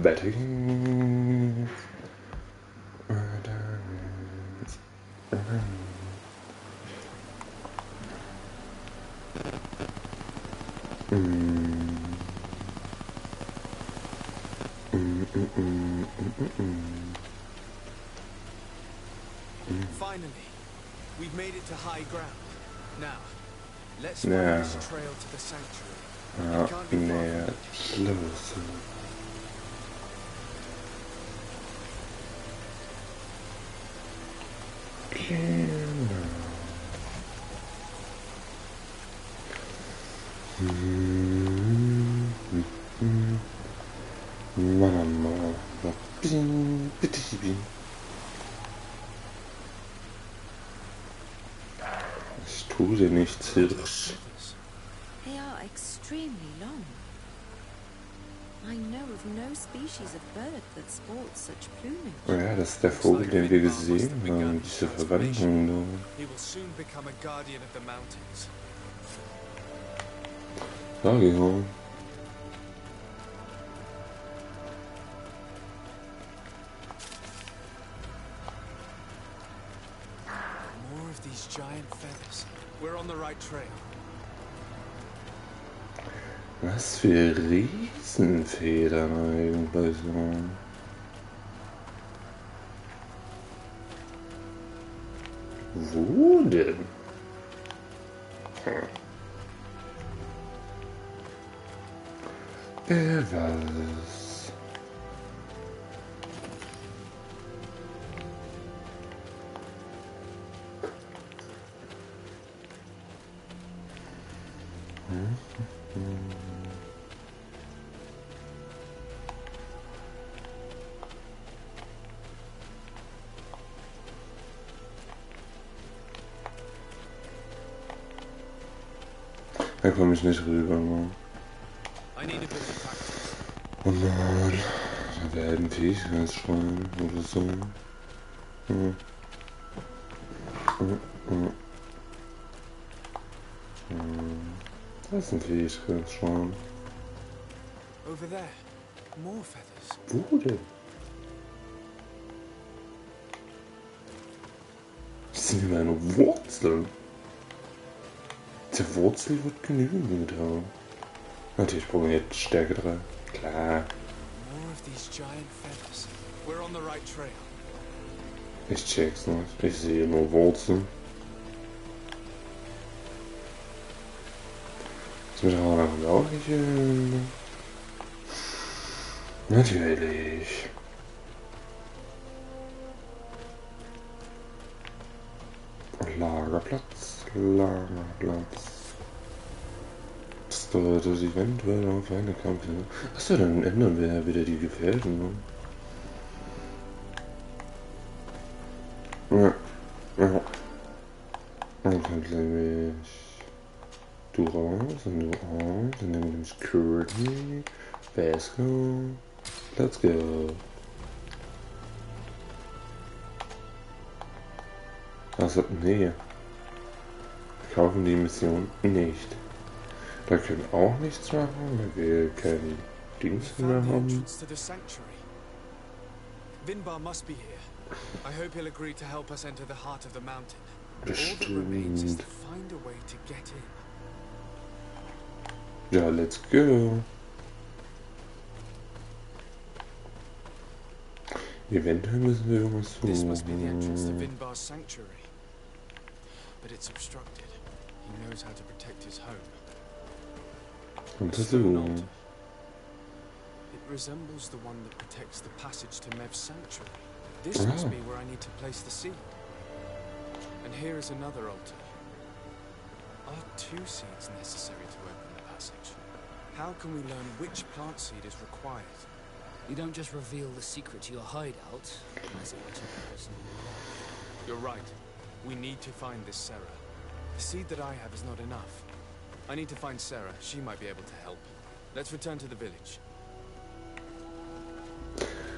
Batting. Finally, we've made it to high ground. Now, let's follow this trail to the sanctuary. It can't be far from here. Ich tue dir nichts, Hirsch. They are extremely long. I know of no species of bird that sports such plumage. Ja, das ist der Vogel, den wir gesehen haben, diese Verwandlung. He will soon become a guardian of the mountains. Sag ich mal. More of these giant feathers. We're on the right trail. Was für Riesenfedern eigentlich so. Wo denn? Wer weiß. Da komme ich nicht rüber, Mann. Oh nein, da werden Fähigkeitsschreien oder so. Das ist ein Fähigkeitsschrein. Over there, more feathers. Wo denn? Das sind immer nur Wurzeln. Der Wurzel wird genügend haben. Natürlich brauchen wir jetzt Stärke 3. Klar. More of these giant feathers. We're on the right trail. Ich check's nicht. Ich sehe nur Wurzeln. Jetzt mit der Haare auch nicht hin. Natürlich. Lagerplatz. Das bedeutet eventuell auf eine Kampf. Achso, dann ändern wir ja wieder die Gefährten. Ne? Ja. Dann kommt nämlich du raus und du raus. Dann nehmen wir nämlich Courtney. Vasco. Let's go. Also, nee. Wir kaufen die Mission nicht. Da können wir auch nichts machen, weil wir keine Dings mehr haben. Vinbar must be here. I hope he'll agree to help us enter the heart of the mountain. All that remains is to find a way to get in. Ja, let's go. Eventuell müssen wir irgendwas tun. This must be the entrance to Vinbar's sanctuary. But it's obstructed. He knows how to protect his home. Untersuchen. It resembles the one that protects the passage to Mev's sanctuary. This must be where I need to place the seed. And here is another altar. Are 2 seeds necessary to open the passage? How can we learn which plant seed is required? You don't just reveal the secret to your hideout, unless it were too personal. You're right. We need to find this Sarah. The seed that I have is not enough. I need to find Sarah. She might be able to help. Let's return to the village.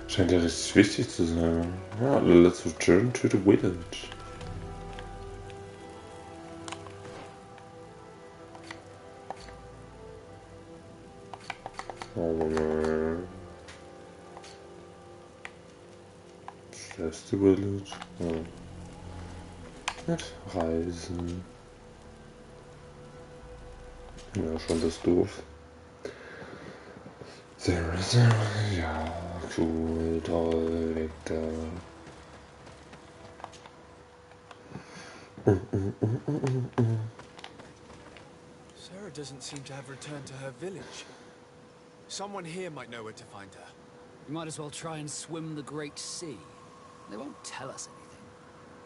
Scheint ja richtig wichtig zu sein. Ja, let's return to the village. Oh nein. Rest the village. Ja. Nicht reisen. Ja, schon das doof. Ja, cool, toll, weg da. Sarah doesn't seem to have returned to her village. Someone here might know where to find her. You might as well try and swim the Great Sea. They won't tell us anything.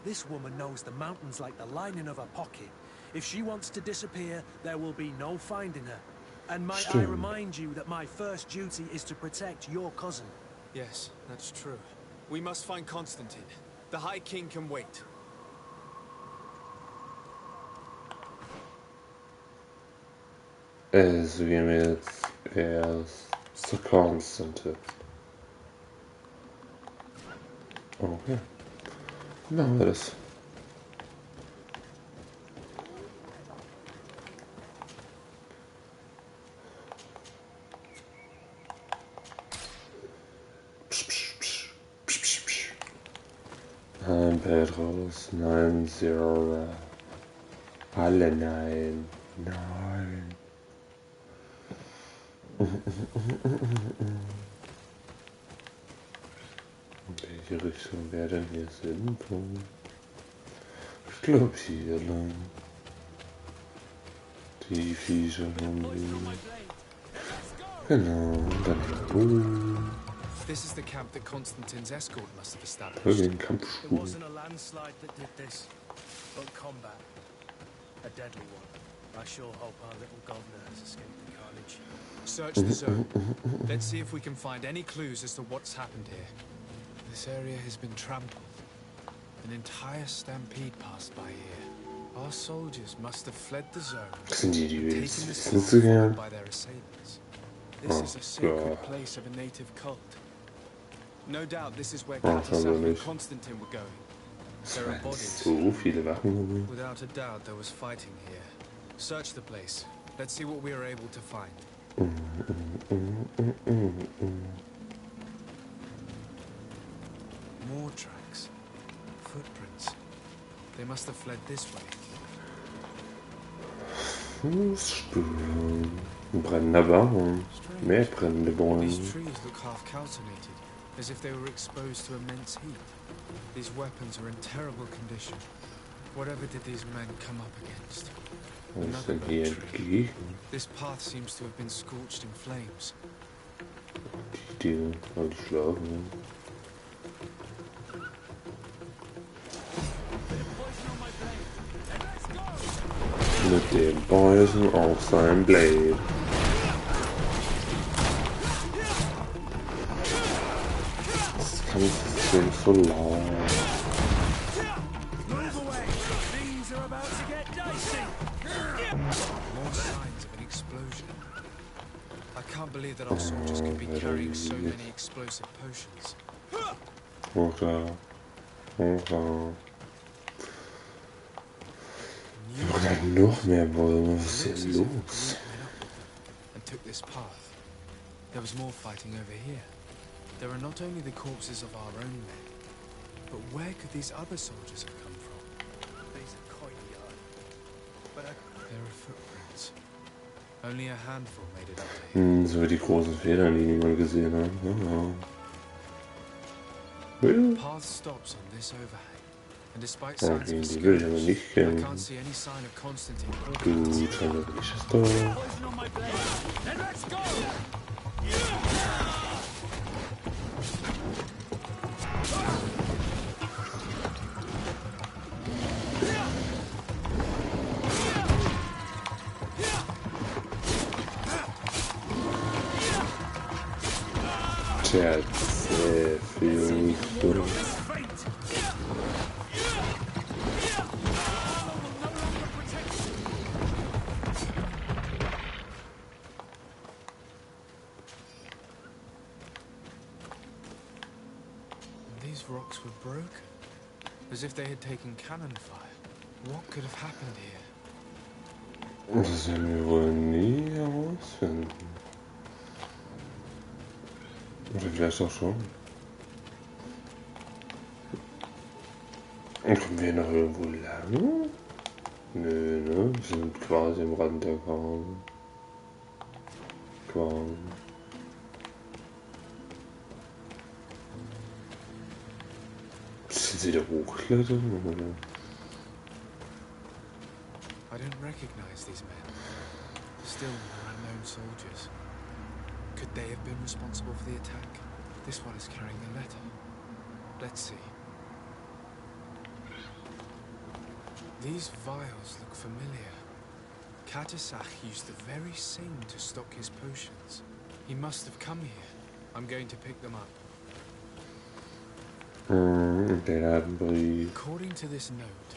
This woman knows the mountains like the lining of her pocket. If she wants to disappear, there will be no finding her. And might I remind you that my first duty is to protect your cousin? Yes, that's true. We must find Constantine. The High King can wait. Es gehen wir jetzt erst zur Constantine. Okay. Machen wir das. Ein Bett raus. Nein, Zero. Alle nein. Nein. Welche Richtung wäre denn hier sinnvoll? Ich glaube hier lang. Die Viecher haben wir. Genau, dann hier oben. This is the camp that Constantine's escort must have established. Den It Kampfschuh. wasn't a landslide that did this, but combat. A deadly one. I sure hope our little governor has escaped the carnage. Search the zone. Let's see if we can find any clues as to what's happened here. This area has been trampled. An entire stampede passed by here. Our soldiers must have fled the zone, Sind die taken jetzt this wissen path zu followed gern? by their assailants. This is a sacred place of a native cult. No doubt this is where Katisaf and nicht. Constantine were going. Es There are waren bodies. so viele Wachen dabei. Without a doubt, there was fighting here. Search the place. Let's see what we are able to find. More tracks. Footprints. They must have fled this way. Fußspuren. Ein brennender Baum. Mehr brennende Bäume. These trees look half calcinated, as if they were exposed to immense heat. These weapons are in terrible condition. Whatever did these men come up against? Was ist Another denn hier oak tree. entgegen? This path seems to have been scorched in flames. Die Tiere, weil die schlafen. Mit den Bäusen auf sein Blade. Das Kampfsystem ist so laut. More signs of an explosion. I can't believe that our soldiers could be carrying so many explosive potions. Oder. Oder. Wir brauchen halt noch mehr Bäume. Was ist denn los? And took this path. There was more fighting over here. There are not only the corpses of our own men, but where could these other soldiers have come from? These are coin yard. But There are footprints. Only a handful made it up to here. So die großen Federn, die niemand gesehen hat. The path stops on this overhang, and despite signs of a Die will ich aber skirmish, nicht I kennen. can't see any sign of Constantine or Du Katisaf. terrorisches Dorf. poison on my blade. Then let's go! Tja, sehr viel so. These rocks were broken, as if they had taken cannon fire. What could have happened here? Das werden wir wohl nie herausfinden. Oder vielleicht auch schon. Und kommen wir noch irgendwo lang? Nö, ne? Wir sind quasi am Rand der Garn. Sind sie da hochklettern? Oder? I don't recognize these men. Still more unknown soldiers. Could they have been responsible for the attack? This one is carrying a letter. Let's see. These vials look familiar. Katasach used the very same to stock his potions. He must have come here. I'm going to pick them up. According to this note,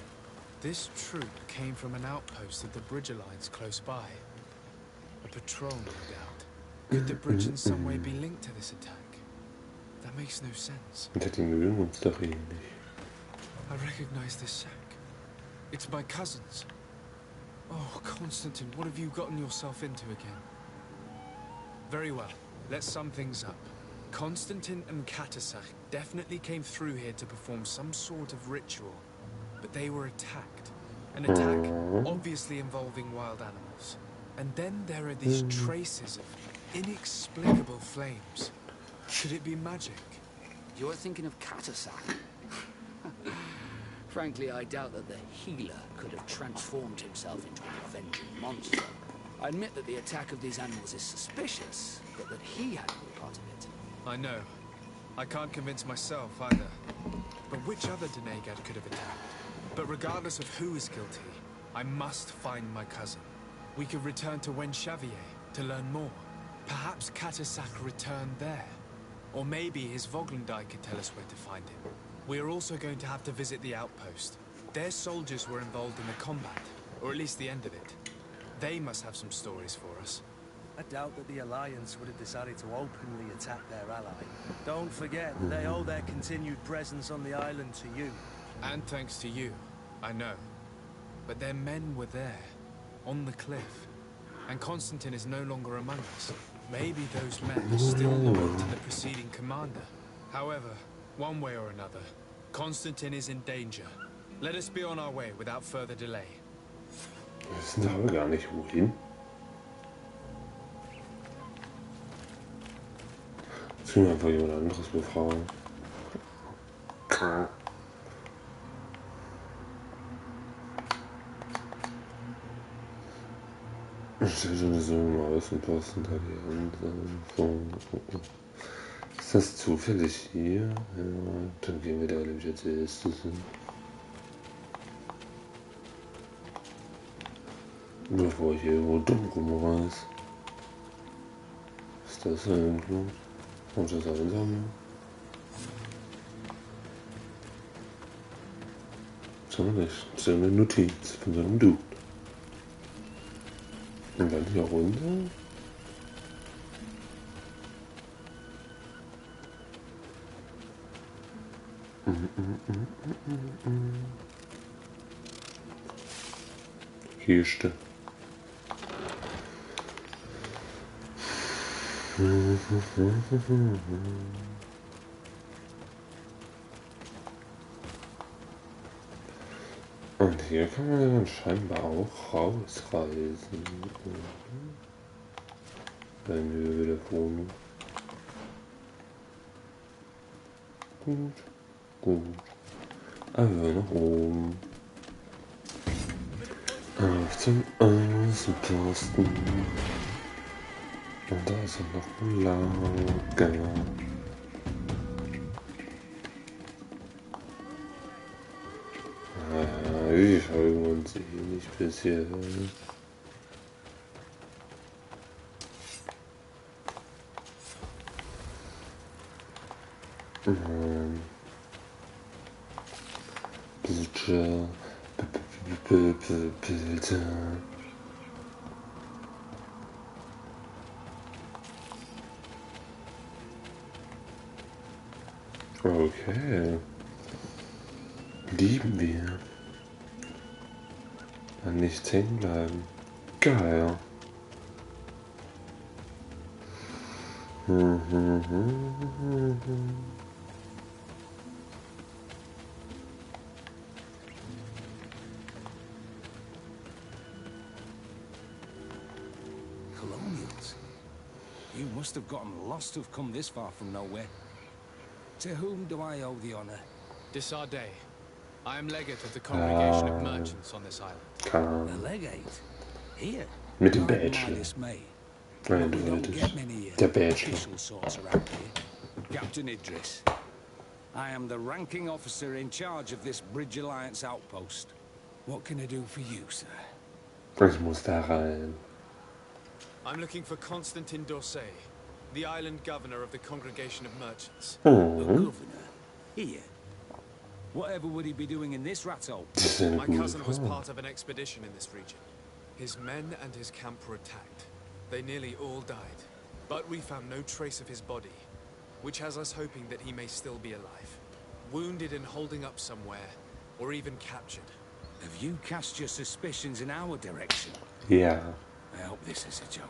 this troop came from an outpost of the Bridger lines close by. A patrol, no doubt. Could the bridge in some way be linked to this attack? That makes no sense. I recognize this sack. It's my cousin's. Oh, Constantine, what have you gotten yourself into again? Very well. Let's sum things up. Constantine and Katasach definitely came through here to perform some sort of ritual. But they were attacked. An attack obviously involving wild animals. And then there are these traces of inexplicable flames. Could it be magic? You're thinking of Katasach. Frankly, I doubt that the healer could have transformed himself into an avenging monster. I admit that the attack of these animals is suspicious, but that he had no part of it. I know. I can't convince myself either. But which other Denegad could have attacked? But regardless of who is guilty, I must find my cousin. We could return to Wen Xavier to learn more. Perhaps Katasach returned there. Or maybe his Voglendai could tell us where to find him. We are also going to have to visit the outpost. Their soldiers were involved in the combat, or at least the end of it. They must have some stories for us. I doubt that the Alliance would have decided to openly attack their ally. Don't forget, they owe their continued presence on the island to you. And thanks to you, I know. But their men were there, on the cliff. And Constantine is no longer among us. Maybe those men are still loyal to the preceding commander. However, one way or another, Constantine is in danger. Let us be on our way without further delay. Wir wissen aber gar nicht wohin. Jetzt müssen wir einfach jemand anderes befragen. Ich stelle so mal Außenposten da die Hand. Ist das zufällig hier? Ja, dann gehen wir da nämlich als erstes hin. Bevor ich hier irgendwo dumm rumreiß. Ist das irgendwo? Kann ich das einsammeln? Das haben wir nicht. Das ist eine Notiz von so einem Dude. Und dann hier runter. Kiste. Und hier kann man dann scheinbar auch rausreisen. Eine Höhe der Wohnung. Gut. Aber nach oben. Auf zum Außenposten. Und da ist noch ein Lager. Ich habe uns hier nicht bisher. Bilder. Okay. Lieben wir. An nichts hängen bleiben. Geil. You must have gotten lost to have come this far from nowhere. To whom do I owe the honor? Desardet. I am legate of the congregation of merchants on this island. The legate? Here? Mit dem Pardon my Bachelor. dismay. But we don't Eindeutig. get many Der Bachelor. official sorts around here. Captain Idris. I am the ranking officer in charge of this Bridge Alliance outpost. What can I do for you, sir? Ich muss da rein. I'm looking for Constantin d'Orsay, the island governor of the congregation of merchants. The governor? Here? Whatever would he be doing in this rat hole? Das ist eine My gute cousin was Frage. part of an expedition in this region. His men and his camp were attacked. They nearly all died. But we found no trace of his body, which has us hoping that he may still be alive. Wounded and holding up somewhere, or even captured. Have you cast your suspicions in our direction? Ja. I hope this is a joke.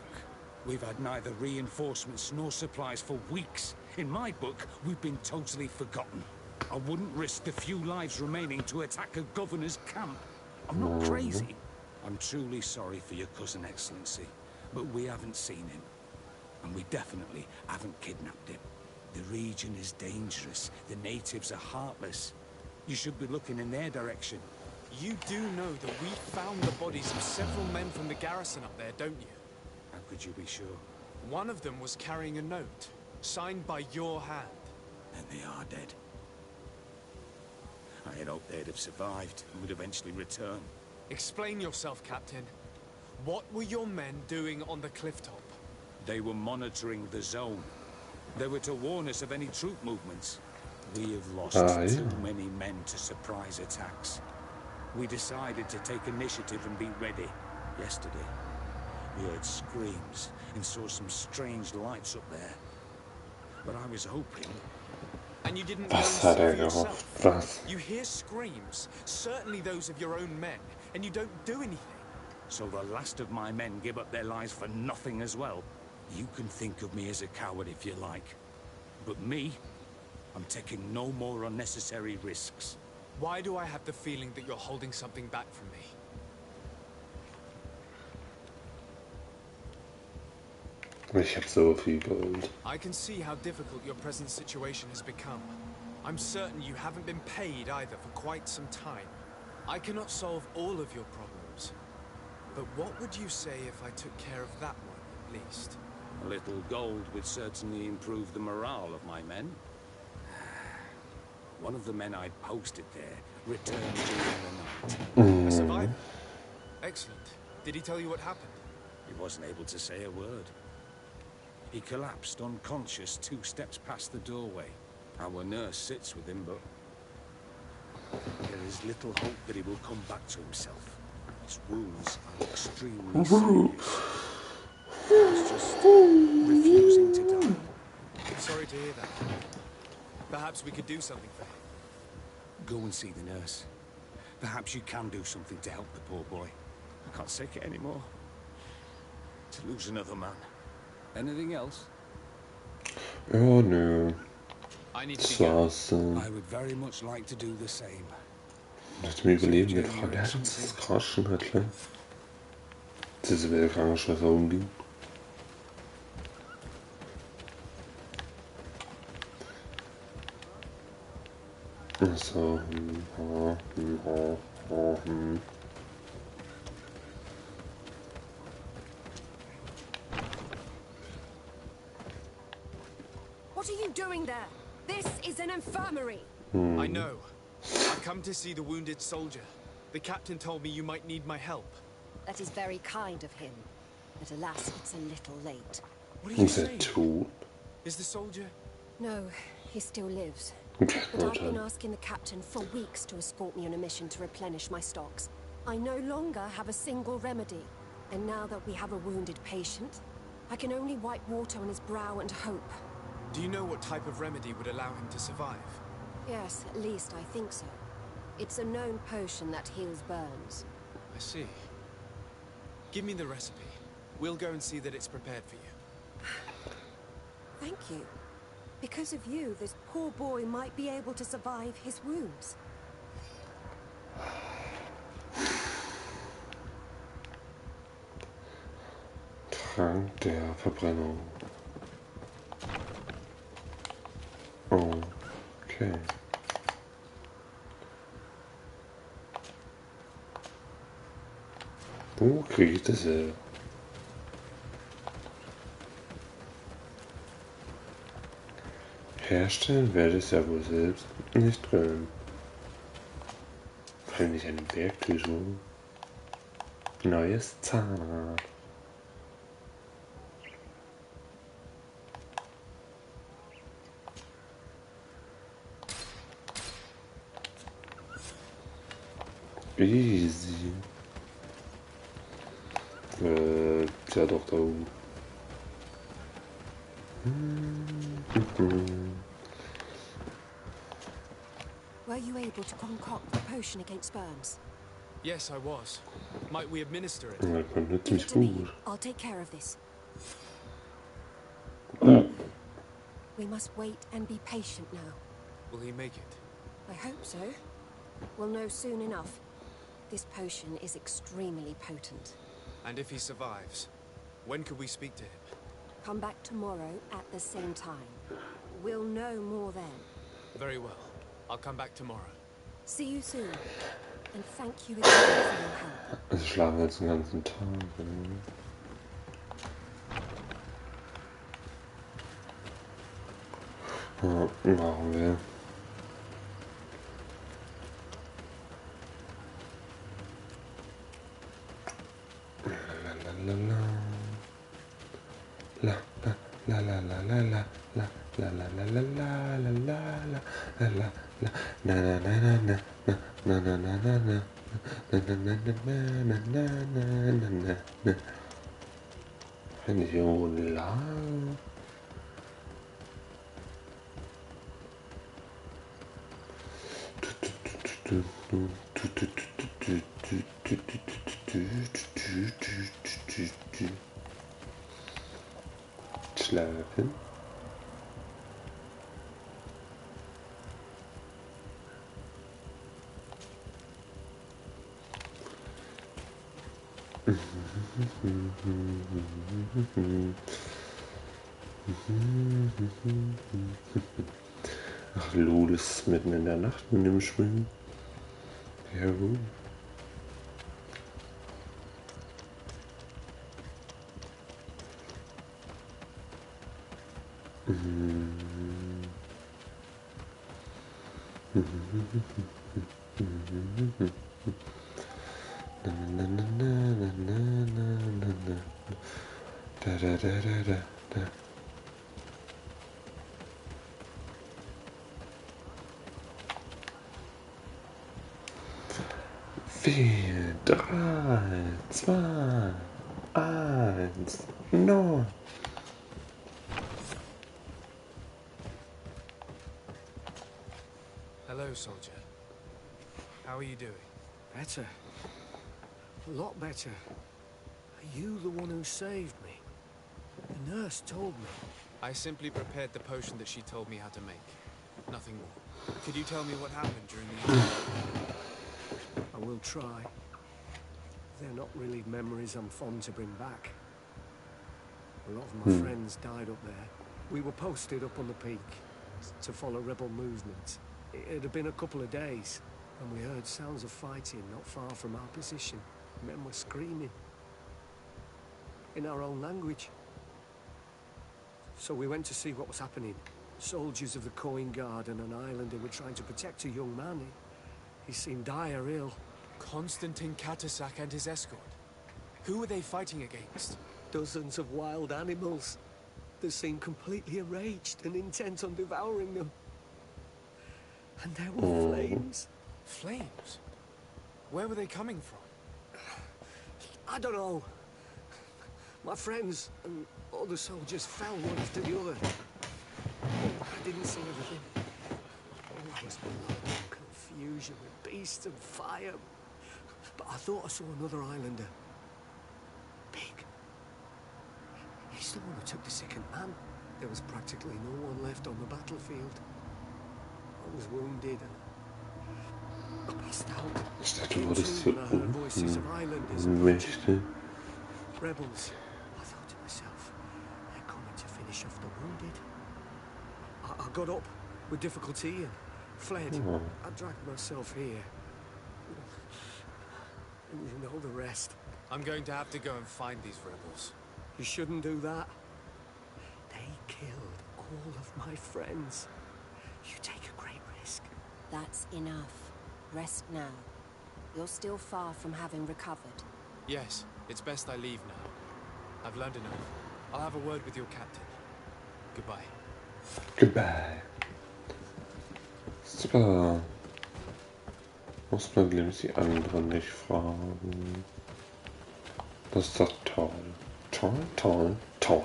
We've had neither reinforcements nor supplies for weeks. In my book, we've been totally forgotten. I wouldn't risk the few lives remaining to attack a governor's camp. I'm not crazy. I'm truly sorry for your cousin, Excellency, but we haven't seen him. And we definitely haven't kidnapped him. The region is dangerous. The natives are heartless. You should be looking in their direction. You do know that we found the bodies of several men from the garrison up there, don't you? How could you be sure? One of them was carrying a note, signed by your hand. And they are dead. I had hoped they'd have survived and would eventually return. Explain yourself, Captain. What were your men doing on the cliff top? They were monitoring the zone. They were to warn us of any troop movements. We have lost too many men to surprise attacks. We decided to take initiative and be ready. Yesterday, we heard screams and saw some strange lights up there. But I was hoping... And you didn't Was know hat er for yourself. gehofft? Was? You hear screams, certainly those of your own men, and you don't do anything. So the last of my men give up their lives for nothing as well. You can think of me as a coward if you like. But me, I'm taking no more unnecessary risks. Why do I have the feeling that you're holding something back from me? Ich hab so viel Gold. I can see how difficult your present situation has become. I'm certain you haven't been paid either for quite some time. I cannot solve all of your problems. But what would you say if I took care of that one, at least? A little gold would certainly improve the morale of my men. One of the men I'd posted there returned during the night. A survivor? Excellent. Did he tell you what happened? He wasn't able to say a word. He collapsed unconscious 2 steps past the doorway. Our nurse sits with him, but there is little hope that he will come back to himself. His wounds are extremely serious. He's just refusing to die. I'm sorry to hear that. Perhaps we could do something for him. Go and see the nurse. Perhaps you can do something to help the poor boy. I can't take it anymore. To lose another man. Anything else? Ja, nö. I need to Das be going. war's. I would very much like to do the same. Nach dem Überleben der Frau Lernens, das krass schon halt klar. Das ist wieder Krankenschwester umgehen. So, What are you doing there? This is an infirmary. I know. I've come to see the wounded soldier. The captain told me you might need my help. That is very kind of him. But alas, it's a little late. What are you Ist er saying? tot? Is the soldier? No, he still lives. Okay, But na I've been dann. asking the captain for weeks to escort me on a mission to replenish my stocks. I no longer have a single remedy. And now that we have a wounded patient, I can only wipe water on his brow and hope. Do you know what type of remedy would allow him to survive? Yes, at least I think so. It's a known potion that heals burns. I see. Give me the recipe. We'll go and see that it's prepared for you. Thank you. Because of you, this poor boy might be able to survive his wounds. Trank der Verbrennung. Okay. Wo kriege ich das her? Herstellen werde ich es ja wohl selbst nicht können. Kann ich ein Werkzeug suchen? Neues Zahnrad. Easy. Ja doch, da oben. Were you able to concoct the potion against burns? Yes, I was. Might we administer it? Ja, kommt nicht Give ziemlich it to me. gut. I'll take care of this. We must wait and be patient now. Will he make it? I hope so. We'll know soon enough. This potion is extremely potent. And if he survives, when could we speak to him? Come back tomorrow at the same time. We'll know more then. Very well. I'll come back tomorrow. See you soon. And thank you again for your help. Also schlafen jetzt den ganzen Tag. Ja, machen wir. Wenn ich irgendwo lang. Schlafen. Ach, Lul ist mitten in der Nacht mit dem Schwimmen. Ja gut. Vier, drei, zwei, eins, neun. Hello, soldier. How are you doing? Better. A lot better. Are you the one who saved me? The nurse told me. I simply prepared the potion that she told me how to make. Nothing more. Could you tell me what happened during the attack? I will try. They're not really memories I'm fond to bring back. A lot of my friends died up there. We were posted up on the peak to follow rebel movements. It had been a couple of days, and we heard sounds of fighting not far from our position. Men were screaming in our own language. So we went to see what was happening. Soldiers of the Coin Guard and an islander were trying to protect a young man. He seemed dire ill. Constantine Katasak and his escort. Who were they fighting against? Dozens of wild animals. They seemed completely enraged and intent on devouring them. And there were flames. Flames? Where were they coming from? I don't know. My friends and other soldiers fell one after the other. I didn't see everything. All was blood and confusion with beasts and fire. But I thought I saw another islander. Big. He's the one who took the second man. There was practically no one left on the battlefield. I was wounded and I passed out. Ich dachte, du wurdest so Mächte. Rebels. I thought to myself, they're coming to finish off the wounded. I got up with difficulty and Fled. Oh. I dragged myself here. And you know the rest. I'm going to have to go and find these rebels. You shouldn't do that. They killed all of my friends. You take a great risk. That's enough. Rest now. You're still far from having recovered. Yes, it's best I leave now. I've learned enough. I'll have a word with your captain. Goodbye. Goodbye. Super. Muss man nämlich die anderen nicht fragen. Das ist doch toll. Toll, toll, toll.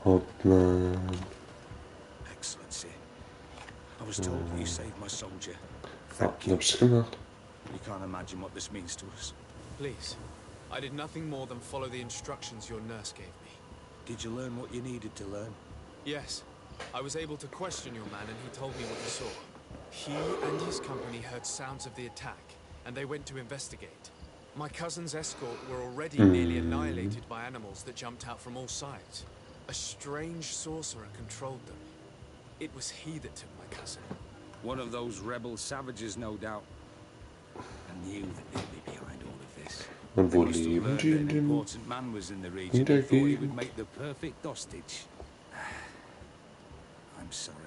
Hauptmann. Excellency, I was told that you saved my soldier. Ja, hab's gemacht. You can't imagine what this means to us. Please. I did nothing more than follow the instructions your nurse gave me. Did you learn what you needed to learn? Yes. I was able to question your man and he told me what he saw. He and his company heard sounds of the attack, and they went to investigate. My cousin's escort were already nearly annihilated by animals that jumped out from all sides. A strange sorcerer controlled them. It was he that took my cousin. One of those rebel savages, no doubt. I knew that they'd be behind all of this. Und wo They must have leben learned die that in an dem important man was in the region in der and thought he Gegend? would make the perfect hostage. I'm sorry.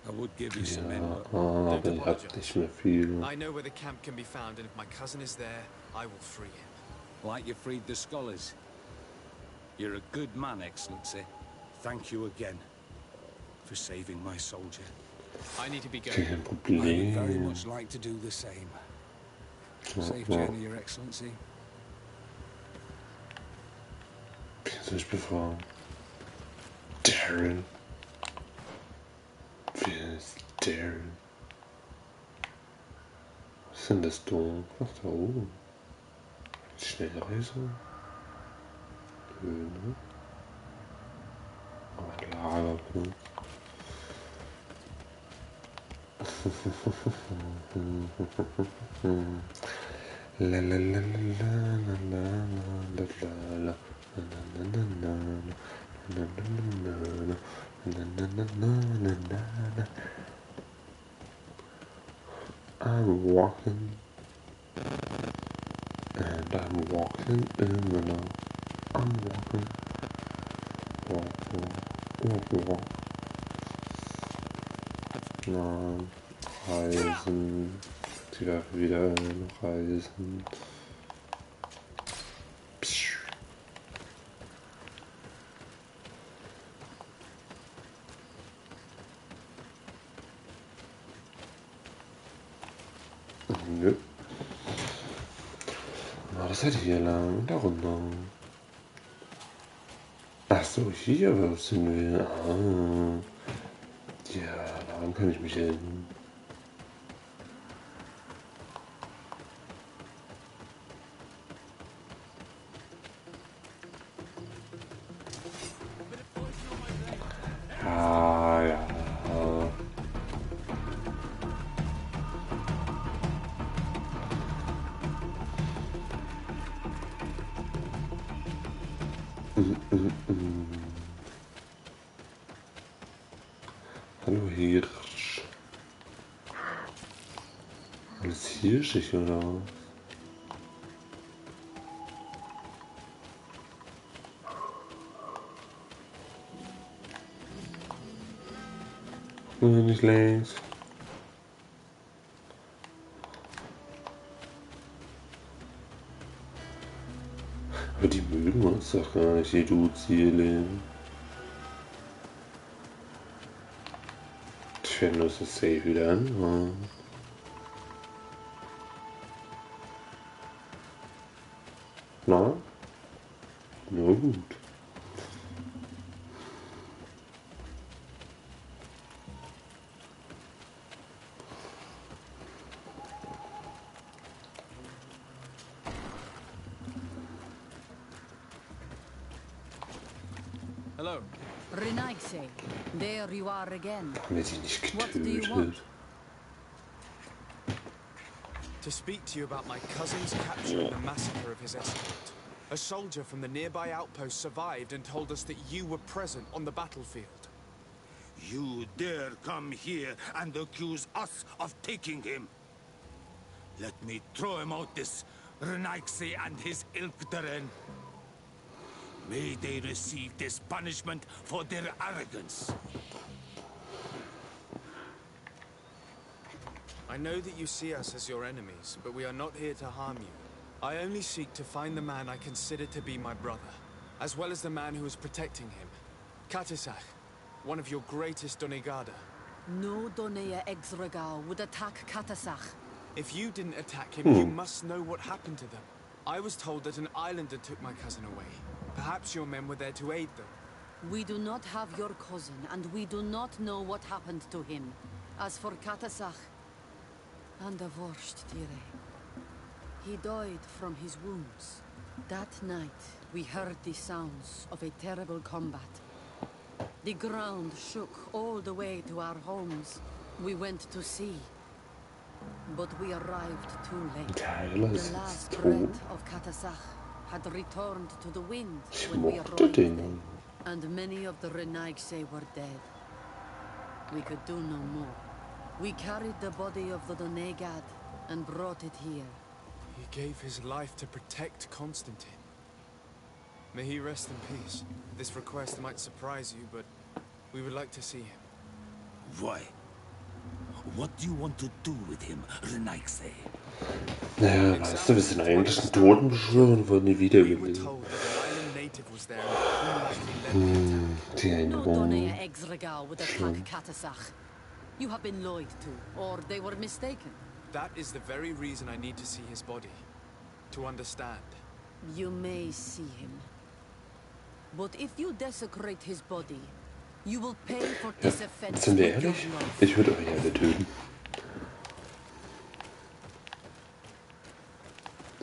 I would give you some men, but aber ich hab nicht mehr viel. I know where the camp can be found, and if my cousin is there, I will free him. like you freed the scholars. You're a good man, Excellency. Thank you again for saving my soldier. I need to be going. Kein I would Problem. very much like to do the same. Safe journey, Your Excellency. Wen soll ich befragen? Darren. Wer ist Darren? Was ist denn das da? Ach, da oben. Schnellreise? Höhne? Oh, ein Lagerpunkt. La la la la la la la la la la. I'm walking, and I'm walking in the night. I'm walking, walk, walk, walk, walk. Nein, reisen, sie darf wieder reisen. Psch. Nö. Na, das hätte hier lang, da runter. Ach so, hier sind wir. Ah. Ja, daran kann ich mich erinnern. Ah, ja. Hallo Hirsch. Alles hirschig oder was? Nicht längs. Aber die mögen uns doch gar nicht, die Dudes-Ziele. Ich werde nur so safe wieder an. Na? Na gut. Hello. Renaigse, there you are again. Haben wir sie nicht What do you want? getötet? To speak to you about my cousin's capture and the massacre of his escort. A soldier from the nearby outpost survived and told us that you were present on the battlefield. You dare come here and accuse us of taking him? Let me throw him out this Renaigse and his Ilkderen. May they receive this punishment for their arrogance. I know that you see us as your enemies, but we are not here to harm you. I only seek to find the man I consider to be my brother, as well as the man who is protecting him. Katisach, one of your greatest Donegada. No Donea Exregao would attack Katasach. If you didn't attack him, you must know what happened to them. I was told that an islander took my cousin away. Perhaps your men were there to aid them. We do not have your cousin, and we do not know what happened to him. As for Katasach, and the worst, Tire, he died from his wounds. That night, we heard the sounds of a terrible combat. The ground shook all the way to our homes. We went to see, but we arrived too late. The last breath of Katasach had returned to the wind when we arrived there, and many of the Renaigse were dead. We could do no more. We carried the body of the Donegad and brought it here. He gave his life to protect Constantine. May he rest in peace. This request might surprise you, but we would like to see him. Why? What do you want to do with him, Renaigse? Naja, weißt du, wir sind eigentlich einen Toten beschwören und wurden nie wiedergelebt. Die Erinnerung. You have been lied to, or they were mistaken. That is the very reason I need to see his body. To understand. You may see him. But if you desecrate his body, you will pay for this offense. Sind wir ehrlich? Ich würde euch alle töten.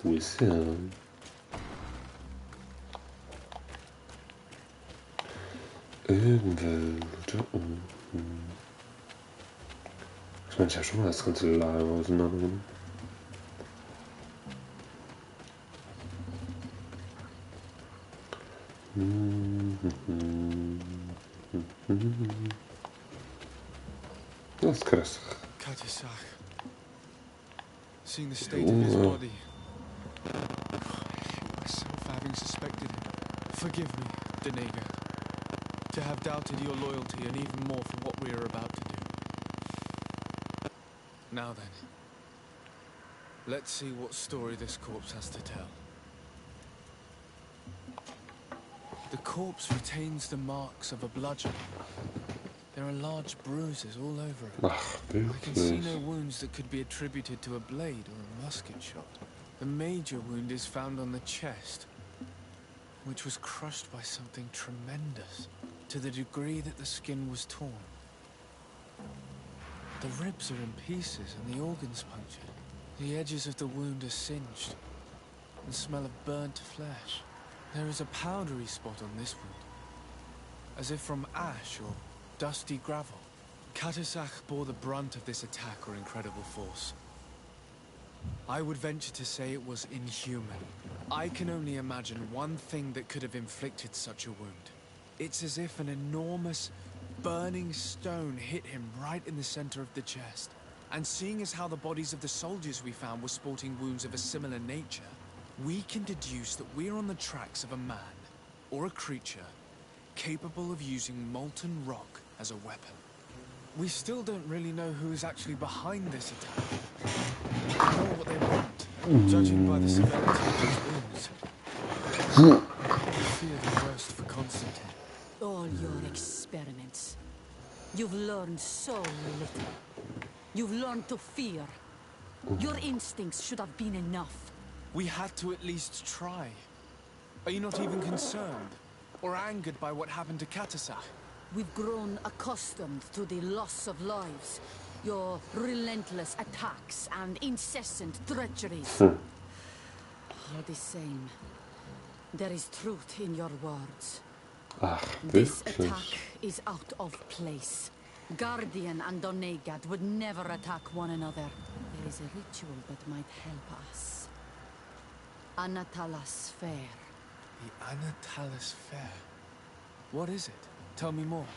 Wo ist er? Irgendwo da unten. Ich meine, ich habe schon mal das ganze Lager auseinandergenommen. Das ist krass. Katisach. Seeing the state of his body. Myself having suspected him. Forgive me, Denega. To have doubted your loyalty and even more for what we are about to do. Now then, let's see what story this corpse has to tell. The corpse retains the marks of a bludgeon. There are large bruises all over it. I can see no wounds that could be attributed to a blade or a musket shot. The major wound is found on the chest, which was crushed by something tremendous, to the degree that the skin was torn. The ribs are in pieces and the organs punctured. The edges of the wound are singed and smell of burnt flesh. There is a powdery spot on this wound, as if from ash or dusty gravel. Katisach bore the brunt of this attack or incredible force. I would venture to say it was inhuman. I can only imagine one thing that could have inflicted such a wound. It's as if an enormous burning stone hit him right in the center of the chest. And seeing as how the bodies of the soldiers we found were sporting wounds of a similar nature, we can deduce that we're on the tracks of a man, or a creature, capable of using molten rock as a weapon. We still don't really know who is actually behind this attack, nor what they want, judging by the severity of his wounds. I fear the worst for Constantine. All your experiments. You've learned so little. You've learned to fear. Your instincts should have been enough. We had to at least try. Are you not even concerned or angered by what happened to Katisach? We've grown accustomed to the loss of lives, your relentless attacks and incessant treacheries. All the same, there is truth in your words. This attack is out of place. Guardian and Donegad would never attack one another. There is a ritual that might help us. Anatalas Fair. The Anatalas Fair. What is it? Tell me more.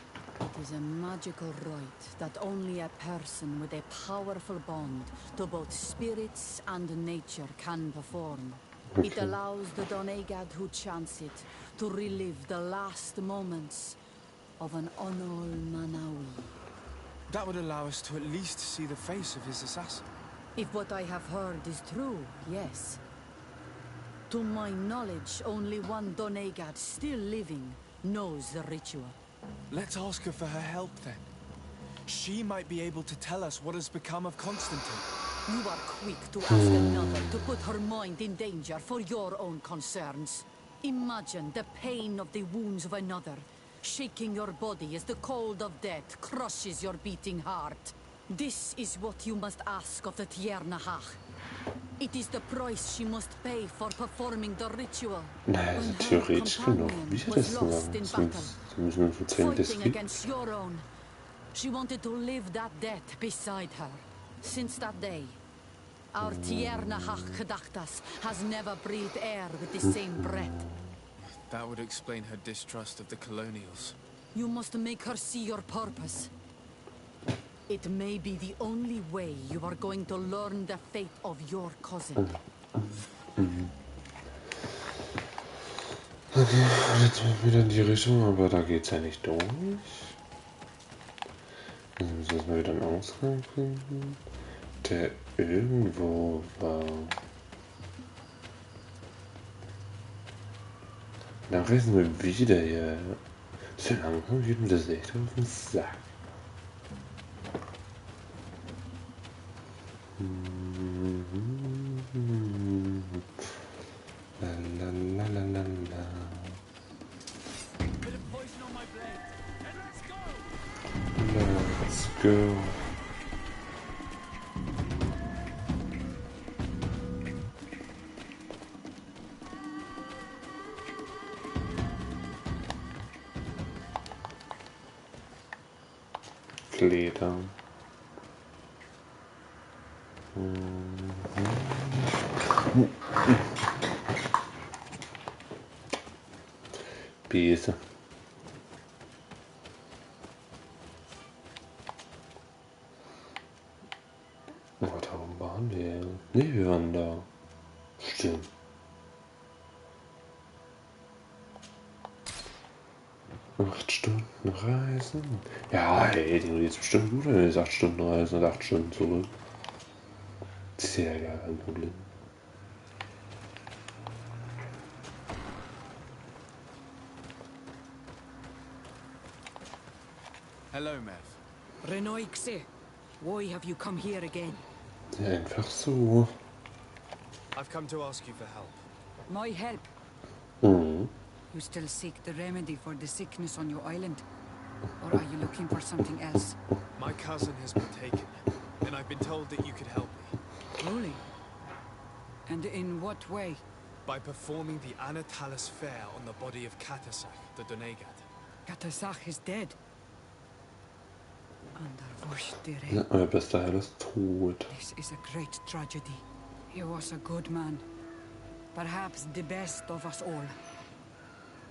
It is a magical rite that only a person with a powerful bond to both spirits and nature can perform. It allows the Doneigad who chants it to relive the last moments of an Onol Manawi. That would allow us to at least see the face of his assassin. If what I have heard is true, yes. To my knowledge, only one Doneigad still living knows the ritual. Let's ask her for her help then. She might be able to tell us what has become of Constantine. You are quick to ask another to put her mind in danger for your own concerns. Imagine the pain of the wounds of another, shaking your body as the cold of death crushes your beating heart. This is what you must ask of the Tiernahach. It is the price she must pay for performing the ritual. Naja, When her theoretisch genug. Wie companion wir was das lost machen. in battle, Zumindest müssen wir uns erzählen, das fighting gibt. against your own. She wanted to live that death beside her. Since that day, our Tiernahach Gedachtas has never breathed air with the same breath. That would explain her distrust of the colonials. You must make her see your purpose. It may be the only way you are going to learn the fate of your cousin. Okay, jetzt mal wieder in die Richtung, aber da geht's ja nicht durch. Also müssen wir jetzt mal wieder einen Ausgang finden, der irgendwo war. Dann reisen wir wieder hier. So langsam geht mir das echt auf den Sack. La la la la la la. Let's go. Leder. Bese. Oh, da oben waren wir. Ne, wir waren da. Stimmt. Acht Stunden reisen. Ja, hey, die jetzt bestimmt gut, wenn wir jetzt 8 Stunden reisen und 8 Stunden zurück. Sehr geil, kein Problem. Hello, Mev. Renoixe, why have you come here again? Ja, einfach so. I've come to ask you for help. My help? Mhm. You still seek the remedy for the sickness on your island? Or are you looking for something else? My cousin has been taken, and I've been told that you could help me. Truly? And in what way? By performing the Anatalis fair on the body of Katasach, the Doneigad. Katasach is dead. Ja, euer bester Herr ist tot. This is a great tragedy. He was a good man. Perhaps the best of us all.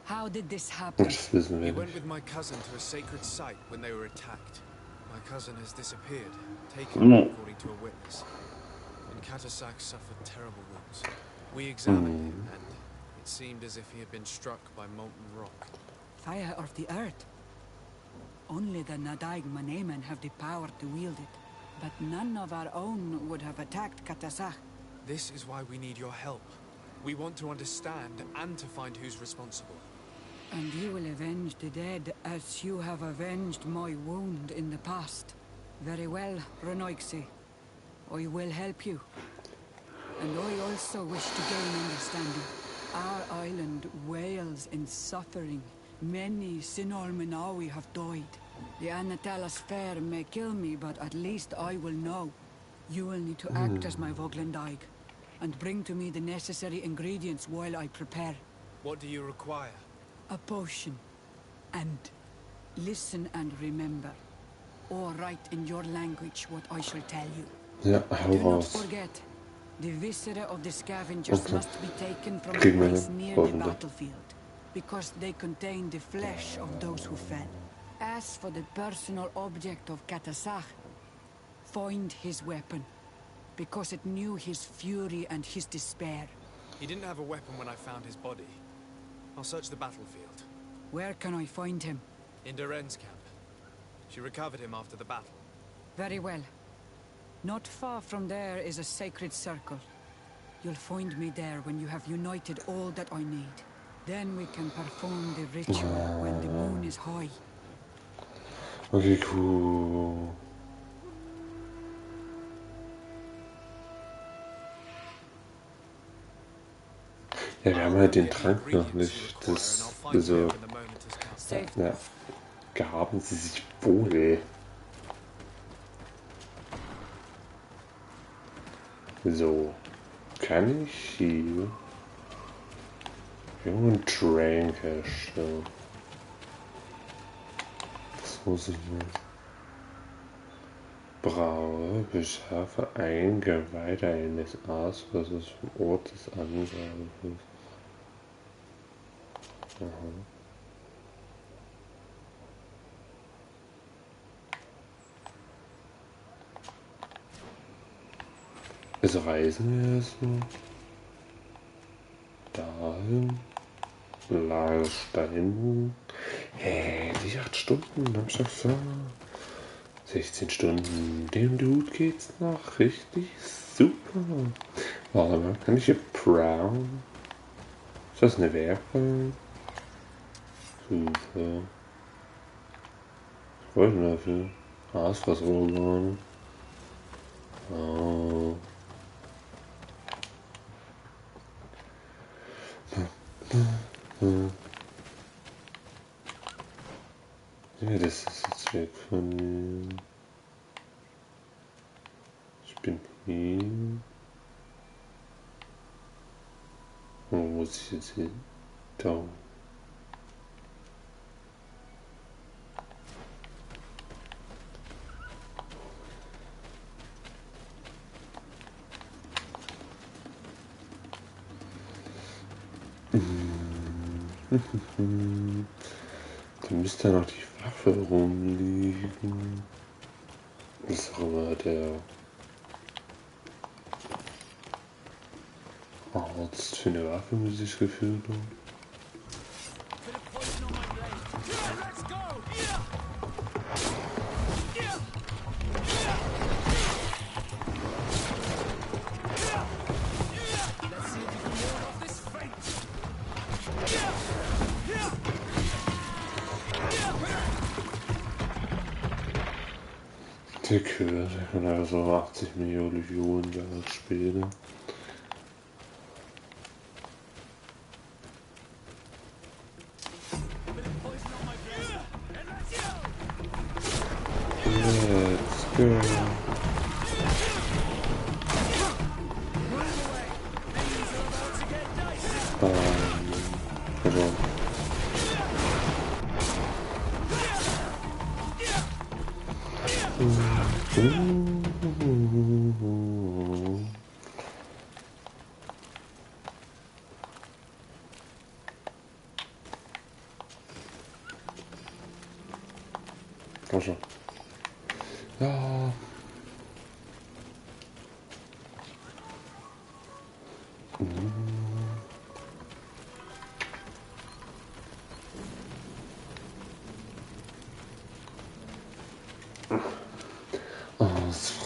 How did this happen? Das wissen He wir went nicht. with my cousin to a sacred site when they were attacked. My cousin has disappeared, taken according to a witness. And Katasach suffered terrible wounds. We examined him, and it seemed as if he had been struck by molten rock. Fire of the earth. Only the Nadaig Manemen have the power to wield it. But none of our own would have attacked Katasach. This is why we need your help. We want to understand and to find who's responsible. And you will avenge the dead as you have avenged my wound in the past. Very well, Renoixe. I will help you. And I also wish to gain understanding. Our island wails in suffering. Many Sinol Minawi have died. The Anatalas fair may kill me, but at least I will know. You will need to act as my Voglendaig, and bring to me the necessary ingredients while I prepare. What do you require? A potion. And listen and remember. Or write in your language what I shall tell you. Ja, hau Do not raus. forget, the viscera of the scavengers Okay. must be taken from a Kriegen wir place hin. near the Hoffentlich. battlefield, because they contain the flesh of those who fell. As for the personal object of Katasach, find his weapon, because it knew his fury and his despair. He didn't have a weapon when I found his body. I'll search the battlefield. Where can I find him? In Duren's camp. She recovered him after the battle. Very well. Not far from there is a sacred circle. You'll find me there when you have united all that I need. Then we can perform the ritual when the moon is high. Okay, cool. Ja, wir haben halt den Trank noch nicht. Das so. Ja, gehaben Sie sich wohl. So, kann ich hier einen Trank herstellen? Was muss ich noch? Braue, beschaffe ein Geweih eines Aas, was es vom Ort des Angreifers. Aha. Jetzt reisen wir erstmal dahin. Lager Steinbogen. Hey, die 8 Stunden am Schaffer. 16 Stunden. Dem Dude geht's noch richtig super. Warte mal, kann ich hier Brown? Ist das eine Werkbank? Super. Was wollte ich dafür? Aasversorgung. Oh. Ja, das ist jetzt weg von mir. Ich bin hier. Wo muss ich jetzt hin? Da. Da müsste noch die Waffe rumliegen. Das ist auch immer der Arzt für eine Waffe, muss ich gefühlt haben. Der Kür, der kann also 80 Millionen Jahre später. Let's go. Also. Komm schon. Ja.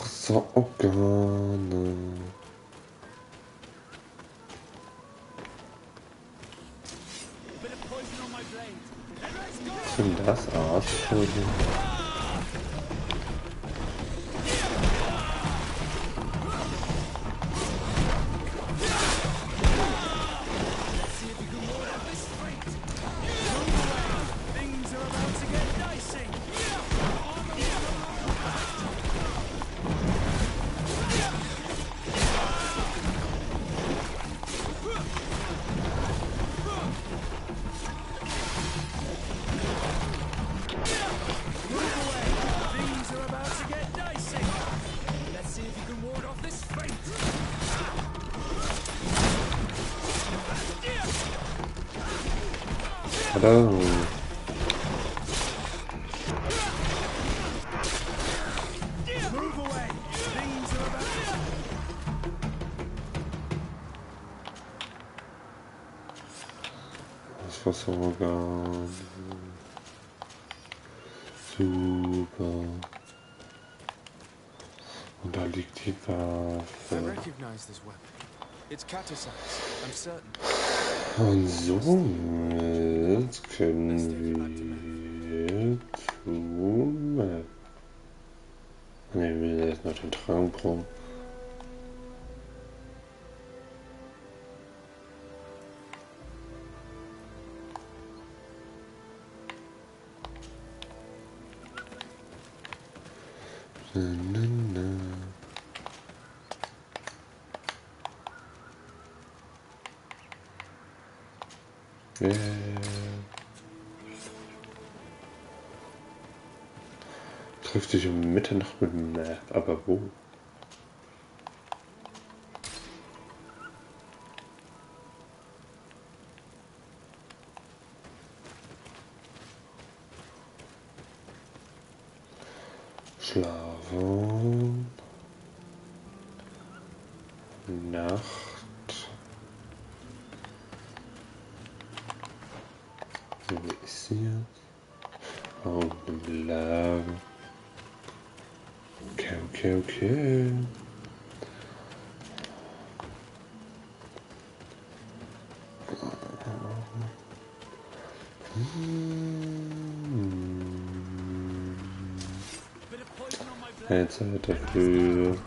So Organe. Was sind das? Arschvögel? Hello. Herzwasserorgan. Super. Und da liegt die I Waffe. recognize this weapon. It's Katasa's, I'm certain. Und somit können wir zum Map. Ne, wir will jetzt noch den Traumraum. Na, na, na. Yeah. Trifft dich um Mitternacht mit dem Map, aber wo? Schlafen. Nacht. Wo ist sie jetzt? Und im Lager. Okay. Jetzt dafür.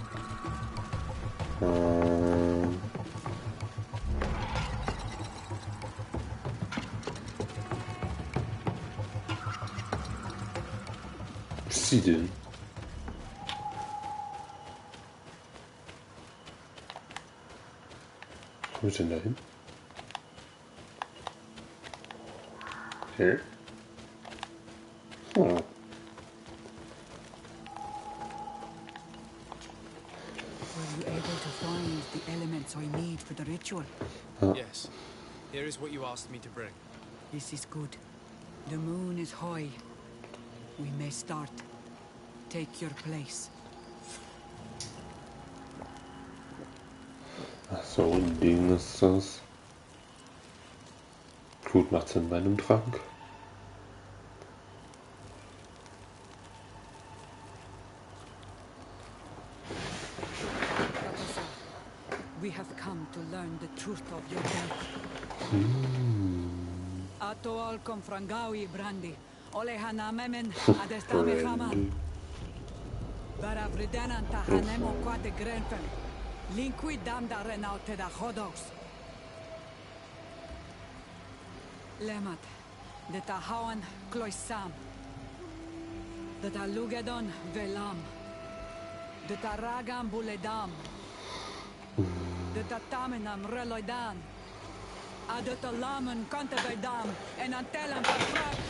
Was ist sie denn? Wo ist denn da hin? Hier? Oh. Were you able to find the elements I need for the ritual? Yes. Here is what you asked me to bring. This is good. The moon is high. We may start. Take your place. Ach so, ein Ding ist das. Gut, macht Sinn bei einem Trank. We have come to learn the truth of your death. Ato al confrangawi brandi. Ole hanamemen adestame hama. Bara vridenan tahanemo quate grenfen. Linkui damda renaute da hodos. Lemat. De tahawan kloisam. De talugedon velam. De taragam buledam. De tatamenam reloidan. Adet alamen kante bij dam. En antellen vervraagd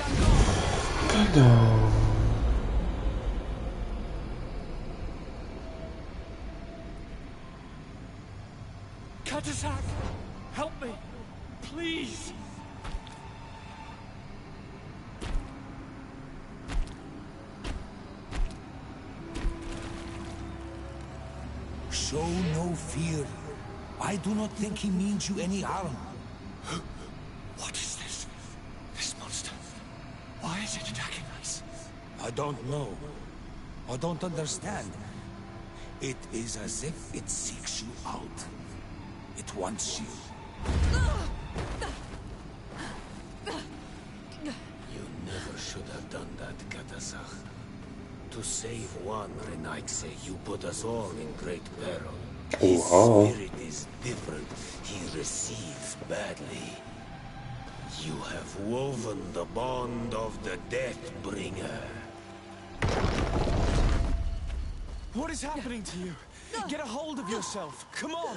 dan Katasak, help me, please. Show no fear. I do not think he means you any harm. What is this? This monster. Why is it attacking us? I don't know. I don't understand. It is as if it seeks you out. It wants you. You never should have done that, Katasach. To save one, Renaitse, you put us all in great peril. His spirit is different. He receives badly. You have woven the bond of the Deathbringer. What is happening to you? Get a hold of yourself. Come on.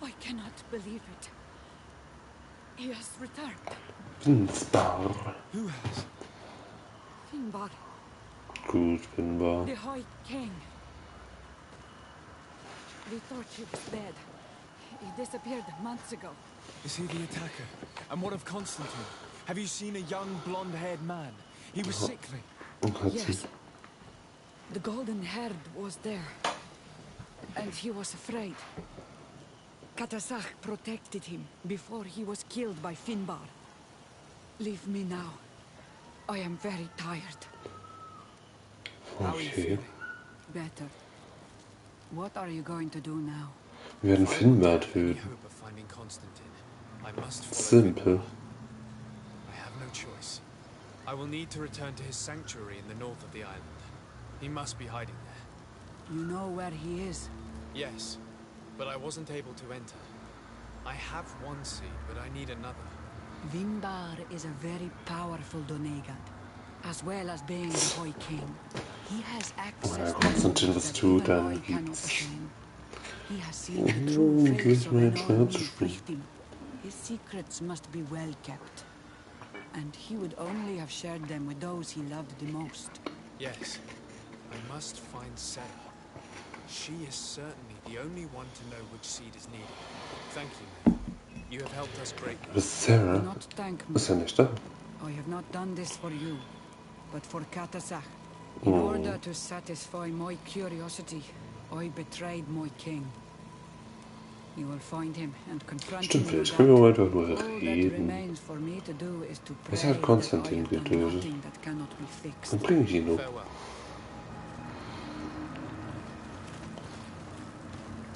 I cannot believe it. He has returned. Finbar. Who has? Finbar, Gut, Finbar. the High King. We thought he was dead. He disappeared months ago. Is he the attacker? And what of Constantine? Have you seen a young blonde-haired man? He was sickly. Und hat Yes. sie. The golden herd was there, and he was afraid. Katasach protected him before he was killed by Finbar. Leave me now. I am very tired. How are you feeling? Better. What are you going to do now? Wir werden Finbar töten. Hope of finding Constantine. I must follow Simple. Finbar. I have no choice. I will need to return to his sanctuary in the north of the island. He must be hiding there. You know where he is? Yes, but I wasn't able to enter. I have one seed, but I need another. Finbar is a very powerful Donegan, as well as being the High King. He has access to Konstantin, was that tut even dann I cannot gibt's. attain. He has seen the true face of an army victim. His secrets must be well kept. And he would only have shared them with those he loved the most. Yes, I must find Sarah. She is certainly the only one to know which seed is needed. Thank you, May. You have helped us greatly. Das ist Sarah. Do not thank me. Ist ja nicht da. I have not done this for you, but for Katasach. In order to satisfy my curiosity, I betrayed my king. You will find him and confront him. Stimmt, no vielleicht doubt. können wir heute nur All that reden. remains for me to do is to pray Es hat that I Konstantin have done getötet. nothing that cannot be fixed. Dann bringe ich ihn um. Farewell.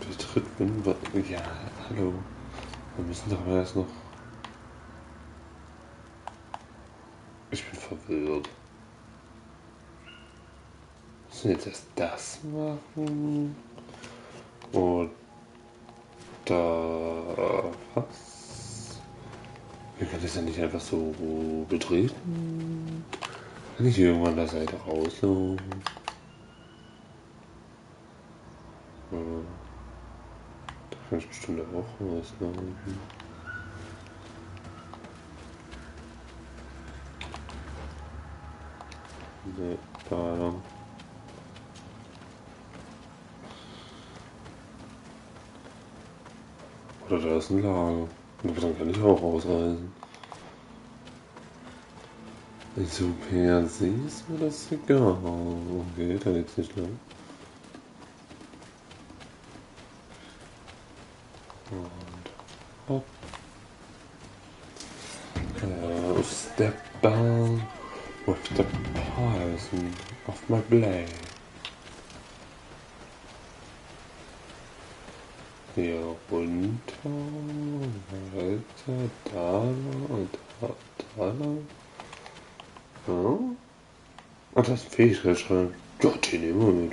Betritt Finbar. Ja, hallo. Wir müssen doch aber erst noch. Ich bin verwirrt. Müssen wir jetzt erst das machen? Oder was? Wir können das ja nicht einfach so betreten. Kann ich irgendwann an der Seite rauslaufen? Da kann ich bestimmt auch rauslaufen. Ne, da lang. Oder da ist ein Lager. Aber dann kann ich auch ausreisen. Also per se ist mir das egal. Okay, da geht's nicht lang. Und hopp. Step down with the poison of my blade. Hier runter, weiter, da und da lang. Ja. Ah, das ist ein Fähigkeitsschrank. Ja, den nehmen wir mit.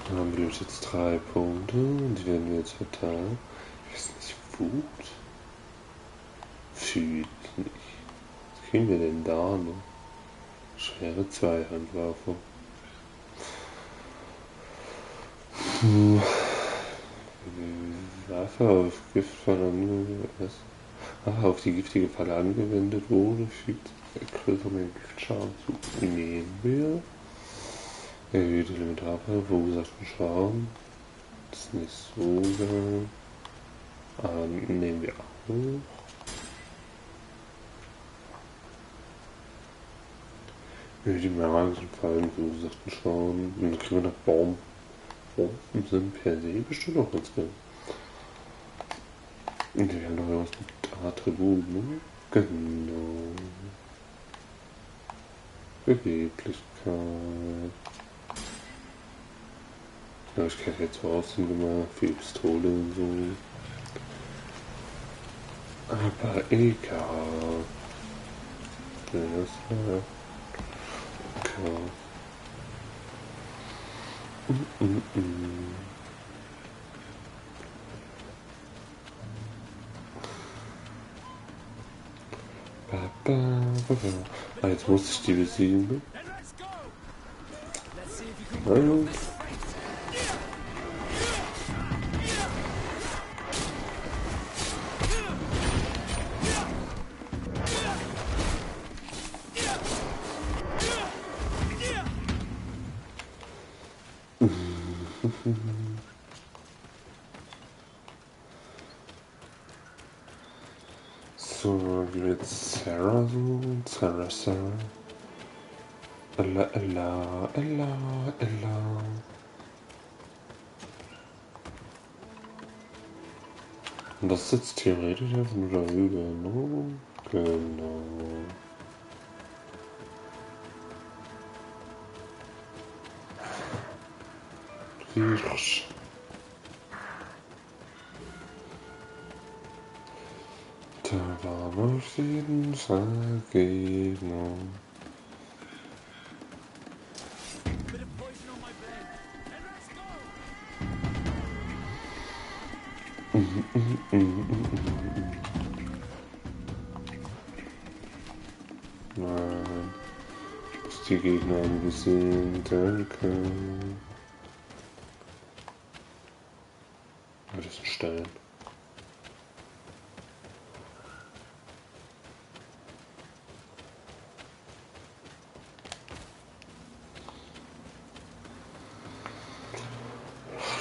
Dann haben wir nämlich jetzt 3 Punkte und die werden wir jetzt verteilen. Ich weiß nicht, Wut. Fühlt nicht. Was kriegen wir denn da noch? Schwere Zweihandwaffe. Waffe auf Giftfall angewendet. Auf die giftige Falle angewendet wurde, fügt größeren Giftschaden zu. Nehmen wir. Erhöhte Elementarfall verursachten Schaden. Das ist nicht so geil. Nehmen wir auch. Die magischen Fallen verursachten Schaden. Und dann kriegen wir noch Bomben. Bomben sind per se bestimmt auch ganz geil. Und wir haben noch irgendwas mit Attributen, ne? Genau. Beweglichkeit. Ja, ich kann jetzt so aussehen gemacht für die Pistole und so. Aber egal. Das war okay. Ah, jetzt muss ich die besiegen. Hallo. So, wie wird Sarah so? Sarah. Ella. Und das sitzt theoretisch einfach nur darüber, ne? Genau. Riech. Da war auf jeden Fall genau. Nein. Ich muss die Gegner angesehen, danke. Oh, das ist ein Stein.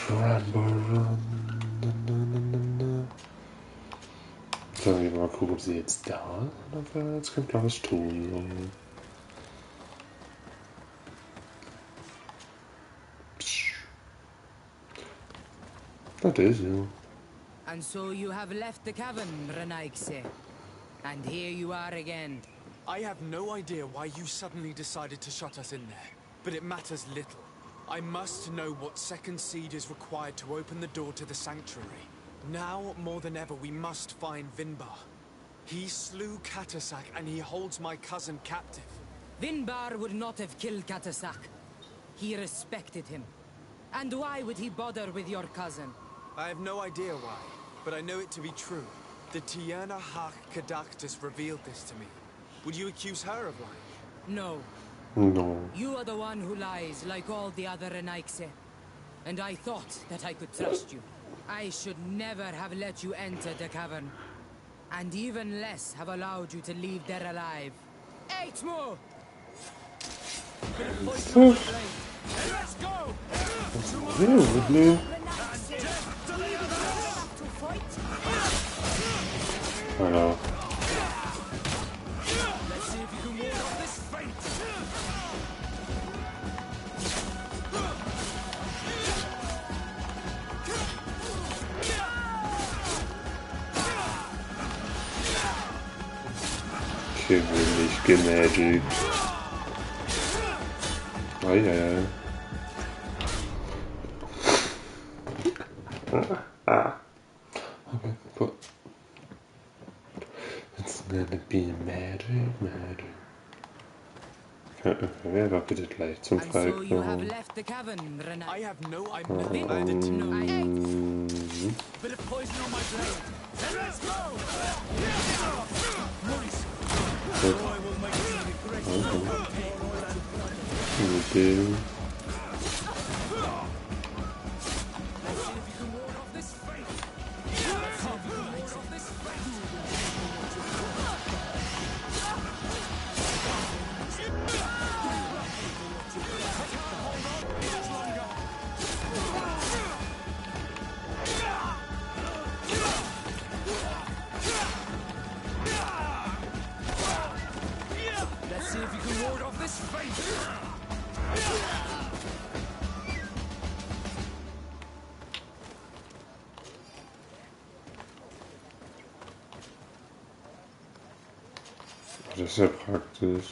Run, boy, run. So, ich mal gucken, ob sie jetzt da sind, aber jetzt kommt noch was tun. That is, yeah. And so you have left the cavern, Renaigse. And here you are again. I have no idea why you suddenly decided to shut us in there, but it matters little. I must know what second seed is required to open the door to the sanctuary. Now, more than ever, we must find Vinbar. He slew Katasak and he holds my cousin captive. Vinbar would not have killed Katasak. He respected him. And why would he bother with your cousin? I have no idea why, but I know it to be true. The Tierna Hach Kadaktus revealed this to me. Would you accuse her of lying? No. No. You are the one who lies, like all the other Renaigse. And I thought that I could trust you. I should never have let you enter the cavern. And even less have allowed you to leave there alive. Eight more! Let's go! Hello. Let's see if you can ward off this fate. Gewöhnlich gemagigt. Eieiei. Okay, cool. It's gonna be magic. Wer war bitte gleich zum And so you have Falken? left the cavern, Renaigse. I have no idea. I've never added to know. Bit of poison on my blade. And let's go! Nice. Good. Oh, I will make you regret Okay. Let's see if you can ward off this fate. Let's see if you can ward off this fate. Let's see if you can ward off this fate. Das ist ja praktisch.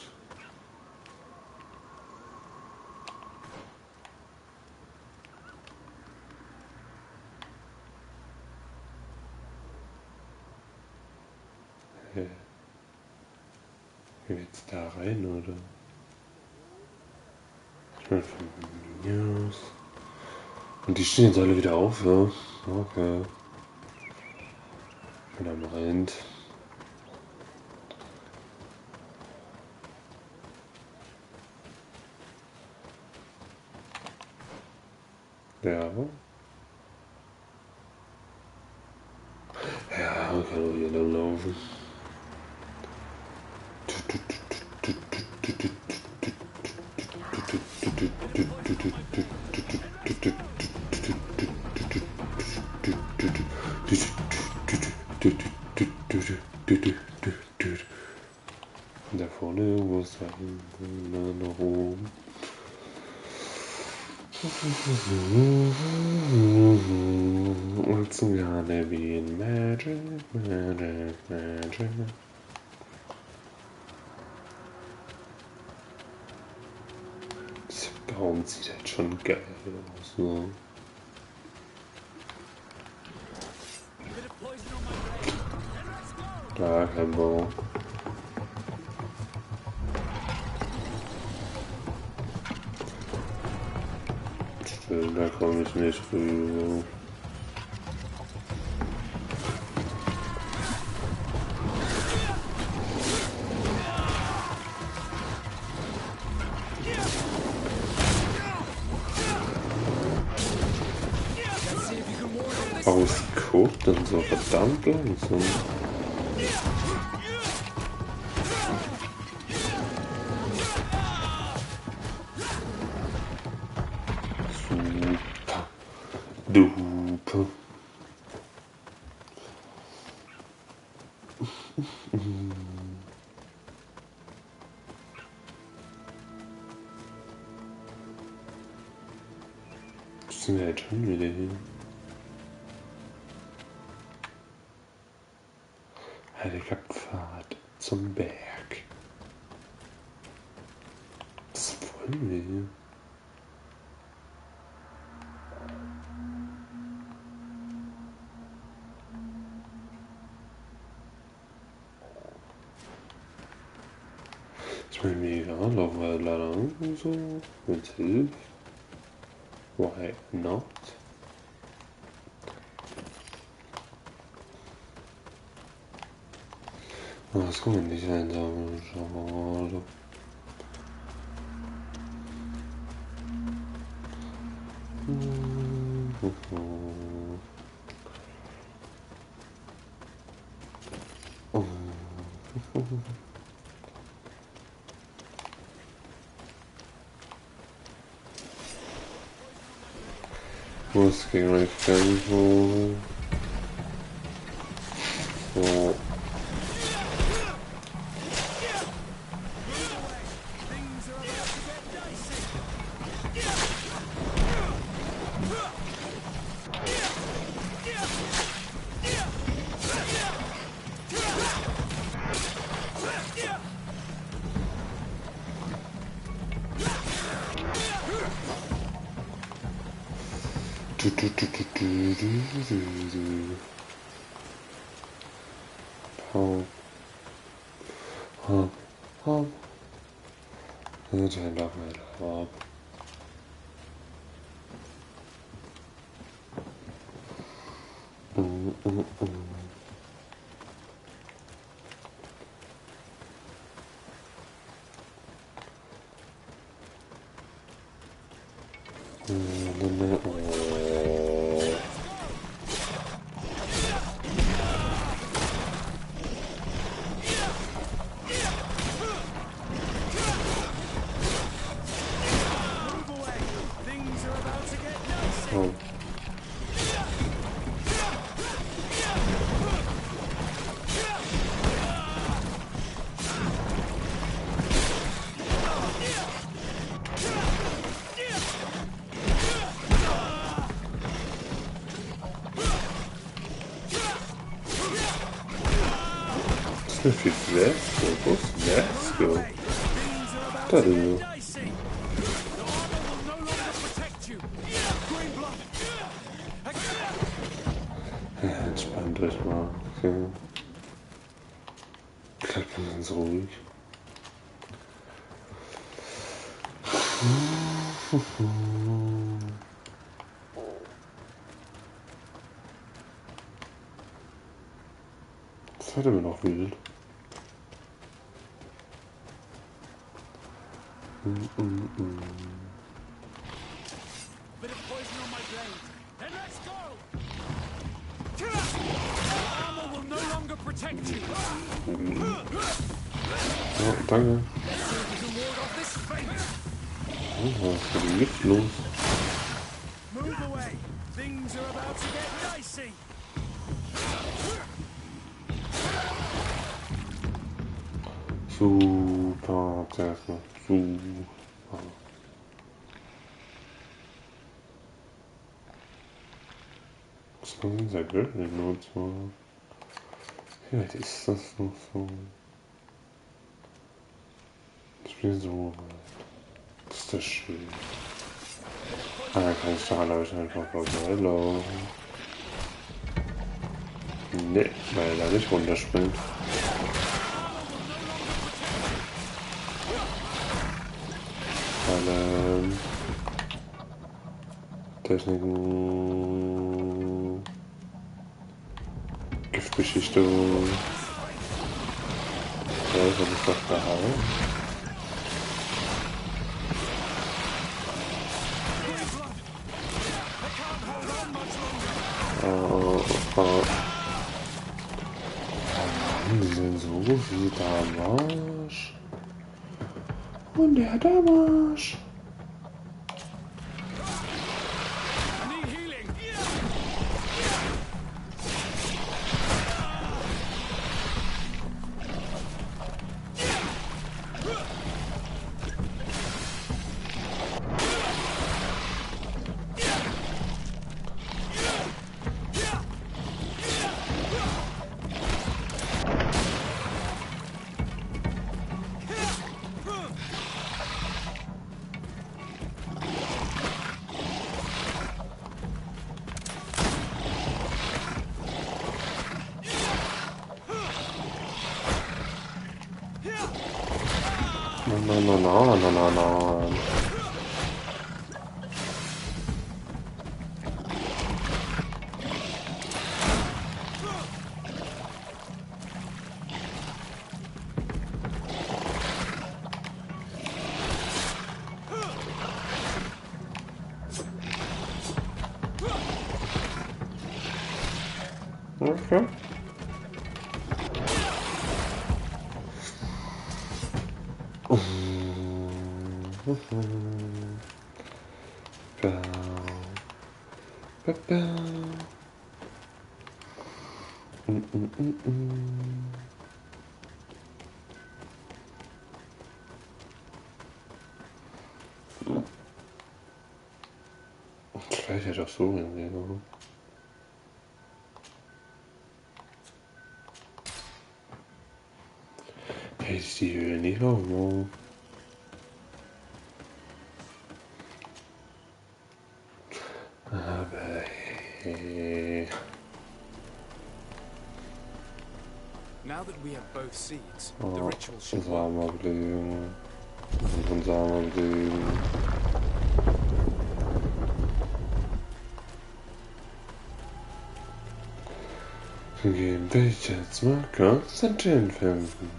Wie geht's da rein, oder? Ich meine, von mir aus. Und die stehen jetzt alle wieder auf, ja? Okay. Ich bin am Rand. Ja. Ja, man kann auch hier lang laufen. Da vorne irgendwo ist da nach oben. It's gonna be magic, magic, magic. Der Baum sieht halt schon geil aus, so. Da, kein Baum. Da komme ich nicht rüber. Ausguckt und so verdammt langsam. Dupe. Sind wir jetzt schon wieder hier? Heiliger Pfad zum Berg. Was wollen wir hier? Ist mir mega, laufen wir leider irgendwie so, wenn es hilft. Why not? Was kann man nicht einsammeln? Schade. Muss gegen euch kämpfen. So. Hop. Jetzt ein Loch mehr drauf. If it's let's go. Da du. Ja, entspannt euch mal. Okay. Bleibt mal ganz ruhig. Das wird aber noch wild. Bit of poison on my blade. Then let's go! Armor will no longer protect you. Ja, danke. Oh, was ist denn nicht los? Move away. Things are about to get dicey. Super, zuerst mal super. Das kann sehr wirklich nur zwar. Wie weit ist das noch so? Ich bin so weit. Das ist das schön. Ah, dann kann ich da glaube ich einfach vorbeilaufen. Ne, weil er nicht runterspringt. Alle Techniken, Giftbeschichtung. Ja, das habe ich doch gehauen. Die sind so wie Damage. Und der Damage. No. Okay. Vielleicht hätte ich auch so hingehen. Hätte ich die Höhe nicht aufmachen. Aber hey. Now that we have both seeds, the ritual should work. Samen ablegen. Und Samen ablegen. Gehen wir jetzt mal Konstantin finden.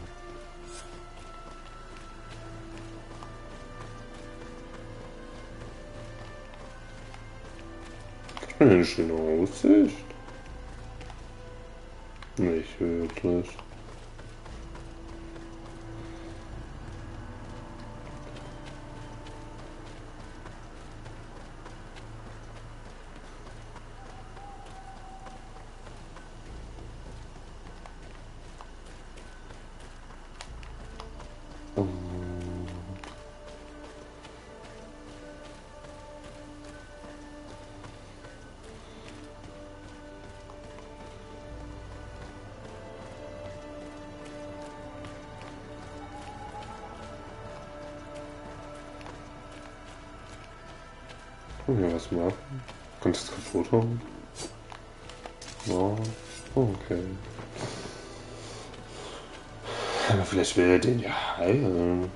Eine schöne Aussicht. Nicht wirklich. Ja, was machen? Kannst du es kaputt haben? Ja, okay. Aber vielleicht will er den ja heilen.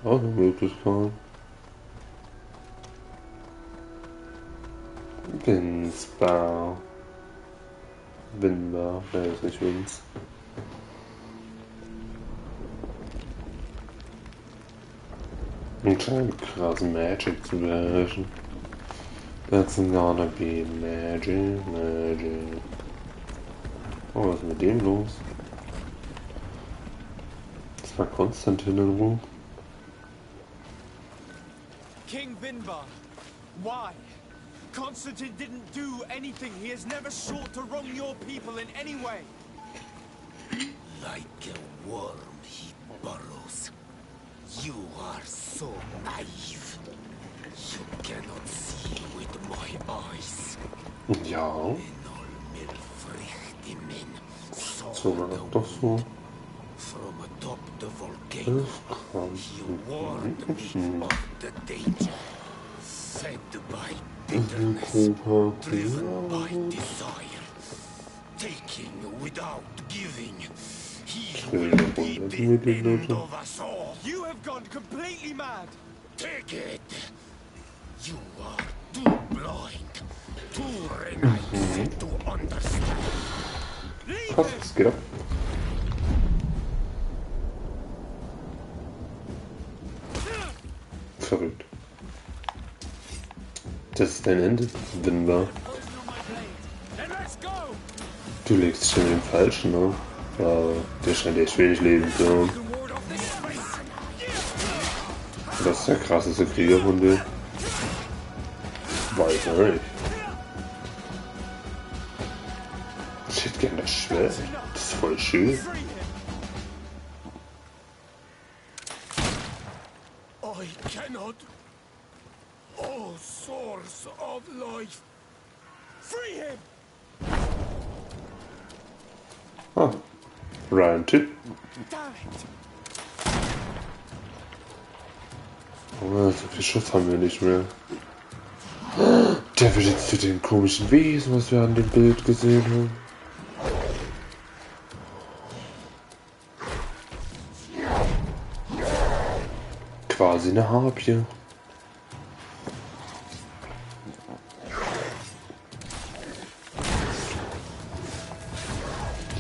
Auch eine Möglichkeit. Winzbar. Winbar, wer ist nicht Winz? Und scheint krass Magic zu beherrschen. That's gonna be magic. Oh, was ist mit dem los? Das war Konstantin in Ruhe. King Vinbar, why? Constantine didn't do anything. He has never sought to wrong your people in any way. Like a worm he burrows. You are so naive. You cannot see with my eyes. Ja. So war das doch so. From atop the volcano, he warned me of the danger. Fed by bitterness, driven by desire, taking without giving. He will be the end of us all. You have gone completely mad. Take it. You are too blind, too renegade to understand. Krass, was geht ab? Verrückt. Das ist dein Ende, Winter. Du legst dich in den Falschen, ne? Ja, der scheint echt wenig Leben zu haben. Das ist der krasseste Krieger von dir. Weiß ich nicht. Ich hätte gern das Schwert. Das ist voll schön. I cannot. Oh, source of life. Free him! Ah, Ryan-Tipp. Damn it! Oh, so viel Schuss haben wir nicht mehr. Der wird jetzt zu dem komischen Wesen, was wir an dem Bild gesehen haben. Quasi eine Harpie.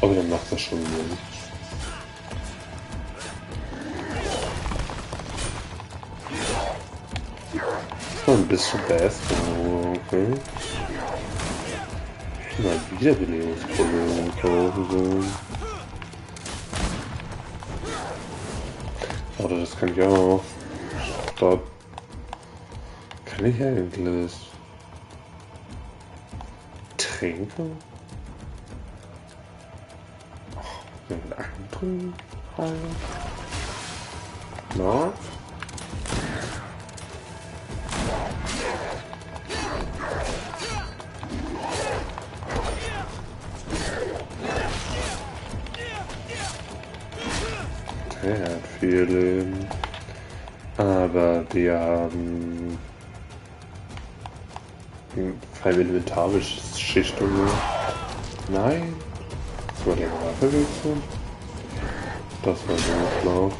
Aber dann macht das schon Sinn. Ein bisschen besser, okay. Mal Wiederbelebungsprobleme kaufen. Oder das kann ich auch. Stopp. Kann ich eigentlich trinken? Mit anderen heilen? Na? Der hat viel Leben. Aber wir haben eine Elementarschicht oder so. Nein. Das war der Waffe wechseln. Das war so schlau.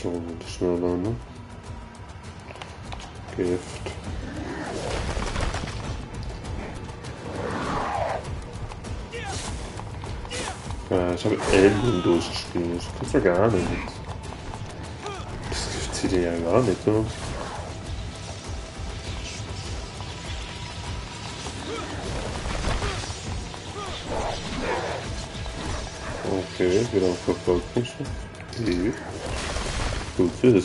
So, wird schneller, ne? Gift. Ich habe Elben durchgespielt. Das gibt's ja gar nicht. Das zieht ja gar nicht so. Okay, wieder verfolgt mich. Nee. Gut für das.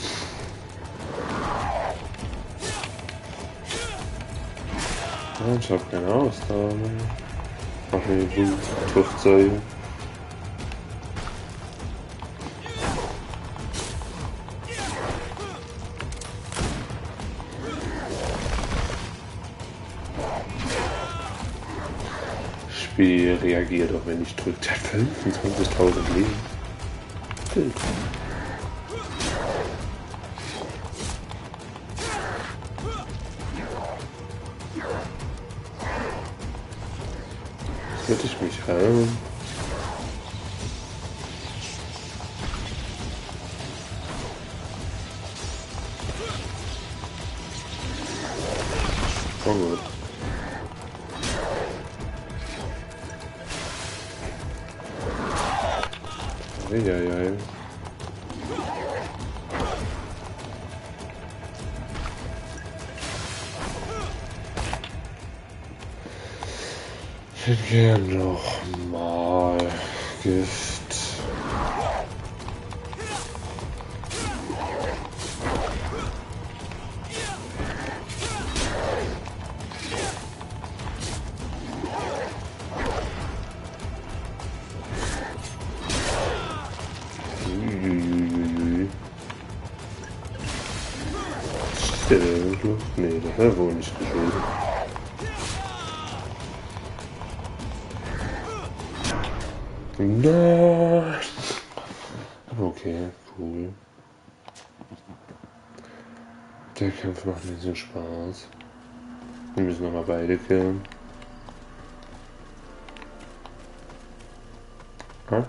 Ja, ich habe keine Ausdauer. Mach mir gut, Tuftzeichen. Spiel reagiert auch wenn ich drücke. Der hat 25.000 Leben. Bild. Hätte ich mich heilen. Oh gut. Eieiei. Ich hätte gern noch mal Gift. Nee, das wäre wohl nicht geschehen. Nein! Aber okay, cool. Der Kampf macht ein bisschen Spaß. Wir müssen nochmal beide killen. Okay.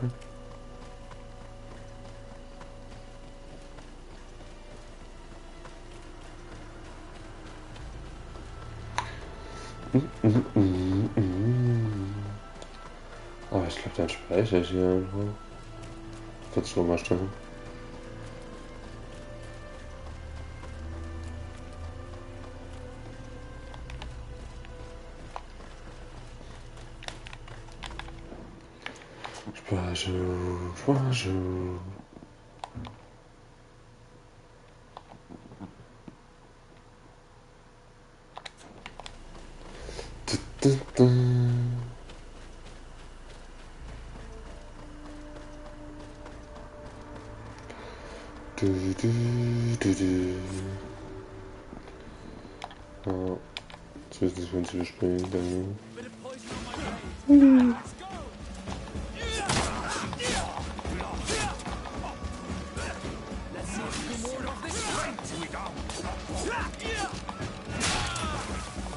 Aber ich glaube, dann speichere ich hier einfach. Kurz schon mal stellen. Speichern. Oh, jetzt wissen Sie, wenn Sie überspringen, dann.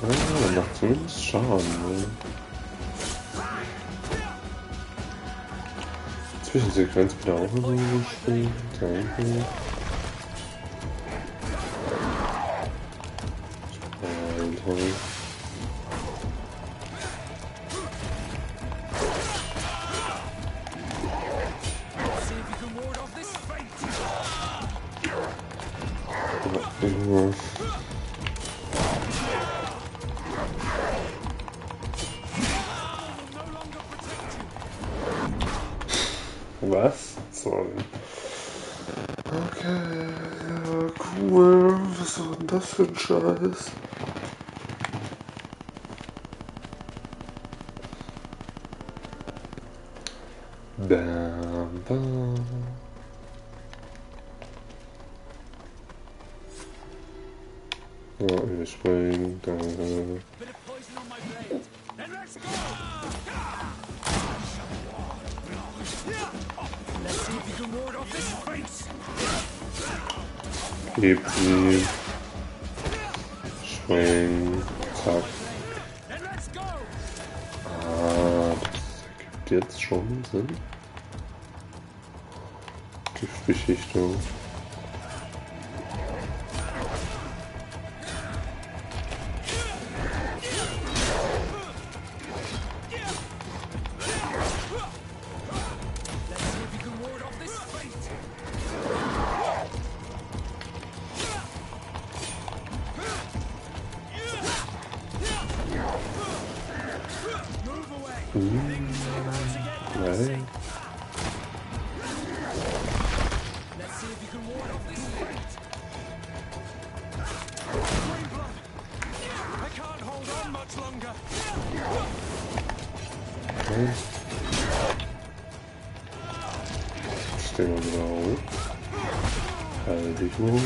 Ah, macht zumindest Schaden, ne? Zwischensequenz wieder auch immer überspringen. Danke. Alter. Was? Sorry. Okay, ja, cool. Was war denn das für ein Scheiß? Bam, bam. So, überspringen, danke. Heb sie. Springen. Zack. Ah, das ergibt jetzt schon Sinn. Die Beschichtung. Right. Okay. Stehen wir wieder auf. Halt dich mal.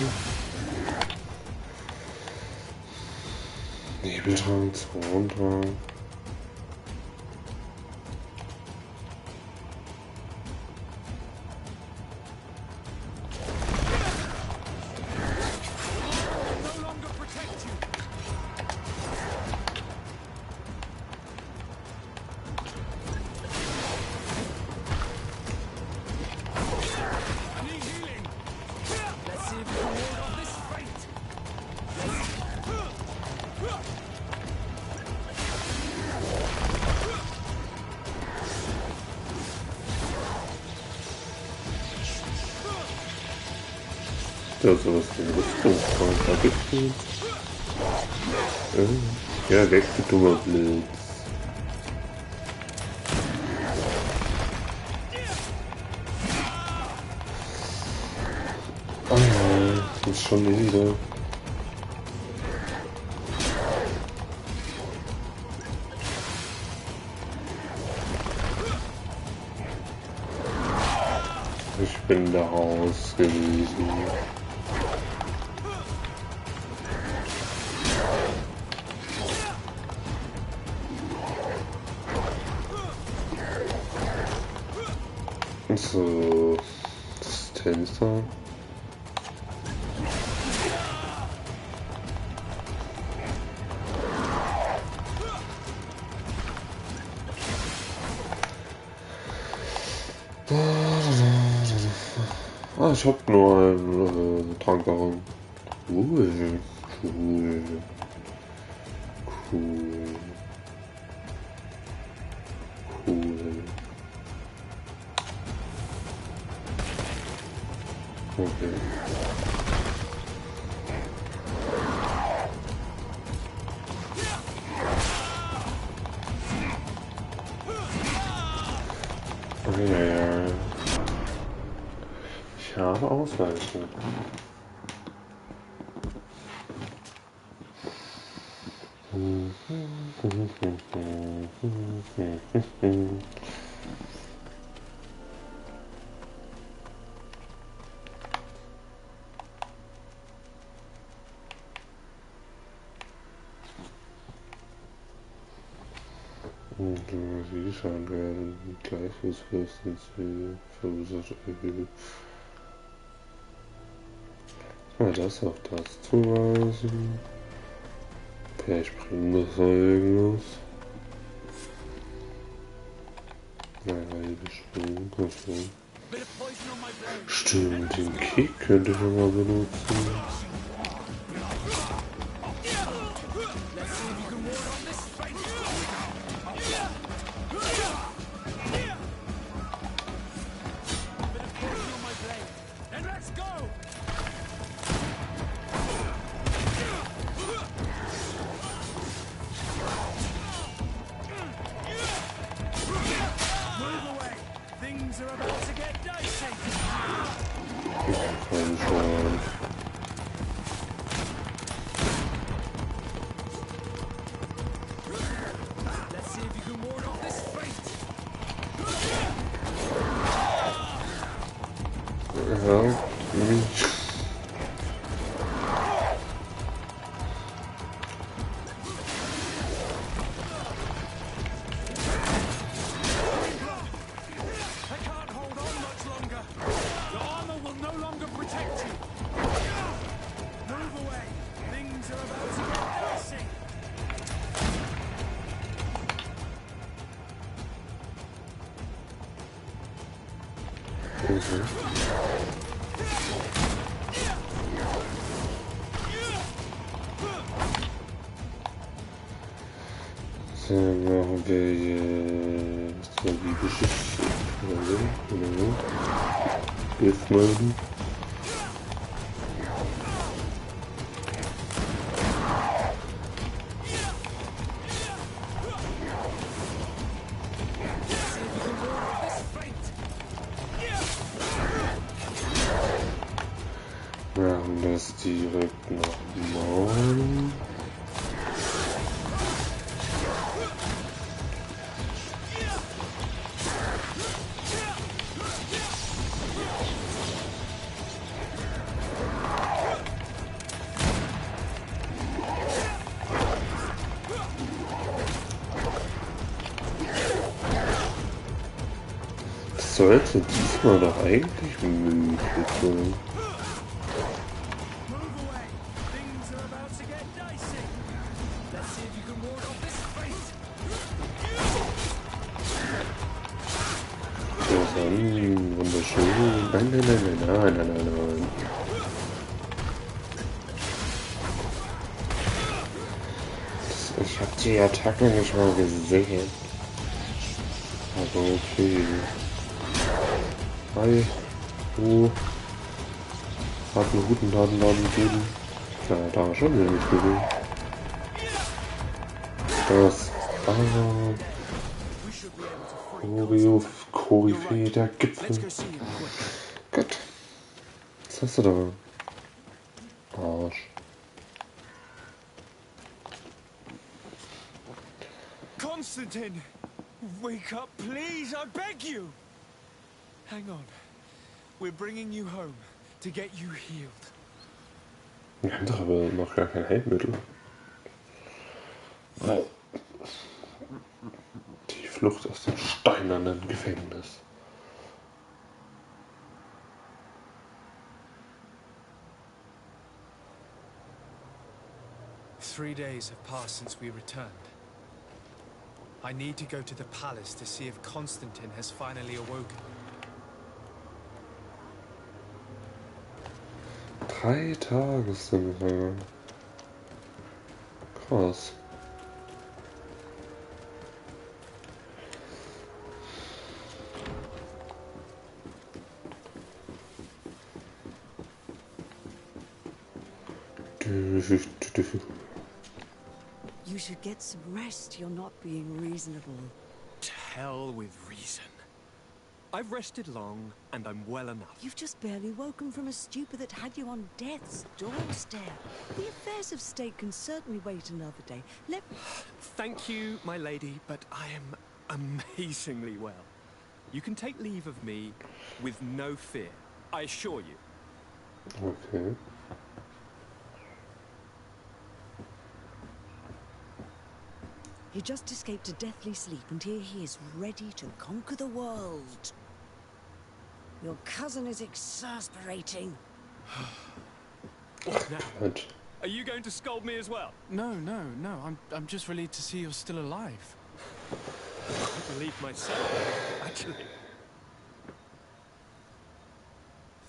Nebeldrang, Zorndrang. Ja, sowas wie Rüstungspanzer gibt's nicht. Ja, weg, du dummer Blitz. Oh ja, das ist schon wieder. Ich bin da raus gewesen. So, Tennis da. Ah, ich hab nur einen Tankwagen. Cool. Cool. Cool. Cool. Okay. Ja. Ich habe Ausweichen. Wie schauen werden, Gleichungsfürsten verursacht Öl. Mal das auf das zuweisen. Okay, springen muss noch irgendwas. Nein, springen, okay. Stimmt, den Kick könnte ich mal benutzen. Komm schon. Help me. So, machen wir jetzt so die Geschichte. Oder so. Hilfsmelden. Machen das direkt nochmal. Das sollte diesmal doch eigentlich möglich sein. Wunderschön. Nein. Ich hab die Attacke nicht mal gesehen. Aber okay. Hi. Hat einen guten Datenladen gegeben. Ja, da schon wieder nicht gesehen. Das war Koryphäe der Gipfel. Gut. Was hast du da? Arsch. Constantine! Wake up, please, I beg you! Hang on. We're bringing you home to get you healed. Wir haben doch aber noch gar kein Heilmittel. Die Flucht aus dem steinernen Gefängnis. 3 days have passed since we returned. I need to go to the palace to see if Constantine has finally awoken. 3 Tage sind wir. Krass. You should get some rest. You're not being reasonable. To hell with reason. I've rested long, and I'm well enough. You've just barely woken from a stupor that had you on death's doorstep. The affairs of state can certainly wait another day. Thank you, my lady, but I am amazingly well. You can take leave of me with no fear, I assure you. Okay. He just escaped a deathly sleep, and here he is, ready to conquer the world. Your cousin is exasperating. What now? Right. Are you going to scold me as well? No. I'm just relieved to see you're still alive. I believe myself, actually.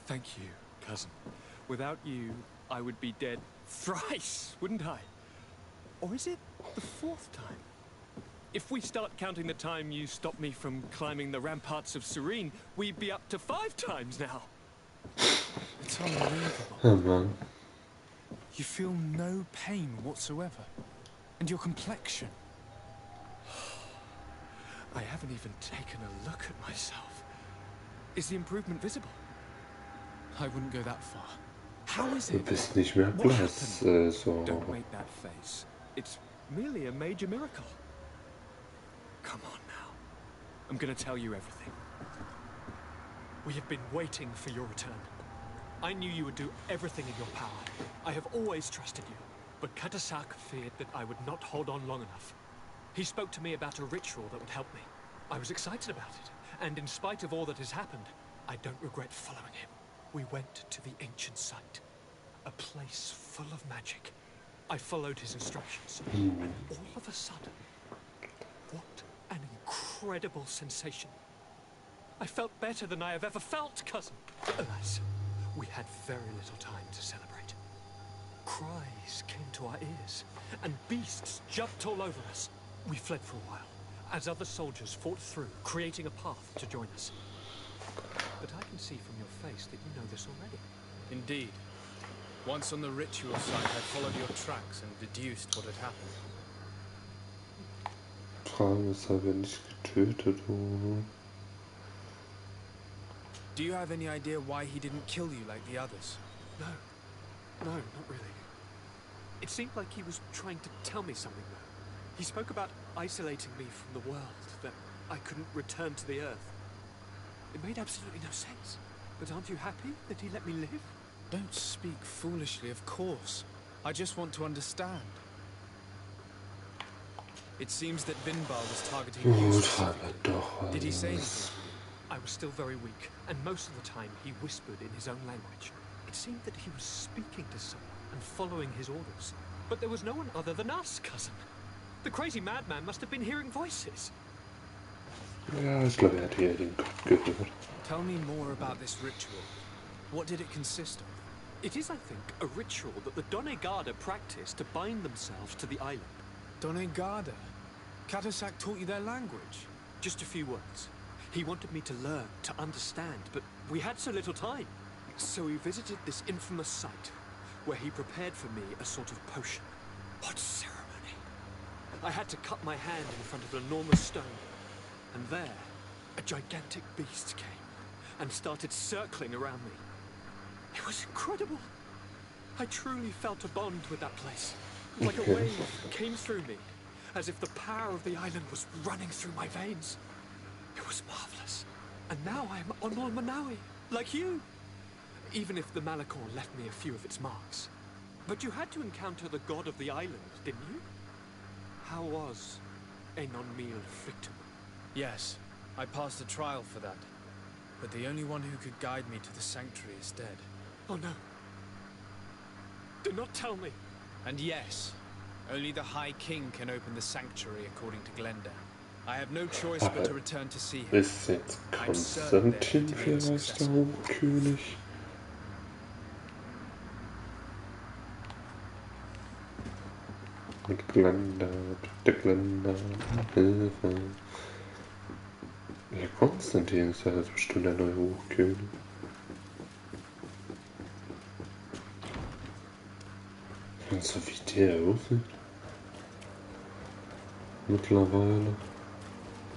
Thank you, cousin. Without you, I would be dead thrice, wouldn't I? Or is it the 4th time? If we start counting the time you stopped me from climbing the ramparts of Serene, we'd be up to 5 times now. It's unbelievable. Oh man. You feel no pain whatsoever. And your complexion. I haven't even taken a look at myself. Is the improvement visible? I wouldn't go that far. How is Du it? bist nicht mehr What blass, happened? so. Don't make that face. It's merely a major miracle. Come on now. I'm gonna tell you everything. We have been waiting for your return. I knew you would do everything in your power. I have always trusted you. But Katasak feared that I would not hold on long enough. He spoke to me about a ritual that would help me. I was excited about it. And in spite of all that has happened, I don't regret following him. We went to the ancient site. A place full of magic. I followed his instructions. And all of a sudden, what an incredible sensation. I felt better than I have ever felt, cousin. Alas, we had very little time to celebrate. Cries came to our ears, and beasts jumped all over us. We fled for a while, as other soldiers fought through, creating a path to join us. But I can see from your face that you know this already. Indeed. Once on the ritual site, I followed your tracks and deduced what had happened. Fragen, weshalb nicht getötet wurde. Do you have any idea why he didn't kill you like the others? No, not really. It seemed like he was trying to tell me something, though. He spoke about isolating me from the world, that I couldn't return to the Earth. It made absolutely no sense. But aren't you happy that he let me live? Don't speak foolishly, of course. I just want to understand. It seems that Vinbar was targeting you specifically. Did he say anything? I was still very weak, and most of the time he whispered in his own language. It seemed that he was speaking to someone and following his orders. But there was no one other than us, cousin. The crazy madman must have been hearing voices. Ja, ich glaube, hat hier den Kopf gehört. Tell me more about this ritual. What did it consist of? It is, I think, a ritual that the Donegada practice to bind themselves to the island. Donegada? Katasak taught you their language? Just a few words. He wanted me to learn, to understand, but we had so little time. So we visited this infamous site, where he prepared for me a sort of potion. What ceremony! I had to cut my hand in front of an enormous stone. And there, a gigantic beast came and started circling around me. It was incredible. I truly felt a bond with that place. Like a wave came through me, as if the power of the island was running through my veins. It was marvelous. And now I am Onol Manawi, like you. Even if the Malachor left me a few of its marks. But you had to encounter the god of the island, didn't you? How was Enon Mil victim? Yes, I passed a trial for that. But the only one who could guide me to the sanctuary is dead. Oh no. Do not tell me. And yes, Only the High King can open the sanctuary according to Glenda. I have no choice but to return to see him. Ist jetzt Konstantin vielleicht der Hochkönig? Mit Glenda, bitte Glenda, Hilfe. Ja, Konstantin ist ja jetzt bestimmt der neue Hochkönig. Und so wie der aussieht. Mittlerweile.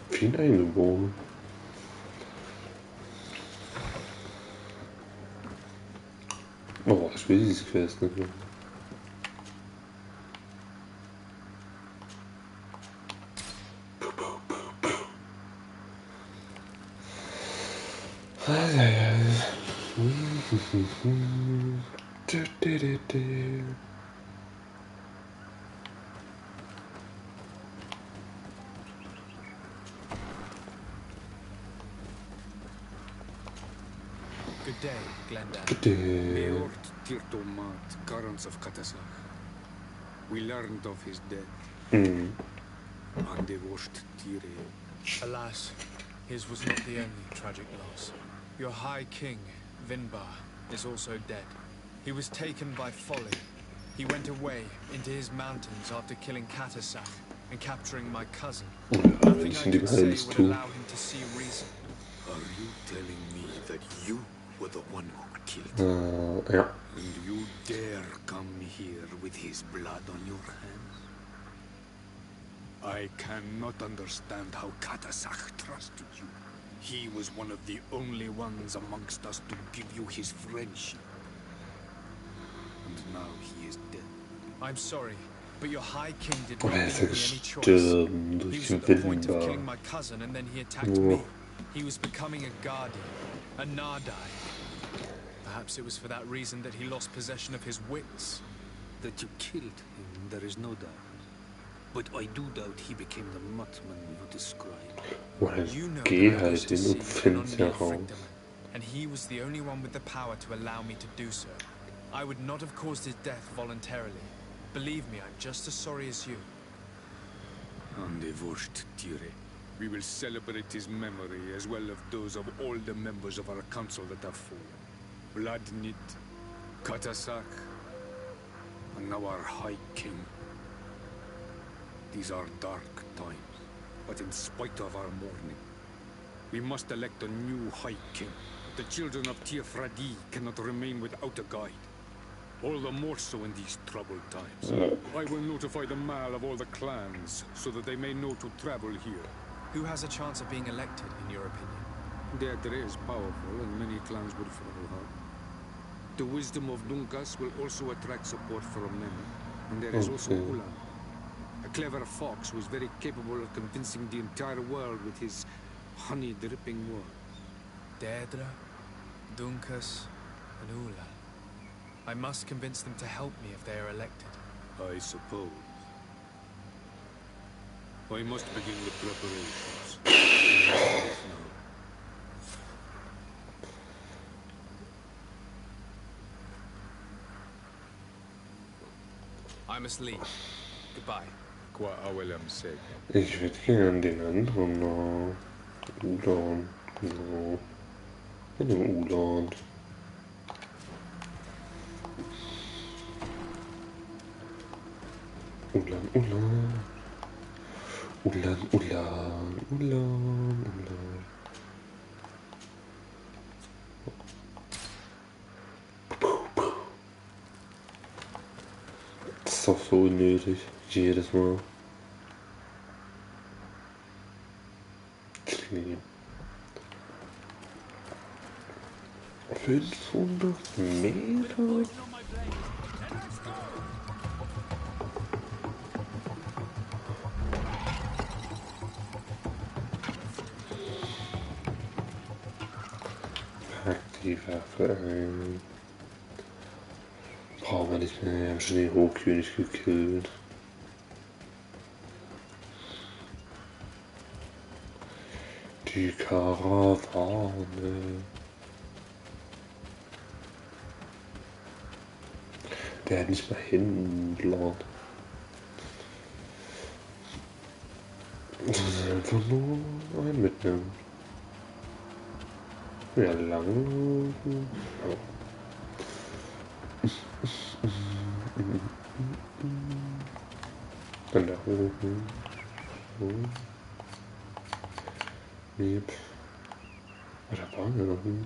Viel eingeboren. Oh, ich will dieses Quest nicht mehr. Good day, Glenda. Good day. Meort Tirtomat, Garants of Katasach. We learned of his death. And they washed Tire. Alas, his was not the only tragic loss. Your High King, Vinbar, is also dead. He was taken by folly. He went away into his mountains after killing Katasach and capturing my cousin. Nothing I could say would allow him to see reason. Are you telling me that you were the one who killed him? Yeah. And you dare come here with his blood on your hands? I cannot understand how Katasach trusted you. He was one of the only ones amongst us to give you his friendship. And now he is dead. I'm sorry, but your High King did not give me any choice. He was at the point of killing my cousin and then he attacked me. He was becoming a guardian, a Nardai. Perhaps it was for that reason that he lost possession of his wits. That you killed him, there is no doubt. But I do doubt he became the Mutman you described. You know that I used to see an Frictamen, and he was the only one with the power to allow me to do so. I would not have caused his death voluntarily. Believe me, I'm just as sorry as you. And they washed Tire. We will celebrate his memory as well as those of all the members of our council that have fallen. Vladnit, Katasach, and now our High King. These are dark times, but in spite of our mourning, we must elect a new High King. The children of Tirfradi cannot remain without a guide. All the more so in these troubled times. I will notify the Mal of all the clans, so that they may know to travel here. Who has a chance of being elected, in your opinion? Deirdre is powerful, and many clans would follow her. The wisdom of Dunkas will also attract support from many. And there is also Ulan, a clever fox who is very capable of convincing the entire world with his honey-dripping words. Deirdre, Dunkas, and Ulan. I must convince them to help me if they are elected. I suppose. I must begin the preparations. I must leave. Goodbye. Qua awelem seg. Ich würde gern den anderen noch. Ulan. No. Ulan. Ulan, Ulan. Ulan, Ulan, Ulan, Ulan. Das ist doch so unnötig. Jedes Mal. Okay. 500 Meter? Die Waffe ein. Brauchen wir nicht mehr, wir haben schon den Hochkönig gekillt. Die Karawane. Der hat nicht mal Händler. einfach nur einen mitnehmen. Ja, lang. Oh. Dann da oben. So. Yep. Oh, da waren wir noch nie.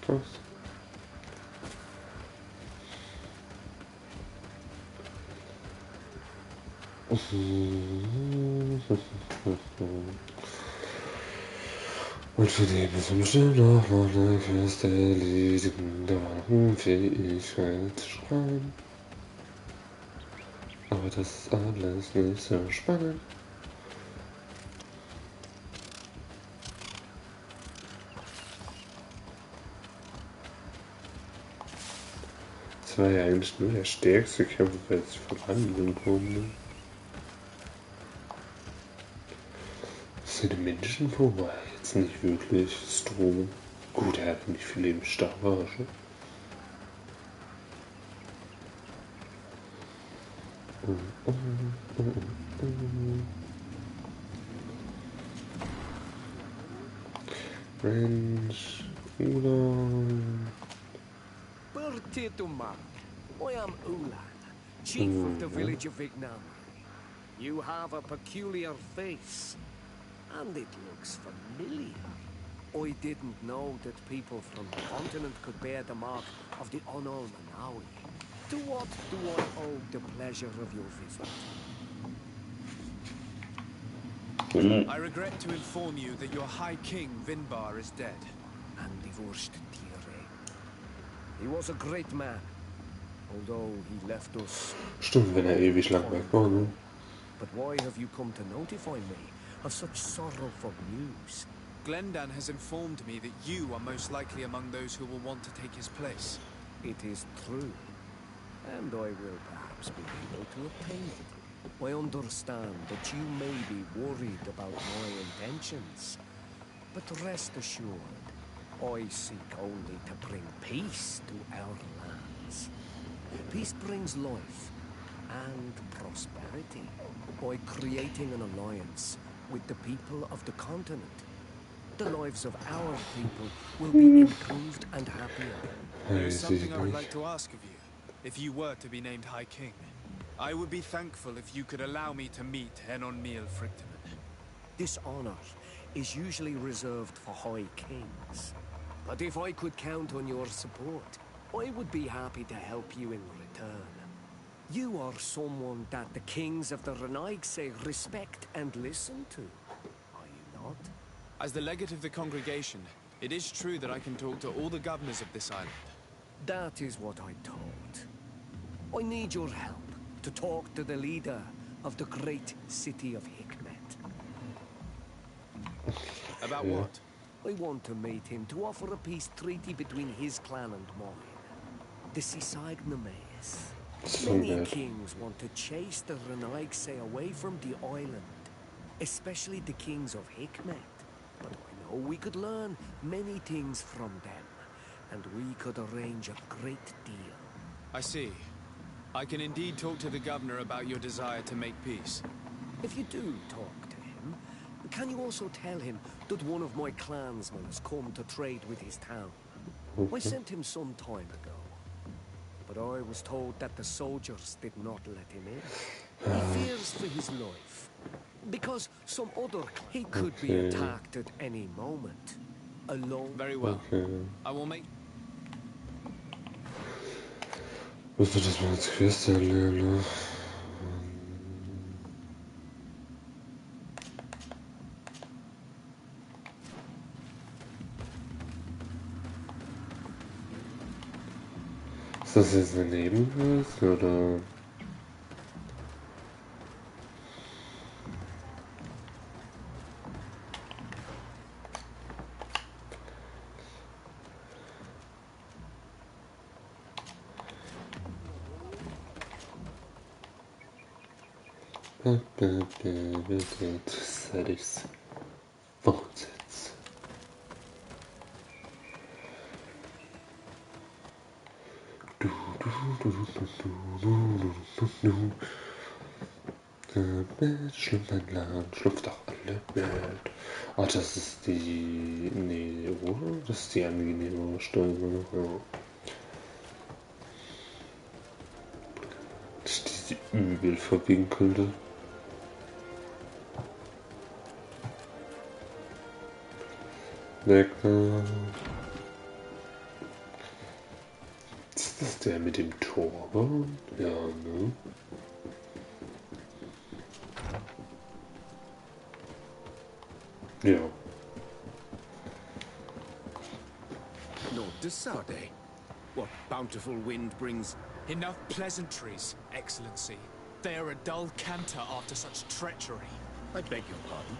Krass. Und für die Lebensumstände noch eine Quest erledigen, da war noch Unfähigkeit zu schreiben. Aber das ist alles nicht so spannend. Das war ja eigentlich nur der stärkste Kämpfer, weil es verwandeln konnte. Seine Menschen war jetzt nicht wirklich Strom. Gut, er hat nicht viel Lebensstark, war schon. Range, Ulan. Bertituma. I am Ulan, chief of the village of Vignam. You have a peculiar face, and it looks familiar. I didn't know that people from the continent could bear the mark of the Onol Manawi. To what do I owe the pleasure of your visit? I regret to inform you that your High King, Vinbar, is dead. And divorced Tire. He was a great man, although he left us. Stimmt, wenn er ewig lang weg war, ne? But why have you come to notify me of such sorrowful news? Glendan has informed me that you are most likely among those who will want to take his place. It is true, and I will perhaps be able to obtain it. I understand that you may be worried about my intentions, but rest assured, I seek only to bring peace to our lands. Peace brings life and prosperity by creating an alliance with the people of the continent. The lives of our people will be improved and happier. There is something I would like to ask of you, if you were to be named High King. I would be thankful if you could allow me to meet Henon Miel Frichteman. This honor is usually reserved for High Kings. But if I could count on your support, I would be happy to help you in return. You are someone that the kings of the Renaigse respect and listen to, are you not? As the legate of the congregation, it is true that I can talk to all the governors of this island. That is what I thought. I need your help to talk to the leader of the great city of Hikmet. About what? I want to meet him to offer a peace treaty between his clan and mine. The Sisag Nemeis. Many kings want to chase the Renaigse away from the island, especially the kings of Hikmet. But I know we could learn many things from them, and we could arrange a great deal. I see. I can indeed talk to the governor about your desire to make peace. If you do talk to him, can you also tell him that one of my clansmen has come to trade with his town? I sent him some time ago, but I was told that the soldiers did not let him in. He fears for his life, because some other he could be attacked at any moment. Alone. Very well. I will make... Was wird das mal als Quest erlernen? Ist das jetzt eine Nebenquest oder? Das hätte ich's fortsetzt. Schlumpfeinland, schlüpft doch alle mit. Oh, das ist die... Nee, oder? Das ist die angenehme Stimme. Ja. Das ist diese übel verwinkelte. Lecker. Ist das der mit dem Turban? Ja, ne? Ja. Lord de Sade, what bountiful wind brings... Enough pleasantries, Excellency. They are a dull canter after such treachery. I beg your pardon?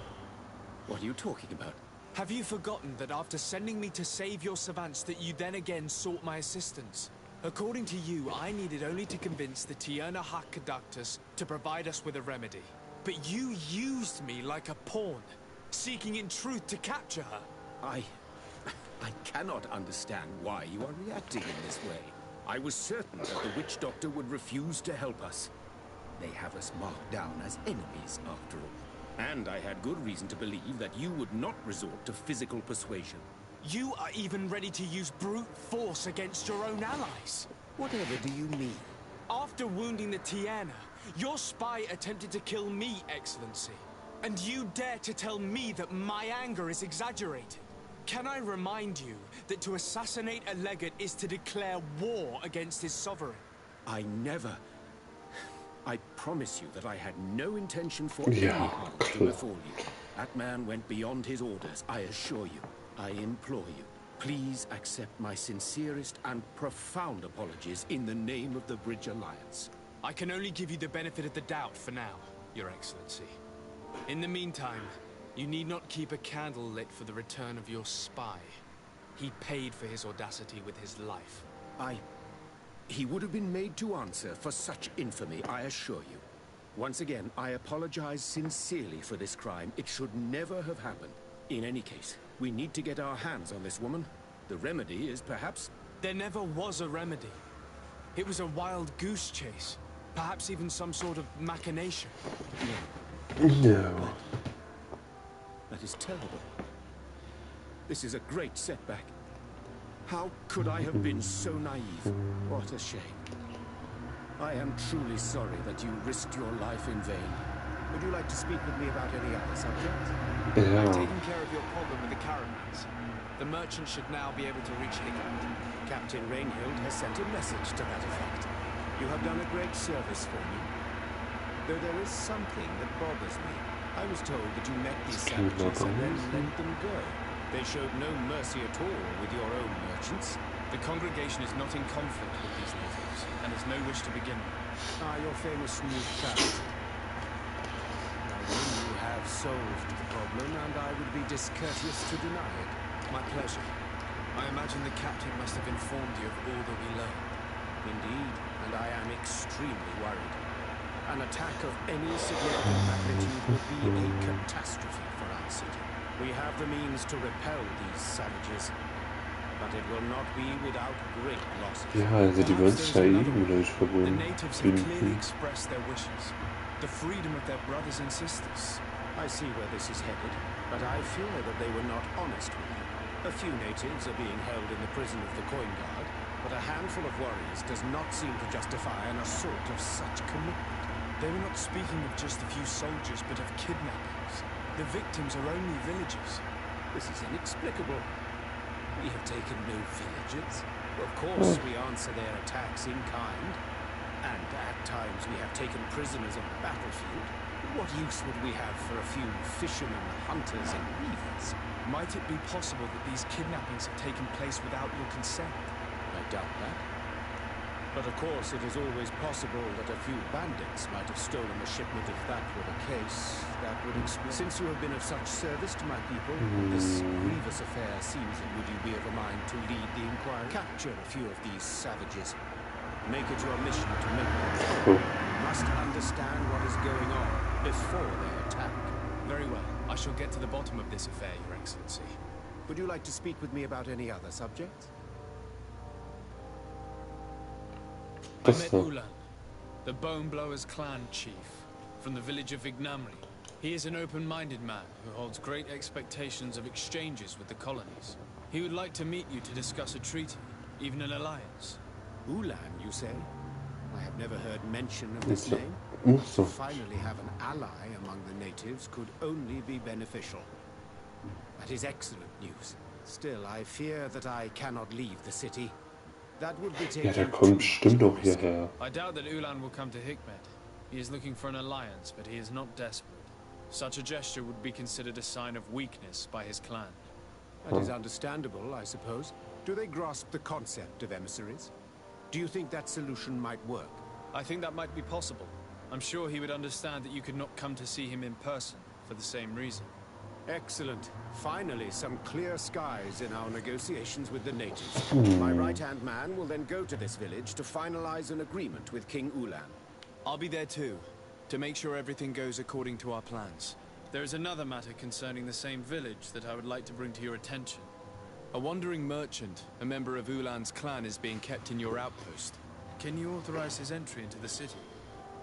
What are you talking about? Have you forgotten that after sending me to save your savants that you then again sought my assistance? According to you, I needed only to convince the Tierna Conductors to provide us with a remedy. But you used me like a pawn, seeking in truth to capture her. I cannot understand why you are reacting in this way. I was certain that the witch doctor would refuse to help us. They have us marked down as enemies, after all. And I had good reason to believe that you would not resort to physical persuasion. You are even ready to use brute force against your own allies. Whatever do you mean? After wounding the Tierna, your spy attempted to kill me, Excellency. And you dare to tell me that my anger is exaggerated? Can I remind you that to assassinate a legate is to declare war against his sovereign? I never... I promise you that I had no intention for any harm to befall you. That man went beyond his orders, I assure you. I implore you, please accept my sincerest and profound apologies in the name of the Bridge Alliance. I can only give you the benefit of the doubt for now, Your Excellency. In the meantime, you need not keep a candle lit for the return of your spy. He paid for his audacity with his life. He would have been made to answer for such infamy, I assure you. Once again, I apologize sincerely for this crime. It should never have happened. In any case, we need to get our hands on this woman. The remedy is perhaps... There never was a remedy. It was a wild goose chase. Perhaps even some sort of machination. No. That is terrible. This is a great setback. How could I have been so naive? What a shame. I am truly sorry that you risked your life in vain. Would you like to speak with me about any other subject? I've taken care of your problem with the caravans. The merchant should now be able to reach Hickman. Captain Rainhild has sent a message to that effect. You have done a great service for me. Though there is something that bothers me. I was told that you met these savages and then let them go. They showed no mercy at all with your own merchants. The congregation is not in conflict with these natives, and has no wish to begin. Your famous neutrality. Now then, you have solved the problem, and I would be discourteous to deny it. My pleasure. I imagine the captain must have informed you of all that we learned. Indeed, and I am extremely worried. An attack of any significant magnitude would be a catastrophe for our city. We have the means to repel these savages, but it will not be without great losses. Ja, also die wollen sich ja eben gleich The verbunden. natives have clearly expressed their wishes. The freedom of their brothers and sisters. I see where this is headed, but I fear that they were not honest with you. A few natives are being held in the prison of the Coin Guard, but a handful of warriors does not seem to justify an assault of such commitment. They were not speaking of just a few soldiers, but of kidnappings. The victims are only villagers. This is inexplicable. We have taken no villagers. Of course, we answer their attacks in kind. And at times we have taken prisoners on the battlefield. What use would we have for a few fishermen, hunters, and weavers? Might it be possible that these kidnappings have taken place without your consent? I doubt that. But of course, it is always possible that a few bandits might have stolen a shipment. If that were the case, that would explain. Since you have been of such service to my people, this grievous affair seems that would you be of a mind to lead the inquiry? Capture a few of these savages. Make it your mission to make them whole. You must understand what is going on before they attack. Very well. I shall get to the bottom of this affair, Your Excellency. Would you like to speak with me about any other subjects? I met Ulan, the Bone Blowers clan chief. from the village of Vignamri. He is an open-minded man who holds great expectations of exchanges with the colonies. He would like to meet you to discuss a treaty, even an alliance. Ulan, you say? I have never heard mention of this name. To finally have an ally among the natives could only be beneficial. That is excellent news. Still, I fear that I cannot leave the city. That would be taking der kommt bestimmt doch hierher. I doubt that Ulan will come to Hikmet. He is looking for an alliance, but he is not desperate. Such a gesture would be considered a sign of weakness by his clan. That is understandable, I suppose. Do they grasp the concept of emissaries? Do you think that solution might work? I think that might be possible. I'm sure he would understand that you could not come to see him in person for the same reason. Excellent. Finally, some clear skies in our negotiations with the natives. My right-hand man will then go to this village to finalize an agreement with King Ulan. I'll be there too, to make sure everything goes according to our plans. There is another matter concerning the same village that I would like to bring to your attention. A wandering merchant, a member of Ulan's clan, is being kept in your outpost. Can you authorize his entry into the city?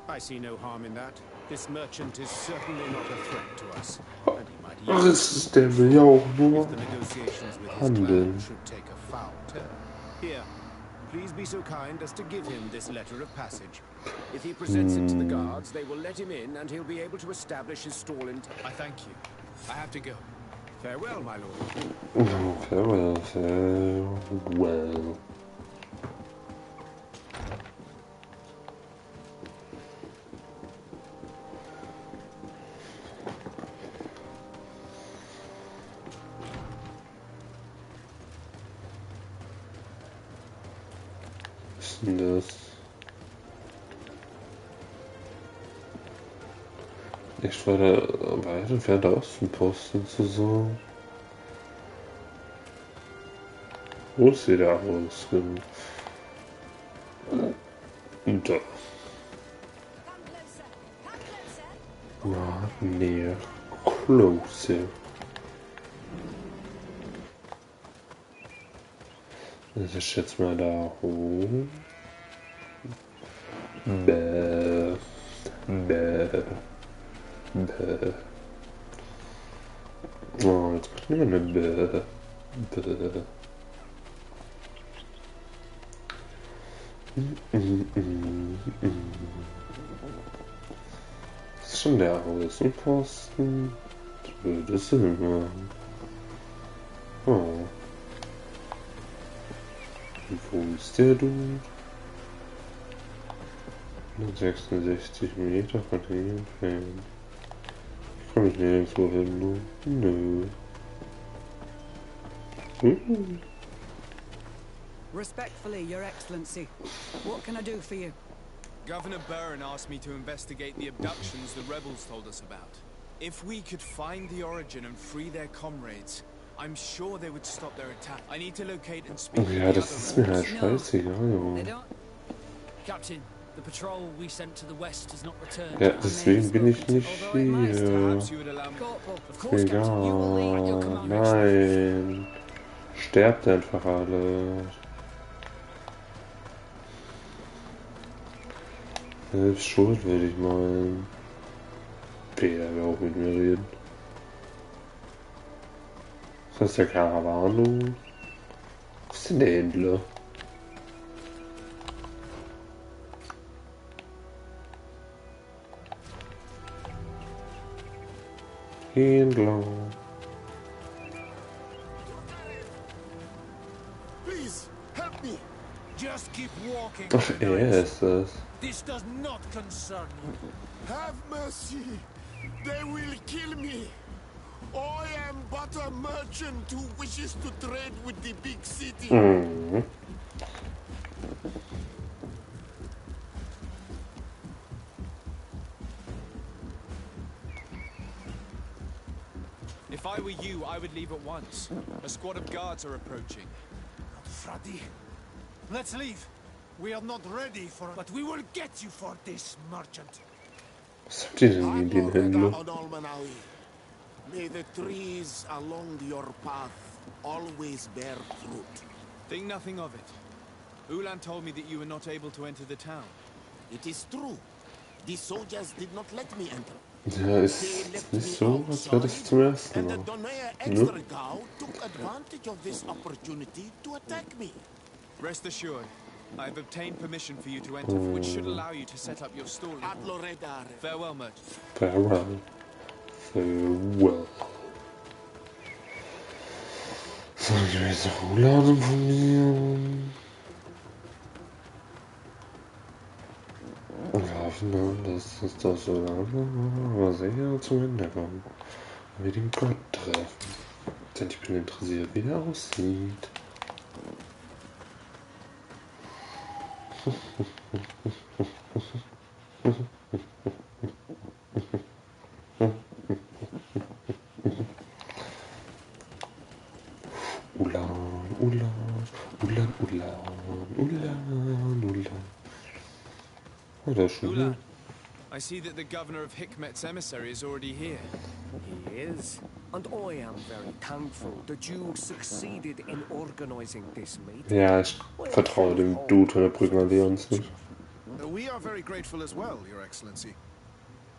I see no harm in that. This merchant is certainly not a threat to us. And he might even... Der will ja auch nur if the negotiations with his handeln. clan should take a foul turn. Here, please be so kind as to give him this letter of passage. If he presents it to the guards, they will let him in and he'll be able to establish his stall in time. I thank you. I have to go. Farewell, my lord. Farewell, farewell. Was ist denn das? Ich war da weit entfernt der Außenposten zu so. Wo ist hier der Ausgang? Da. Not near. Closer. Also ich schätze mal da hoch. Bäh. Bäh. Bäh. Oh, jetzt kommt immer eine Bäh. Bäh. Das ist schon der Außenposten. Das ist immer. Oh. Wo ist der Dude? 166 Meter von hier entfernt. Ich komme nicht nirgendwo hin, du. Nö. Respectfully, Your Excellency. What can I do for you? Governor Burren asked me to investigate the abductions the rebels told us about. If we could find the origin and free their comrades, I'm sure they would stop their attack. I need to locate and speak to the Ja, other das ist mir halt scheißegal, Junge. Captain, the patrol we sent to the west has not returned. Ja, deswegen bin ich nicht hier. Egal, nein. Sterbt einfach alle. Selbst schuld, würde ich meinen. Peter will auch mit mir reden. Ist das der Karawane? Wo ist denn der Händler? Händler. Please, help me. Just keep walking. Ach, er ist das. This does not concern you. Have mercy. They will kill me. I am but a merchant who wishes to trade with the big city. If I were you, I would leave at once. A squad of guards are approaching. Fradi, let's leave. We are not ready for it, but we will get you for this, merchant. Was habt ihr denn in den Händen? May the trees along your path always bear fruit. Think nothing of it. Ulan told me that you were not able to enter the town. It is true. The soldiers did not let me enter. Ja, ist nicht so, als wäre das zum ersten And the Mal. Donair Ne? Extragau took advantage of this opportunity to attack me. Rest assured, I have obtained permission for you to enter, which should allow you to set up your stall. Farewell, merchant. Farewell. Farewell. So, ich will jetzt noch Umladen von mir. Wir hoffen mal, dass es das so lange, aber sicher zum Ende kommt. Und wir den Gott treffen. Denn ich bin interessiert, wie der aussieht. Ulan, I see that the governor of Hikmet's emissary is already here. He is, and I am very thankful that you succeeded in organizing this meeting. Ja, ich vertraue dem Dude von der Brückenallianz nicht. We are very grateful as well, Your Excellency.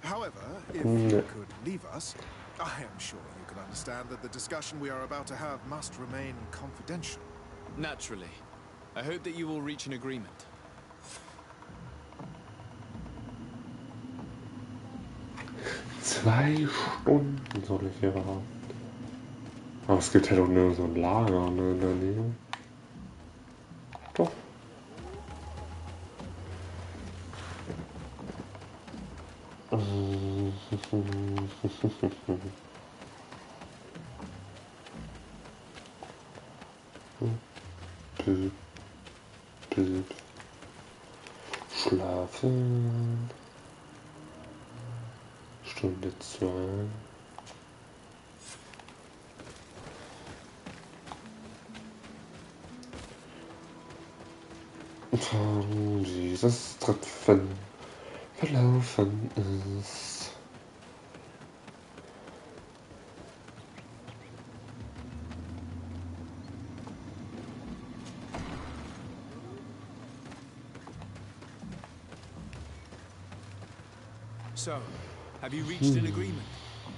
However, if you could leave us, I am sure you can understand that the discussion we are about to have must remain confidential. Naturally. I hope that you will reach an agreement. 2 Stunden soll ich hier haben. Aber es gibt halt auch nur so ein Lager, ne, in der Nähe. Doch. Schlafen. Stunde 2. Von dieses Treffen verlaufen ist. So, have you reached an agreement?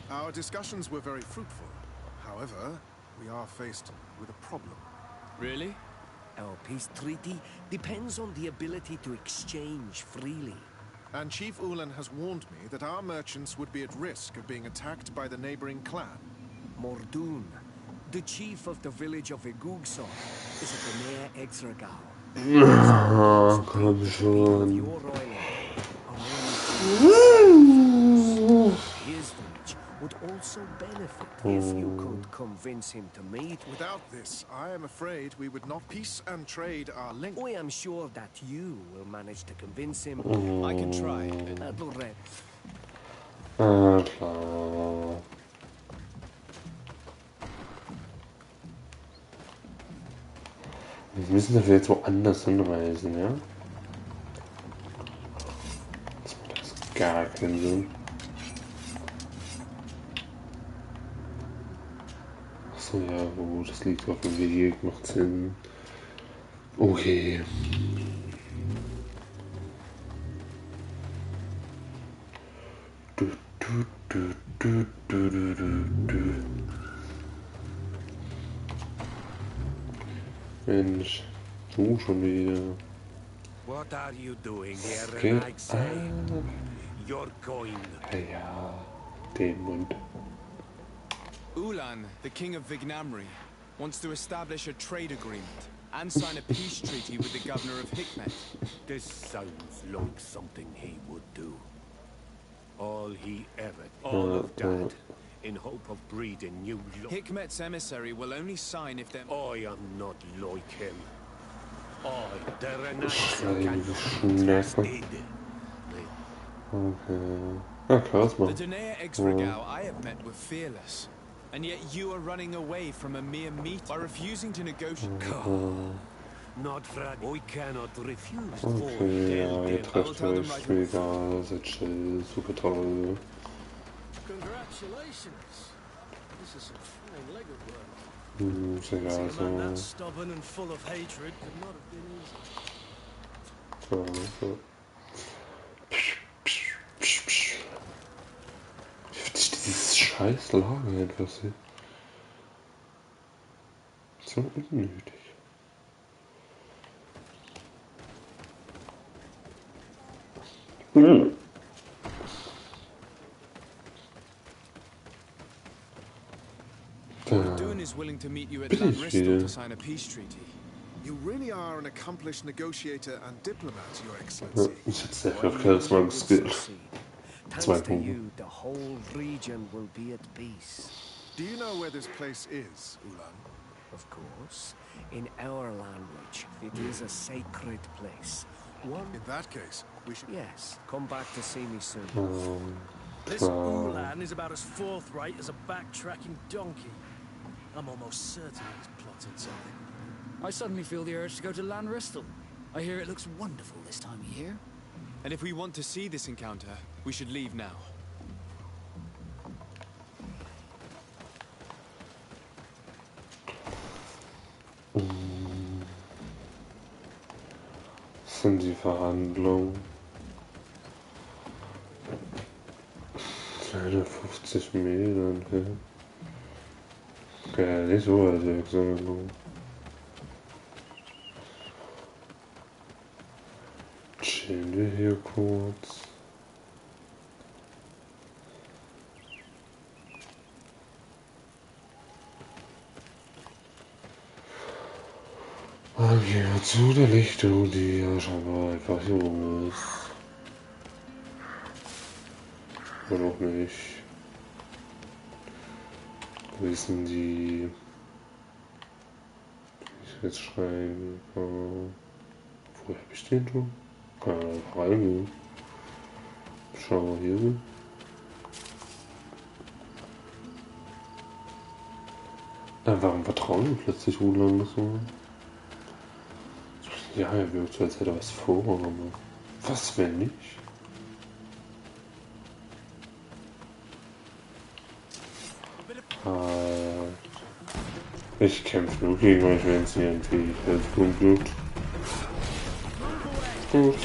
Our discussions were very fruitful. However, we are faced with a problem. Really? Our peace treaty depends on the ability to exchange freely. And Chief Ulan has warned me that our merchants would be at risk of being attacked by the neighboring clan. Mordoon, the chief of the village of Egugso, is a Donair Extragau. Komm schon. His village would also benefit if you could convince him to meet. Without this, I am afraid we would not peace and trade our link. I am sure that you will manage to convince him. I can try. Klar. Wir müssen dafür jetzt woanders hinreisen, ja? Das macht jetzt gar keinen Sinn. Achso, ja, wo das liegt auf dem Weg, macht Sinn. Okay. Mensch, du schon wieder. What are you doing here? Geht I say, you're going. Ja, den Mund. Ulan, the king of Vignamri, wants to establish a trade agreement and sign a peace treaty with the governor of Hikmet. This sounds like something he would do. All of that, in hope of breeding new blood. Hikmet's emissary will only sign if they're... I am not like him. The Renaissance Schnecke. Okay. Ja, klar, ist mal. The Donair Extragau I have met were fearless. And yet you are running away from a mere meet by refusing to negotiate. Not Fred. I cannot refuse. Okay, ja, ihr trefft euch, mir egal, seid chill, super toll. Congratulations. This is some fine Lego work. Ist egal, Seeing a man that so. stubborn and full of hatred could not have been easy. So. scheiß Lager einfach sind. So unnötig. Muldoon is willing to meet you at Lanristol to sign a peace treaty. You really are an accomplished negotiator and diplomat, Your Excellency. Ich hätte sehr viel Charisma geskillt. Thanks to you, the whole region will be at peace. Do you know where this place is, Ulan? Of course. In our language, it is a sacred place. In that case, we should... Yes, come back to see me soon. This Ulan is about as forthright as a backtracking donkey. I'm almost certain he's plotted something. I suddenly feel the urge to go to Lanristol. I hear it looks wonderful this time of year. And if we want to see this encounter, we should leave now. Sind die Verhandlungen? 250 Meter entfernt. Ja, nicht so weit weg, sondern chillen wir hier kurz. Dann gehen wir zu der Lichtung, die ja scheinbar einfach hier rum ist. Oder auch nicht. Wissen die, wie ich jetzt schreiben kann. Wo habe ich den schon? Kann ich einfach reingehen. Schauen wir hier hin. Warum vertrauen wir plötzlich Ulan so? Ja, er wirkt so, als hätte er was vor, aber was, wenn nicht? Ich kämpfe nur gegen euch, wenn es mir ein Fähigkeitspunkt gibt. Gut.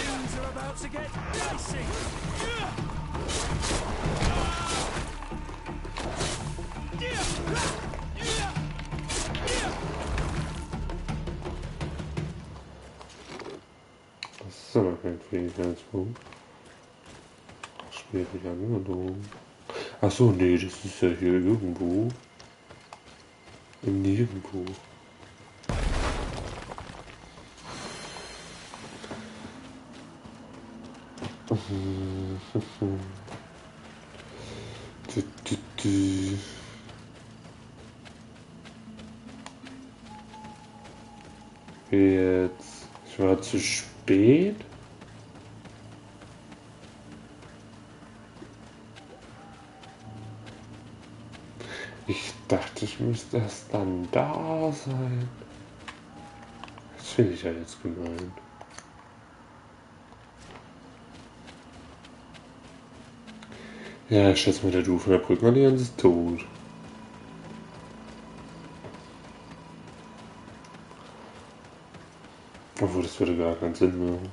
Das ist aber kein Fähigkeitspunkt. Schwierige Anwendung. Achso, nee, das ist ja hier irgendwo. Im Nirgendwo. Jetzt. Ich war zu spät. Ich dachte, ich müsste erst dann da sein. Das finde ich ja jetzt gemein. Ja, ich schätze mal, der Du von der Brückenallianz ist tot. Obwohl, das würde gar keinen Sinn machen.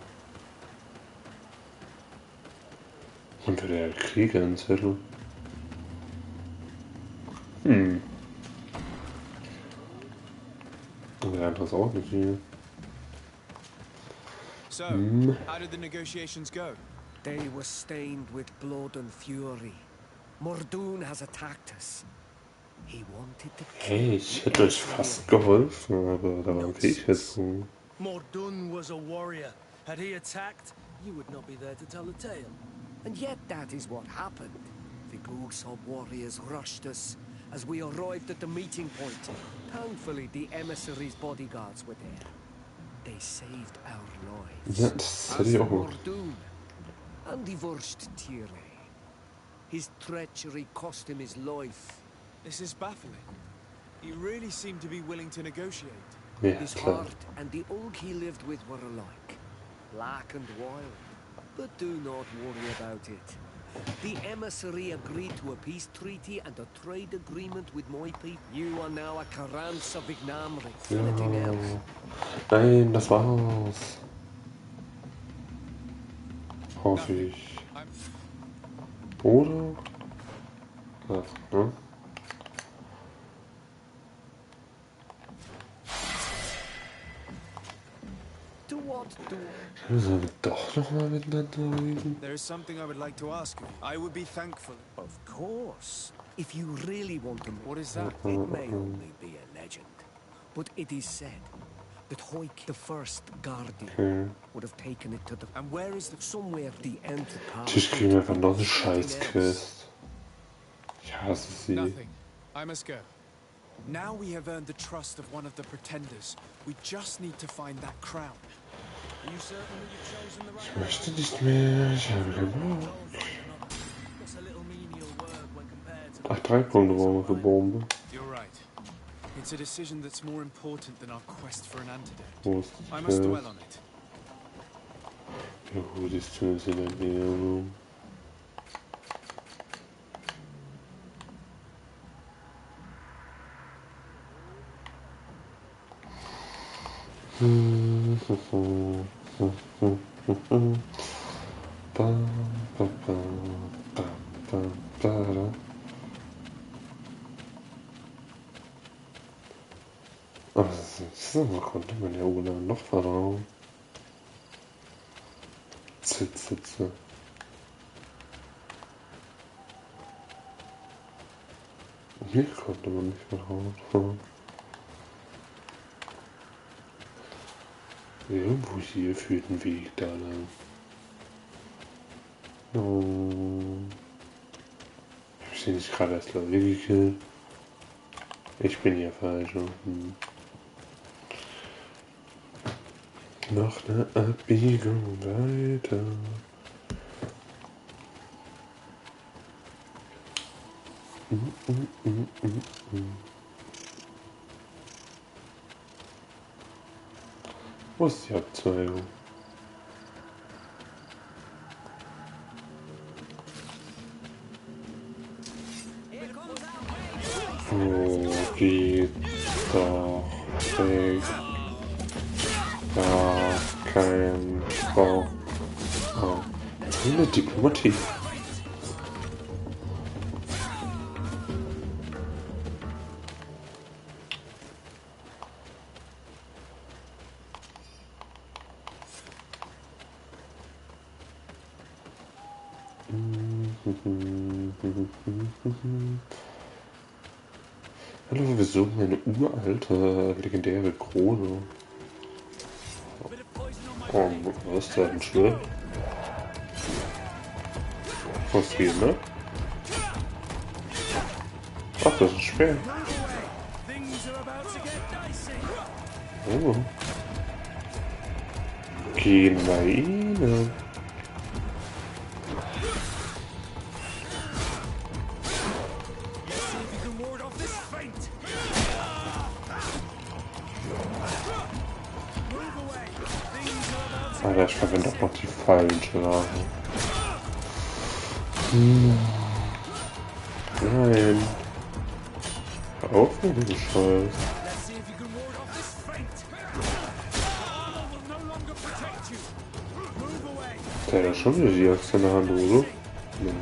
Und wäre der Krieger in Zettel. Der andere ist auch nicht hier. So, how did the negotiations go? They were stained with blood and fury. Muldoon has attacked us. He wanted to Hey, ich hätte euch fast geholfen, aber da war ein Fähigkeitspunkt. Muldoon was a warrior. Had he attacked, you would not be there to tell the tale. And yet that is what happened. The Googshob warriors rushed us as we arrived at the meeting point. Thankfully, the emissary's bodyguards were there. They saved our lives. Ja, das hätte ich auch gemacht. Muldoon and the worst Tire. His treachery cost him his life. This is baffling. He really seemed to be willing to negotiate. Ja, His klar. heart and the oak he lived with were alike, black and wild. But do not worry about it. The emissary agreed to a peace treaty and a trade agreement with my people. You are now a Karans of Ignamri. Anything else? Nein, das war's. Hoffe ich. Oder? hat, ne? Sollen wir doch noch mal miteinander reden? There is something I would like to ask of you. I would be thankful. Of course. If you really want to... What is that? It may only be a legend, but it is said that Hoik, the first Guardian, would have taken it to the... And where is the... Somewhere the Enterprise... Tschüss, kriegen wir einfach noch eine Scheiß-Quest. Ich hasse sie. Nothing. I must go. Now we have earned the trust of one of the pretenders. We just need to find that crown. Are you certain that you've chosen the right... Ich möchte nicht mehr, ich habe genug. Ach, 3 Punkte brauchen wir für Bombe. You're right. It's a decision that's more important than our quest for an antidote. Wo ist I must dwell on it. Ja gut, ist zumindest in der Nähe. Aber das konnte man ja ohne noch vertrauen. Sitze. Hier konnte man nicht vertrauen. Irgendwo hier führt ein Weg da lang. Oh. Ich bin nicht gerade erst Leute gekillt. Ich bin hier falsch. Noch eine Abbiegung weiter. Wo ist die Abzweigung? Oh, geht doch weg. Ja, kein Bau. Oh. Eine Diplomatie. Hallo, wir suchen eine uralte, legendäre Krone. Oh, was ist da ein Schwert? Was geht, ne? Ach, das ist ein Schwert. Oh. Gehen wir ihnen. Alter, ich verwende auch noch die falsche Waffe. Nein. Hör auf mit dem Scheiß. Der hat schon wieder die Axt in der Hand, oder? Nee.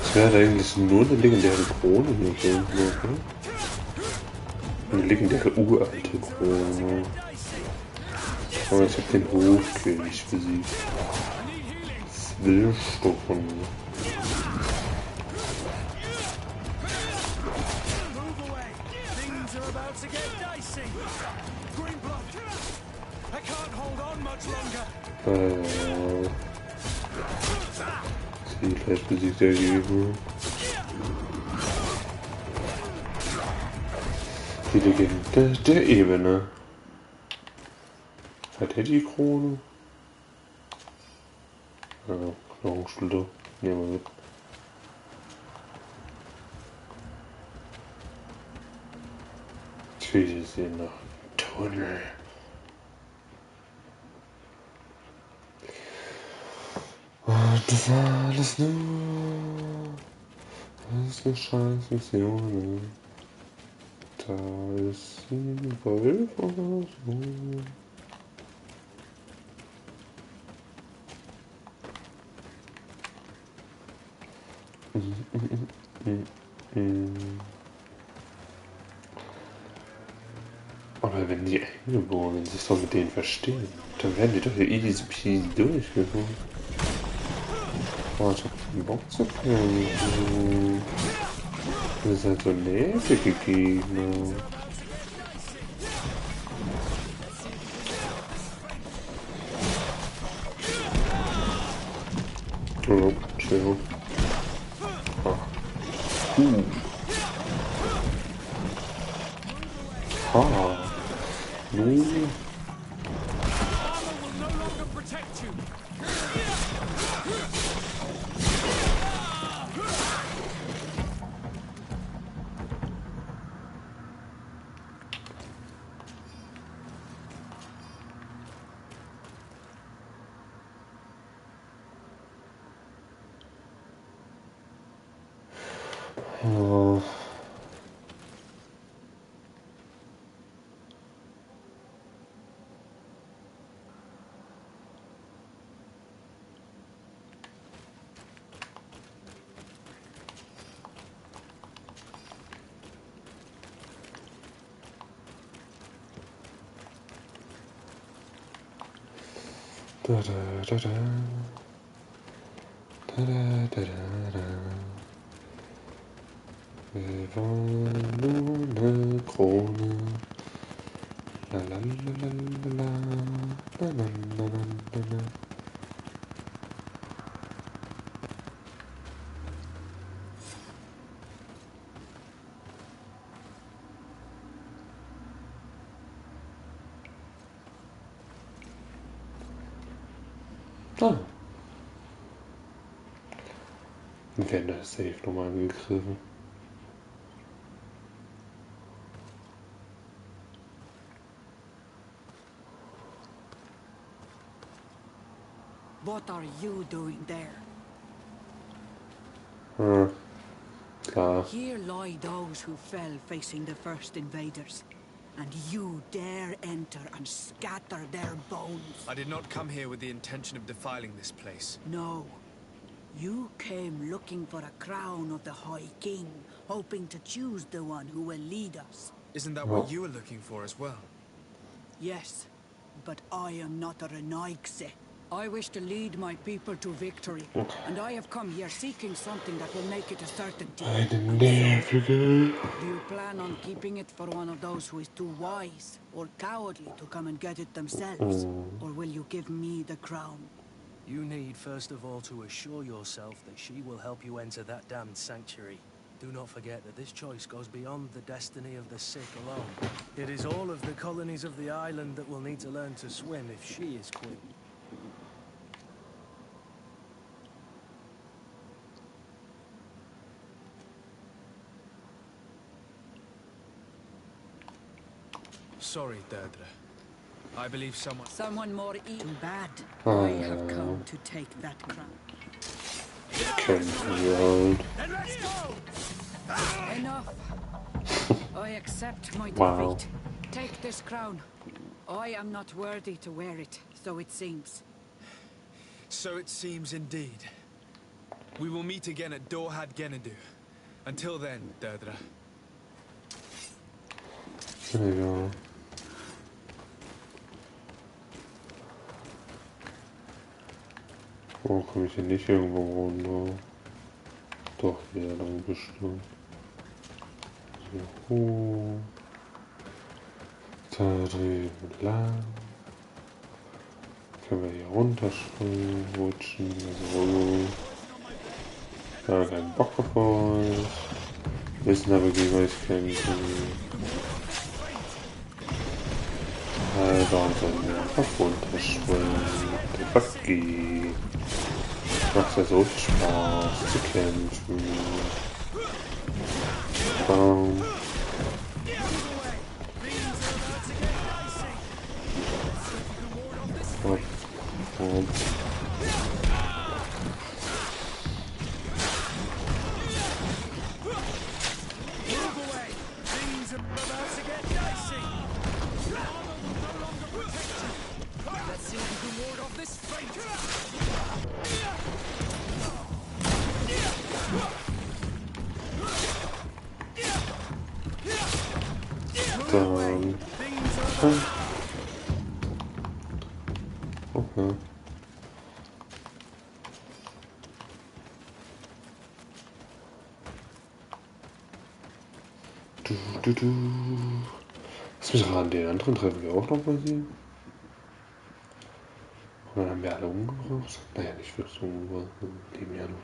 Es wäre eigentlich nur eine legendäre Krone hier drin, ne? Eine legendäre uralte Krone. Aber ich hab den Hofkönig besiegt. Was willst du von mir? Vielleicht besiegt der Gegner. Die Legende der Ebene. Hat er die Krone? Ja, Knochenschilder. Nehmen wir mit. Natürlich ist hier noch ein Tunnel. Das war alles nur scheiß Mission. Da ist ein Wolf oder so. Aber wenn die Eingeborenen sich doch mit denen verstehen, dann werden die doch hier easy peasy durchgeführt. Oh, ich hab keinen Bock zu kämpfen. Das ist halt so nervige Gegner. Oh, chill. Ah. Ah. No. Oh. Da da da da. Da da da da da. Wir wollen nur eine Krone. La la la la la la la la la la. Ah. Wir werden das safe nochmal angegriffen. What are you doing there? Klar. Here lie those who fell facing the first invaders. And you dare enter and scatter their bones. I did not come here with the intention of defiling this place. No. You came looking for a crown of the High King, hoping to choose the one who will lead us. Isn't that what you were looking for as well? Yes, but I am not a Renaigse. I wish to lead my people to victory, and I have come here seeking something that will make it a certainty. Do you plan on keeping it for one of those who is too wise or cowardly to come and get it themselves? Or will you give me the crown? You need, first of all, to assure yourself that she will help you enter that damned sanctuary. Do not forget that this choice goes beyond the destiny of the sick alone. It is all of the colonies of the island that will need to learn to swim if she is queen. Sorry, Deirdre. I believe someone more even bad. I have come to take that crown. Enough. I accept my defeat. Take this crown. I am not worthy to wear it, so it seems. So it seems indeed. We will meet again at Dorhad Genadu. Until then, Deirdre. There you go. Oh, komme ich hier nicht irgendwo runter? Doch, hier lang bestimmt. So hoch. Da drüben lang. Können wir hier runterspringen, rutschen, so. Da haben wir keinen Bock auf euch. Wissen aber, gegen euch kämpfen. Alter, und dann einfach runterspringen. Der Buggy. Macht ja so viel Spaß zu kämpfen. Baum. Let's see if we can ward off this fate. Dann. Okay. Lass mich raten, den anderen treffen wir auch noch bei sie. Oder haben wir alle umgebracht? Naja, nicht wirklich umgebracht. Wir leben ja noch.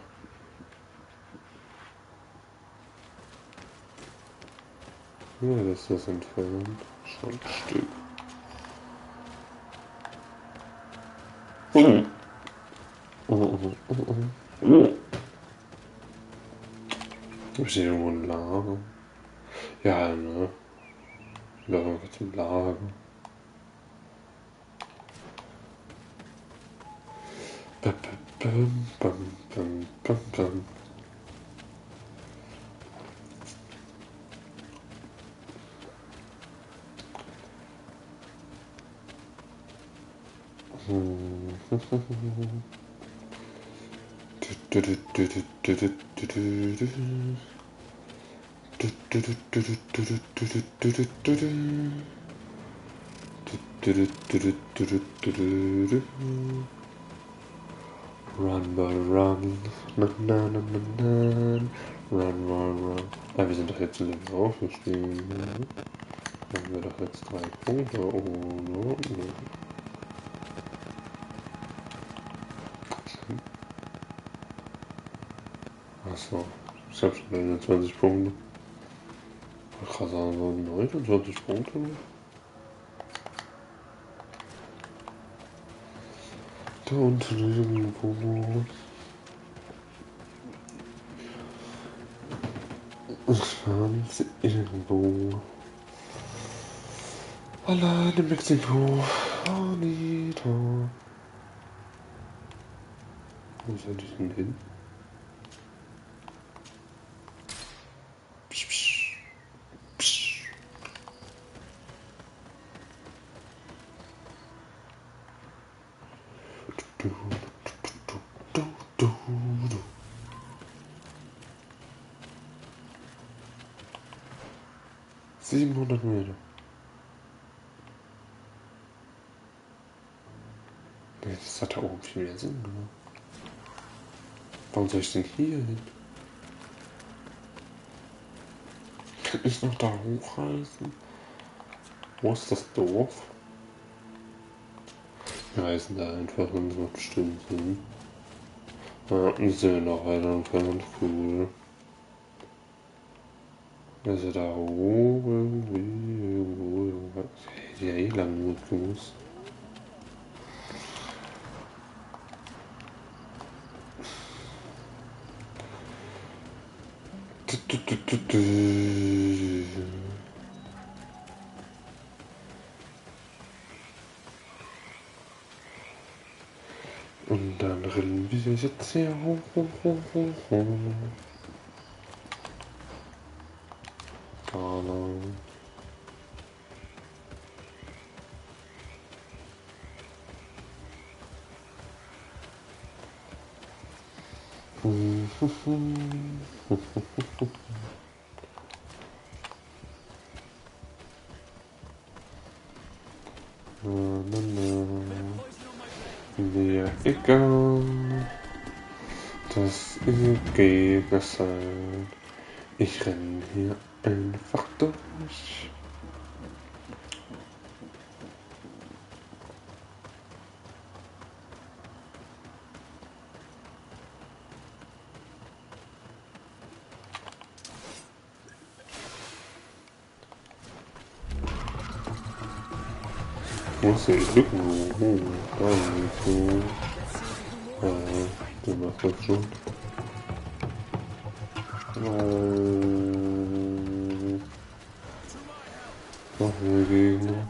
Ja, das ist das entfernt. Schon ein Stück. Ich sehe irgendwo ein Lager. Ja, ne? Wir laufen einfach zum Lager. Bam, bam, bam, bam, bam, bam. Run, boy, run. Na, na, na, na, na. Run, run, run. Ah, wir sind doch jetzt in Level aufgestiegen. Haben wir doch jetzt 3 Punkte. Oh, no, no. Achso, ich hab schon 29 Punkte. Krass, also 29 Punkte. Da unten irgendwo. Ich war irgendwo. Allein in Mexiko. Anita. Wo soll ich denn hin? Psch, psch, psch. Du, du, du, du. 700 Meter. Das hat da oben viel mehr Sinn gemacht. Warum soll ich denn hier hin? Kann ich noch da hochreisen? Wo ist das Dorf? Wir reisen da einfach und es macht bestimmt Sinn. Ja, und sind wir noch weiter entfernt. Cool. Also da oben irgendwo. Ich hätte ja eh lang mitgemusst. Und dann rennen wir jetzt hier hoch, hoch, hoch, hoch, hoch. Da lang. Mir egal, dass ihr Gegner seid. Ich renn hier einfach durch. Wo ist denn die Lücken? Oh, da ist so. Du machst das schon. Noch mehr Gegner.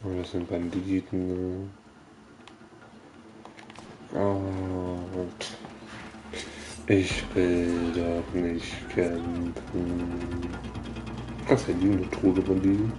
Oh, das sind Banditen, ne? Und ich will doch nicht kämpfen. Das sind die eine Trude Banditen.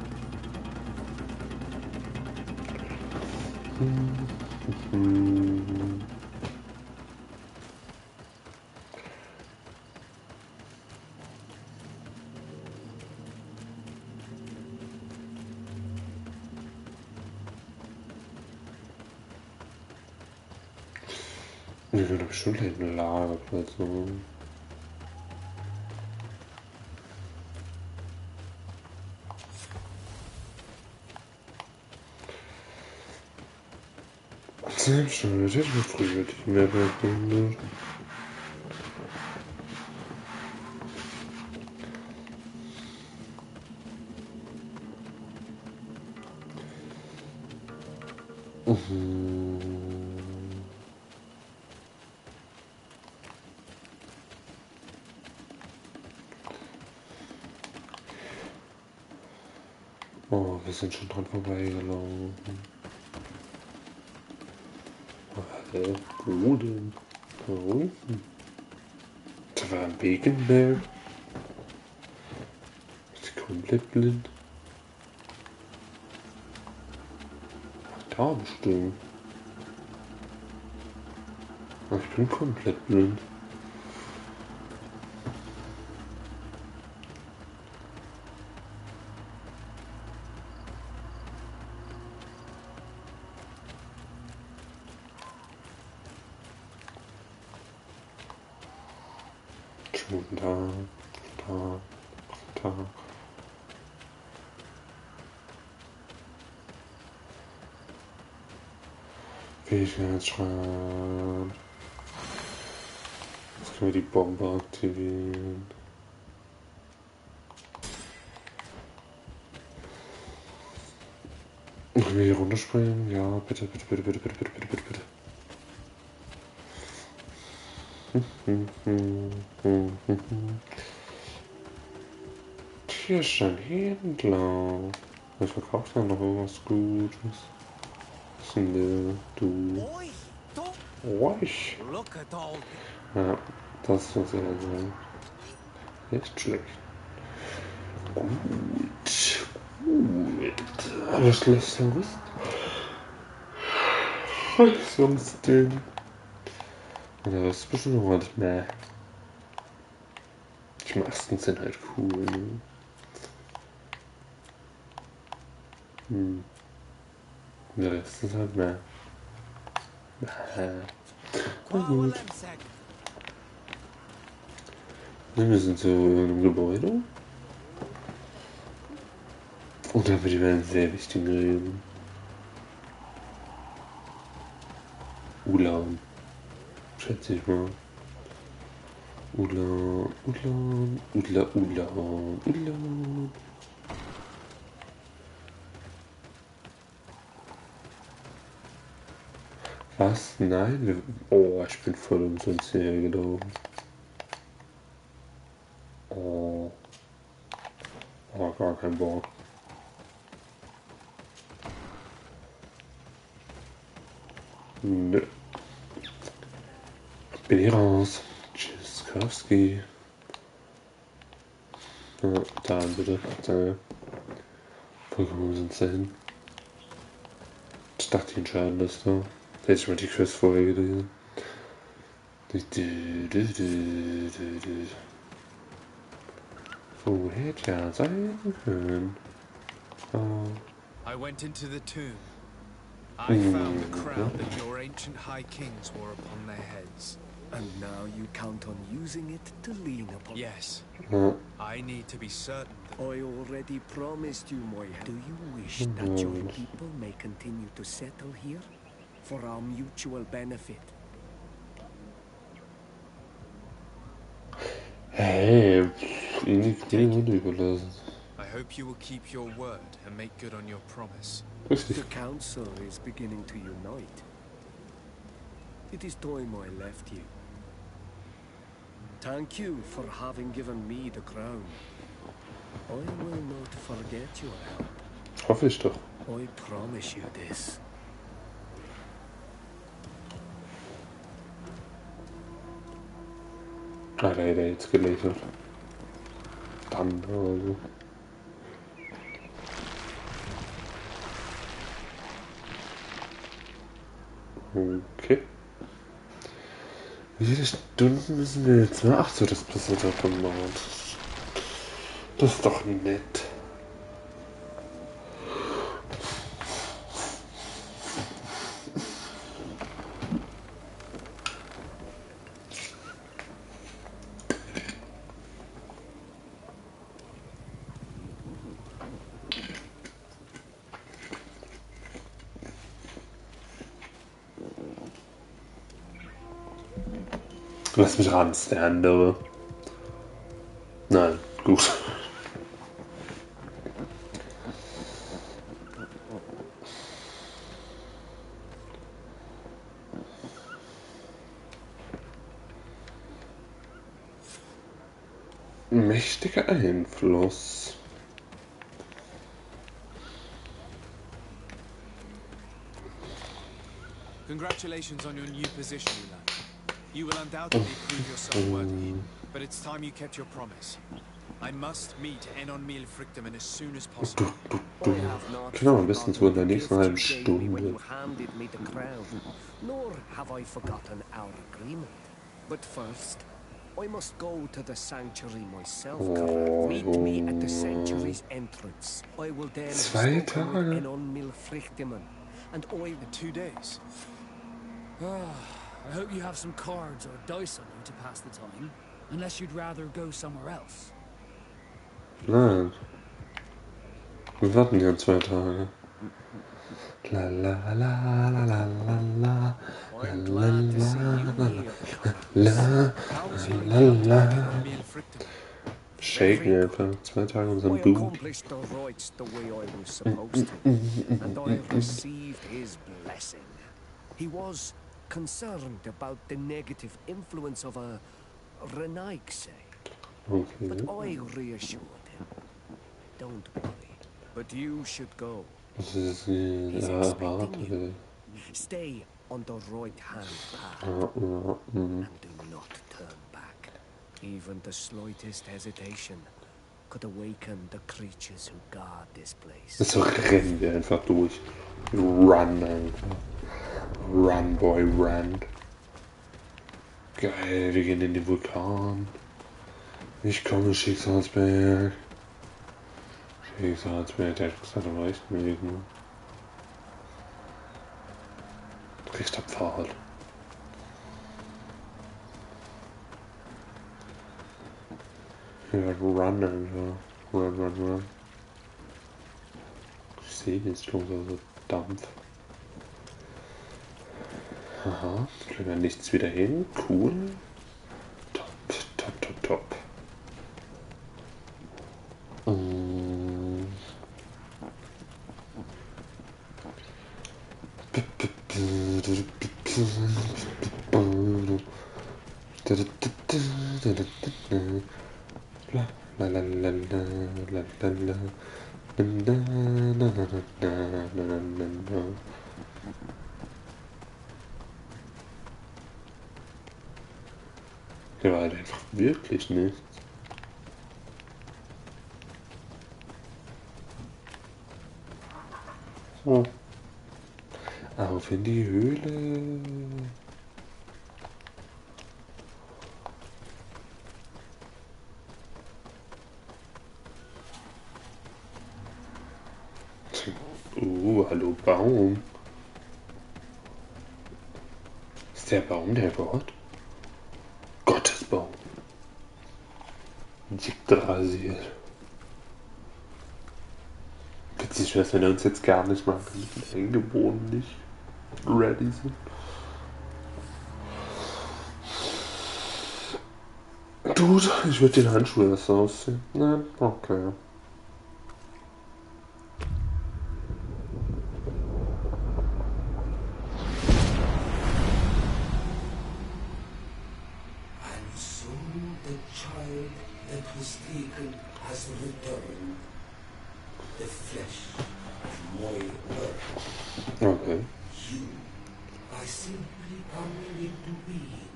Wir sind bestimmt ein Lagerplatz. So. Selbst schon, das hätte ich mir früher die Map erkundet. Oh, wir sind schon dran vorbeigelaufen. Hä? Wo denn? Da unten? Da war ein Begenberg. Ist die komplett blind? Da bestimmt. Ich bin komplett blind. Guten Tag. Fähigkeitsschrank. Jetzt können wir die Bombe aktivieren. Können wir hier runterspringen? Ja, bitte. Hier ist ein Händler. Ich verkaufe da noch irgendwas Gutes. Was ist denn der? Du. Ruhig. Ja, das ist was er sagt. Nicht schlecht. Gut. Aber schlecht Lust. Was ist sonst denn? Und da ist bestimmt noch was mehr. Die Masken sind halt cool, ne? Der Rest ist halt mehr. Na gut. Wir sind so in einem Gebäude. Und da wird über einen sehr wichtigen reden. Ulan. Schätze ich mal. Ulan. Was? Nein? Oh, ich bin voll umsonst hierher gelaufen. Oh, gar kein Bock. Nö. Bin hier raus. Tschüss, Kowski. Ja, da bitte. Danke. Vollkommen sind sie hin. Ich dachte, die entscheiden das da. Hätte ich mal die Quest vorher gelesen. Wo hätte ja sein können? Oh. I went into the tomb. I found the crown that your ancient high kings wore upon their heads. And now you count on using it to lean upon. Yes. I need to be certain that... I already promised you, Moya. Do you wish that your people may continue to settle here? For our mutual benefit? Hey, überlassen. I hope you will keep your word and make good on your promise. The council is beginning to unite. It is time I left you. Thank you for having given me the crown. I will not forget your help. Hoffe ich doch. I promise you this. Ah, da hätte er jetzt gelesen. Dann oder so. Okay. Wie viele Stunden müssen wir jetzt machen? Ach so, das passiert auf dem Mond. Das ist doch nett. Lass mich ran, ist der andere. Nein, gut. Mächtiger Einfluss. Congratulations on your new position, Ulan. You will undoubtedly prove yourself worthy, but it's time you kept your promise. I must meet Enon Mil Frichtemann as soon as possible. Genau, am besten so in der nächsten halben Stunde. Nor have I forgotten our agreement. But first, I must go to the sanctuary myself. Meet me at the sanctuary's entrance. I will then Zwei spoken with Tage. Enon Mil Frichtemann, and I... In 2 days. I hope you have some cards or dice on you to pass the time. Unless you'd rather go somewhere else. Nein. Wir warten ja 2 Tage. La la la la la la la. I'm glad to see you here. La la la. Shaken einfach. 2 Tage in unserem I Boot. accomplished the rites the way I was supposed to, and I received his blessing. He was concerned about the negative influence of a Renaigse, but I reassured him. Don't worry, but you should go. He's expecting you. Stay on the right-hand path, and do not turn back. Even the slightest hesitation could awaken the creatures who guard this place. So rennen wir einfach durch. Run einfach. Run, boy, run. Geil, wir gehen in den Vulkan. Ich komme, Schicksalsberg. Schicksalsberg, der hat gesagt, aber echt mega. Rechter Pfad. Ja, run einfach. Run. Ich sehe jetzt schon so Dampf. Aha, kriegen wir nichts wieder hin. Cool. Top. Der war halt einfach wirklich nichts. So. Auf in die Höhle. Hallo Baum. Ist der Baum der Gott? Gottesbaum. Dick rasiert. Witzig wäre es, wenn er uns jetzt gar nicht mal Engeboden nicht ready sind. Dude, ich würde den Handschuh erst ausziehen. Nein? Okay. And soon the child that was taken has returned. the flesh of my earth. Okay. You, by simply coming into being,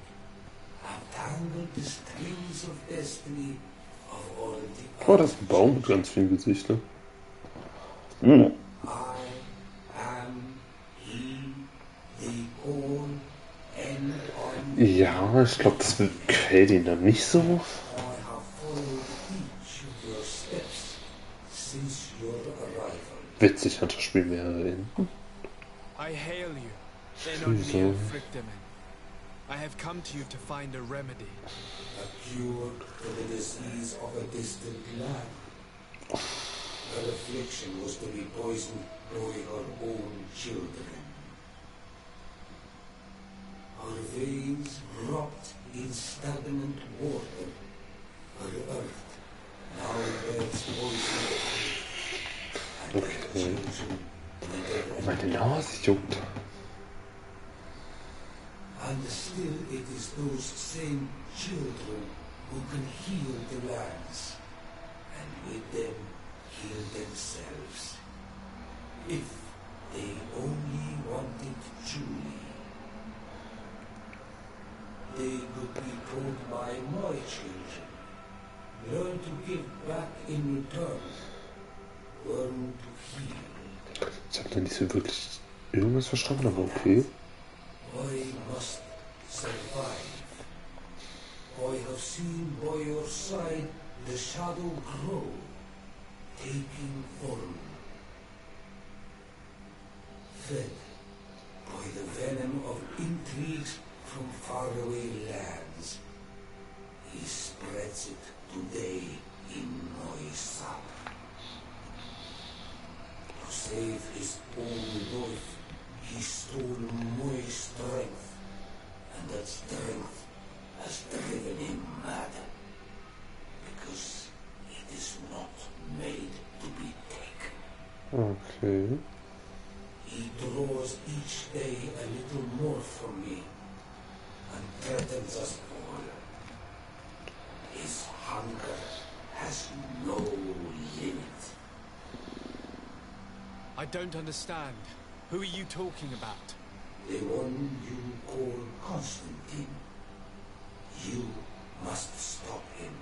have tangled the strings of destiny of all the Oh, das ist ein Baum mit ganz vielen Gesichtern. I am he, they call, and on. Ja, ich glaube, das gefällt ihnen dann nicht so. I have followed each of your steps since your arrival. Witzig, hat das Spiel mehrere Enden. I hail you, Enonir Frichtemen. I have come to you to find a remedy. A cure for the disease of a distant land. Her affliction was to be poisoned by her own children. Her veins dropped in stagnant water. Her earth now bears poison. And her children Meine Nase juckt. And still it is those same children who can heal the lands, and with them heal themselves. If they only wanted truly, they could be told by my children, learn to give back in return, learn to heal. Ich habe da nicht so wirklich irgendwas verstanden, aber okay. I must survive. I have seen by your side the shadow grow, taking form. Fed by the venom of intrigues from faraway lands, he spreads it today in my sap. To save his own life, he stole my strength, and that strength has driven him mad, because it is not made to be taken. Okay. He draws each day a little more from me, and threatens us all. His hunger has no limit. I don't understand. Who are you talking about? The one you call Constantine. You must stop him.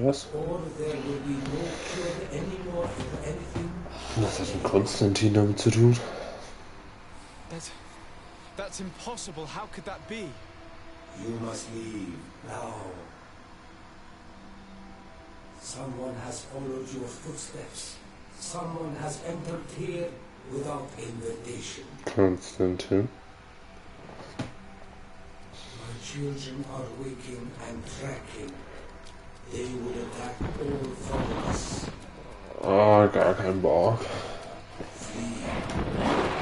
Was? Or there will be no cure anymore for anything. Was hat denn Konstantin damit zu tun? That's impossible. How could that be? You must leave now. Someone has followed your footsteps. Someone has entered here without invitation. Konstantin. My children are waking and tracking. They will attack all from us. Ah, gar kein Bock. Flee,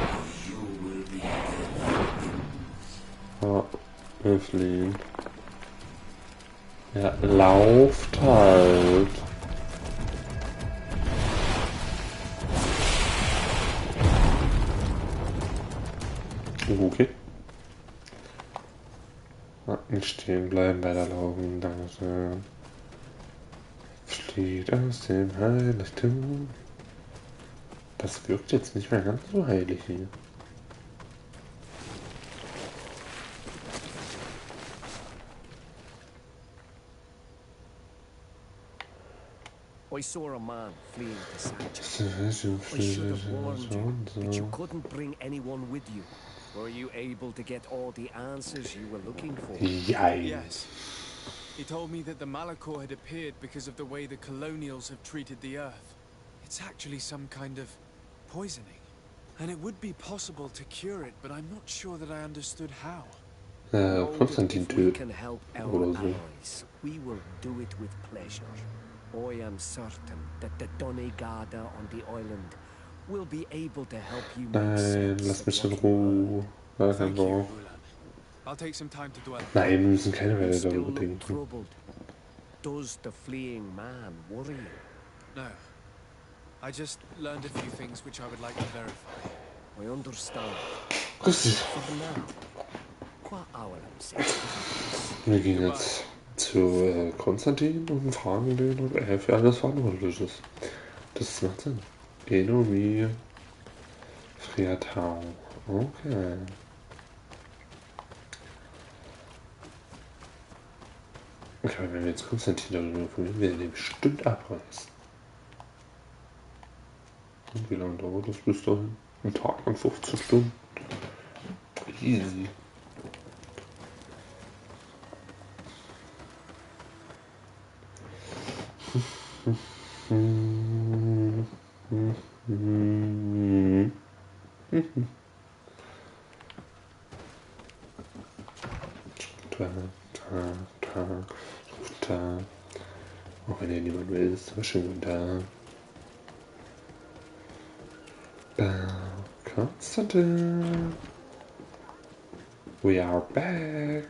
or you will be dead. Ja, wir fliehen. Ja, lauft halt. Okay. Nicht stehen bleiben, weiter laufen, dankeschön. Flieht aus dem Heiligtum. Das wirkt jetzt nicht mehr ganz so heilig hier. I saw a man fleeing to Sanctuary. I should have warned you, but you couldn't bring anyone with you. Were you able to get all the answers you were looking for? Yes. He told me that the Malachor had appeared because of the way the colonials have treated the Earth. It's actually some kind of poisoning. And it would be possible to cure it, but I'm not sure that I understood how. Konstantin If we can help our allies, we will do it with pleasure. I am certain that the Donegada on the island will be able to help you make sense lass mich of in what you Ruhe. Gar kein Bock. I'll take some time to dwell. Nein, wir müssen keine Weile still darüber look denken. troubled. Does the fleeing man worry you? No. I just learned a few things which I would like to verify. I understand. Richtig. For now, qua aulam Wir gehen jetzt zu Konstantin und fragen den, ob er für alles verantwortlich ist. Das macht Sinn. Enomie. Friatau. Okay. Okay, wenn wir jetzt Konstantin darüber informieren, werden wir den bestimmt abreißen. Und wie lange dauert das bis dahin? Ein Tag und 15 Stunden. Easy. Auch wenn hier niemand will, ist aber schön da. Konstantin. We are back.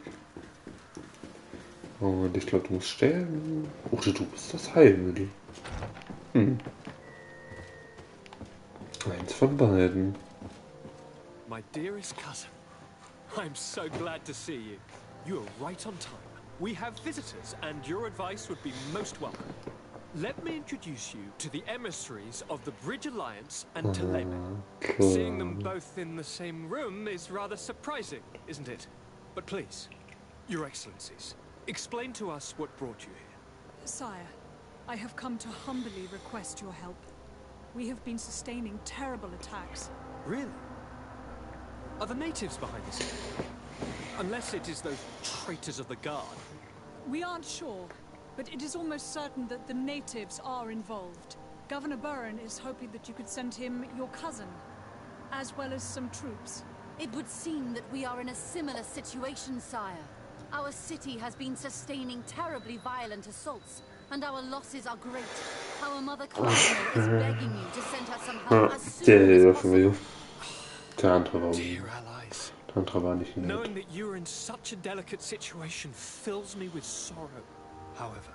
Und ich glaube, du musst sterben. Oder du bist das Heilmittel. Eins von beiden. My dearest cousin, I'm so glad to see you. You are right on time. We have visitors, and your advice would be most welcome. Let me introduce you to the emissaries of the Bridge Alliance and Teleme. Seeing them both in the same room is rather surprising, isn't it? But please, Your Excellencies, explain to us what brought you here. Sire, I have come to humbly request your help. We have been sustaining terrible attacks. Really? Are the natives behind this? Unless it is those traitors of the Guard. We aren't sure, but it is almost certain that the natives are involved. Governor Burren is hoping that you could send him your cousin, as well as some troops. It would seem that we are in a similar situation, sire. Our city has been sustaining terribly violent assaults, and our losses are great. Our mother Cardinal is begging you to send her some help as soon as possible. Dear allies, knowing that you are in such a delicate situation fills me with sorrow. However,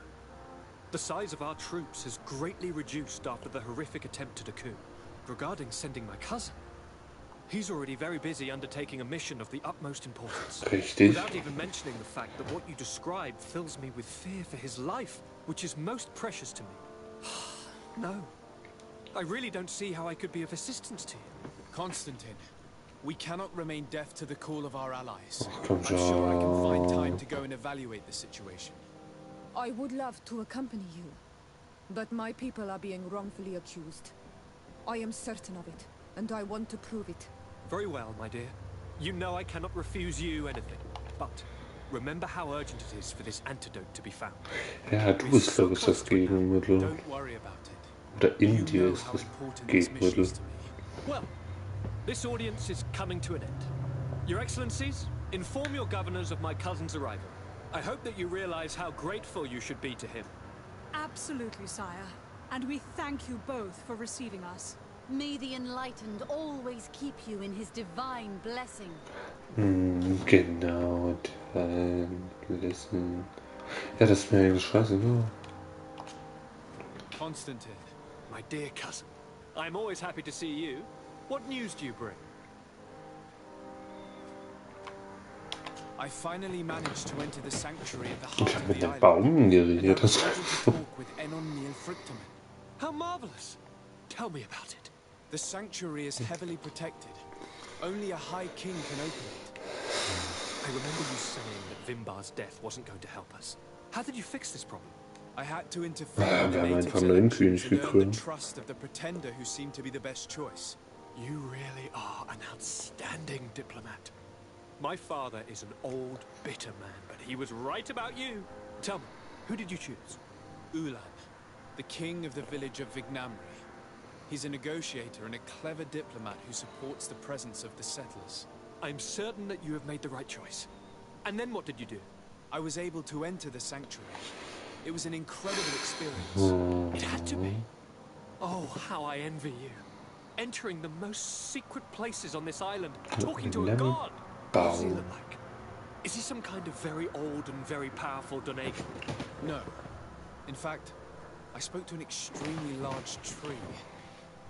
the size of our troops has greatly reduced after the horrific attempt at a coup. Regarding sending my cousin, he's already very busy undertaking a mission of the utmost importance. Richtig. Without even mentioning the fact that what you described fills me with fear for his life, which is most precious to me. No, I really don't see how I could be of assistance to you. Constantine, we cannot remain deaf to the call of our allies. I'm sure I can find time to go and evaluate the situation. I would love to accompany you, but my people are being wrongfully accused. I am certain of it, and I want to prove it. Very well, my dear. You know I cannot refuse you anything, but remember how urgent it is for this antidote to be found. Ja, du bist, glaube ich, das Gegenmittel. Don't worry about it. Oder in dir ist das Gegenmittel. Well, this audience is coming to an end. Your Excellencies, inform your governors of my cousin's arrival. I hope that you realize how grateful you should be to him. Absolutely, sire. And we thank you both for receiving us. May the Enlightened always keep you in his divine blessing. Genau, divine blessing. Ja, das ist mir eigentlich scheißegal. Constantine, my dear cousin, I'm always happy to see you. What news do you bring? I finally managed to enter the sanctuary at the heart of the island. Baum geredet. To talk with Enon Frictamen. How marvelous! Tell me about it. The sanctuary is heavily protected. Only a High King can open it. I remember you saying that Vimbar's death wasn't going to help us. How did you fix this problem? I had to interfere with the natives' elections and earn the trust of the pretender who seemed to be the best choice. You really are an outstanding diplomat. My father is an old, bitter man, but he was right about you. Tell me, who did you choose? Ulan, the king of the village of Vignamri. He's a negotiator and a clever diplomat who supports the presence of the settlers. I'm certain that you have made the right choice. And then what did you do? I was able to enter the sanctuary. It was an incredible experience. It had to be. Oh, how I envy you. Entering the most secret places on this island, talking to a god. What does he look like? Is he some kind of very old and very powerful Donegan? No. In fact, I spoke to an extremely large tree.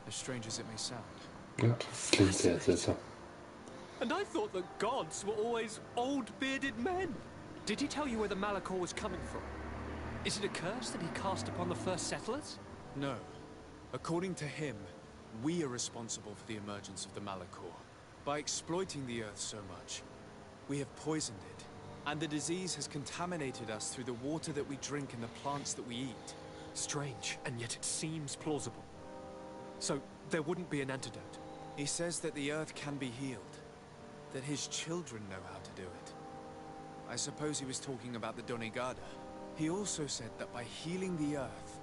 As strange as it may sound. Fascinating. And I thought that gods were always old, bearded men. Did he tell you where the Malachor was coming from? Is it a curse that he cast upon the first settlers? No. According to him, We are responsible for the emergence of the Malachor. By exploiting the Earth so much, we have poisoned it. And the disease has contaminated us through the water that we drink and the plants that we eat. Strange, and yet it seems plausible. So, there wouldn't be an antidote? He says that the Earth can be healed. That his children know how to do it. I suppose he was talking about the Donegada. He also said that by healing the Earth,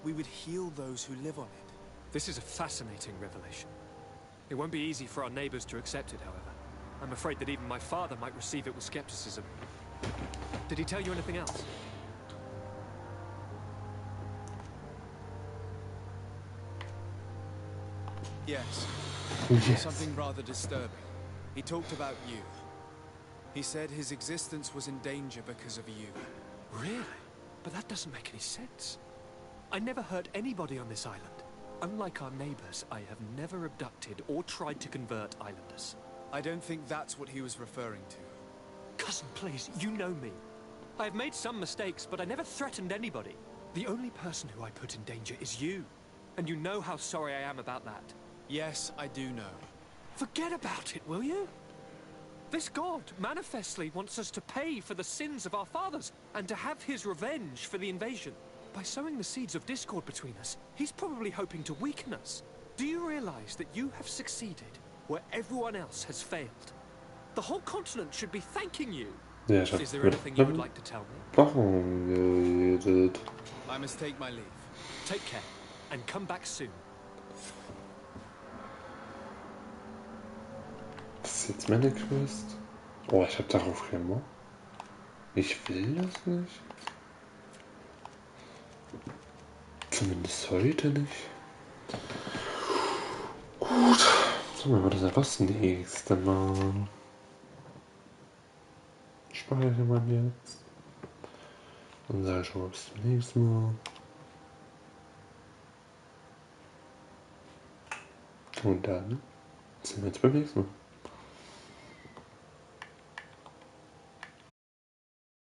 we would heal those who live on it. This is a fascinating revelation. It won't be easy for our neighbors to accept it, however. I'm afraid that even my father might receive it with skepticism. Did he tell you anything else? Yes. Yes. Something rather disturbing. He talked about you. He said his existence was in danger because of you. Really? But that doesn't make any sense. I never hurt anybody on this island. Unlike our neighbors, I have never abducted or tried to convert islanders. I don't think that's what he was referring to. Cousin, please, you know me. I have made some mistakes, but I never threatened anybody. The only person who I put in danger is you. And you know how sorry I am about that. Yes, I do know. Forget about it, will you? This god manifestly wants us to pay for the sins of our fathers and to have his revenge for the invasion. By sowing the seeds of discord between us, he's probably hoping to weaken us. Do you realize that you have succeeded where everyone else has failed? The whole continent should be thanking you. Ja, Is there anything you would like to tell me? geredet. I must take my leave. Take care, and come back soon. Das ist jetzt meine Quest. Oh, ich habe darauf keinen Bock. Ich will das nicht. Zumindest heute nicht. Gut. So, machen wir das einfach das nächste Mal. Speichern wir jetzt. Und sage schon mal bis zum nächsten Mal. Und dann sehen wir uns beim nächsten Mal.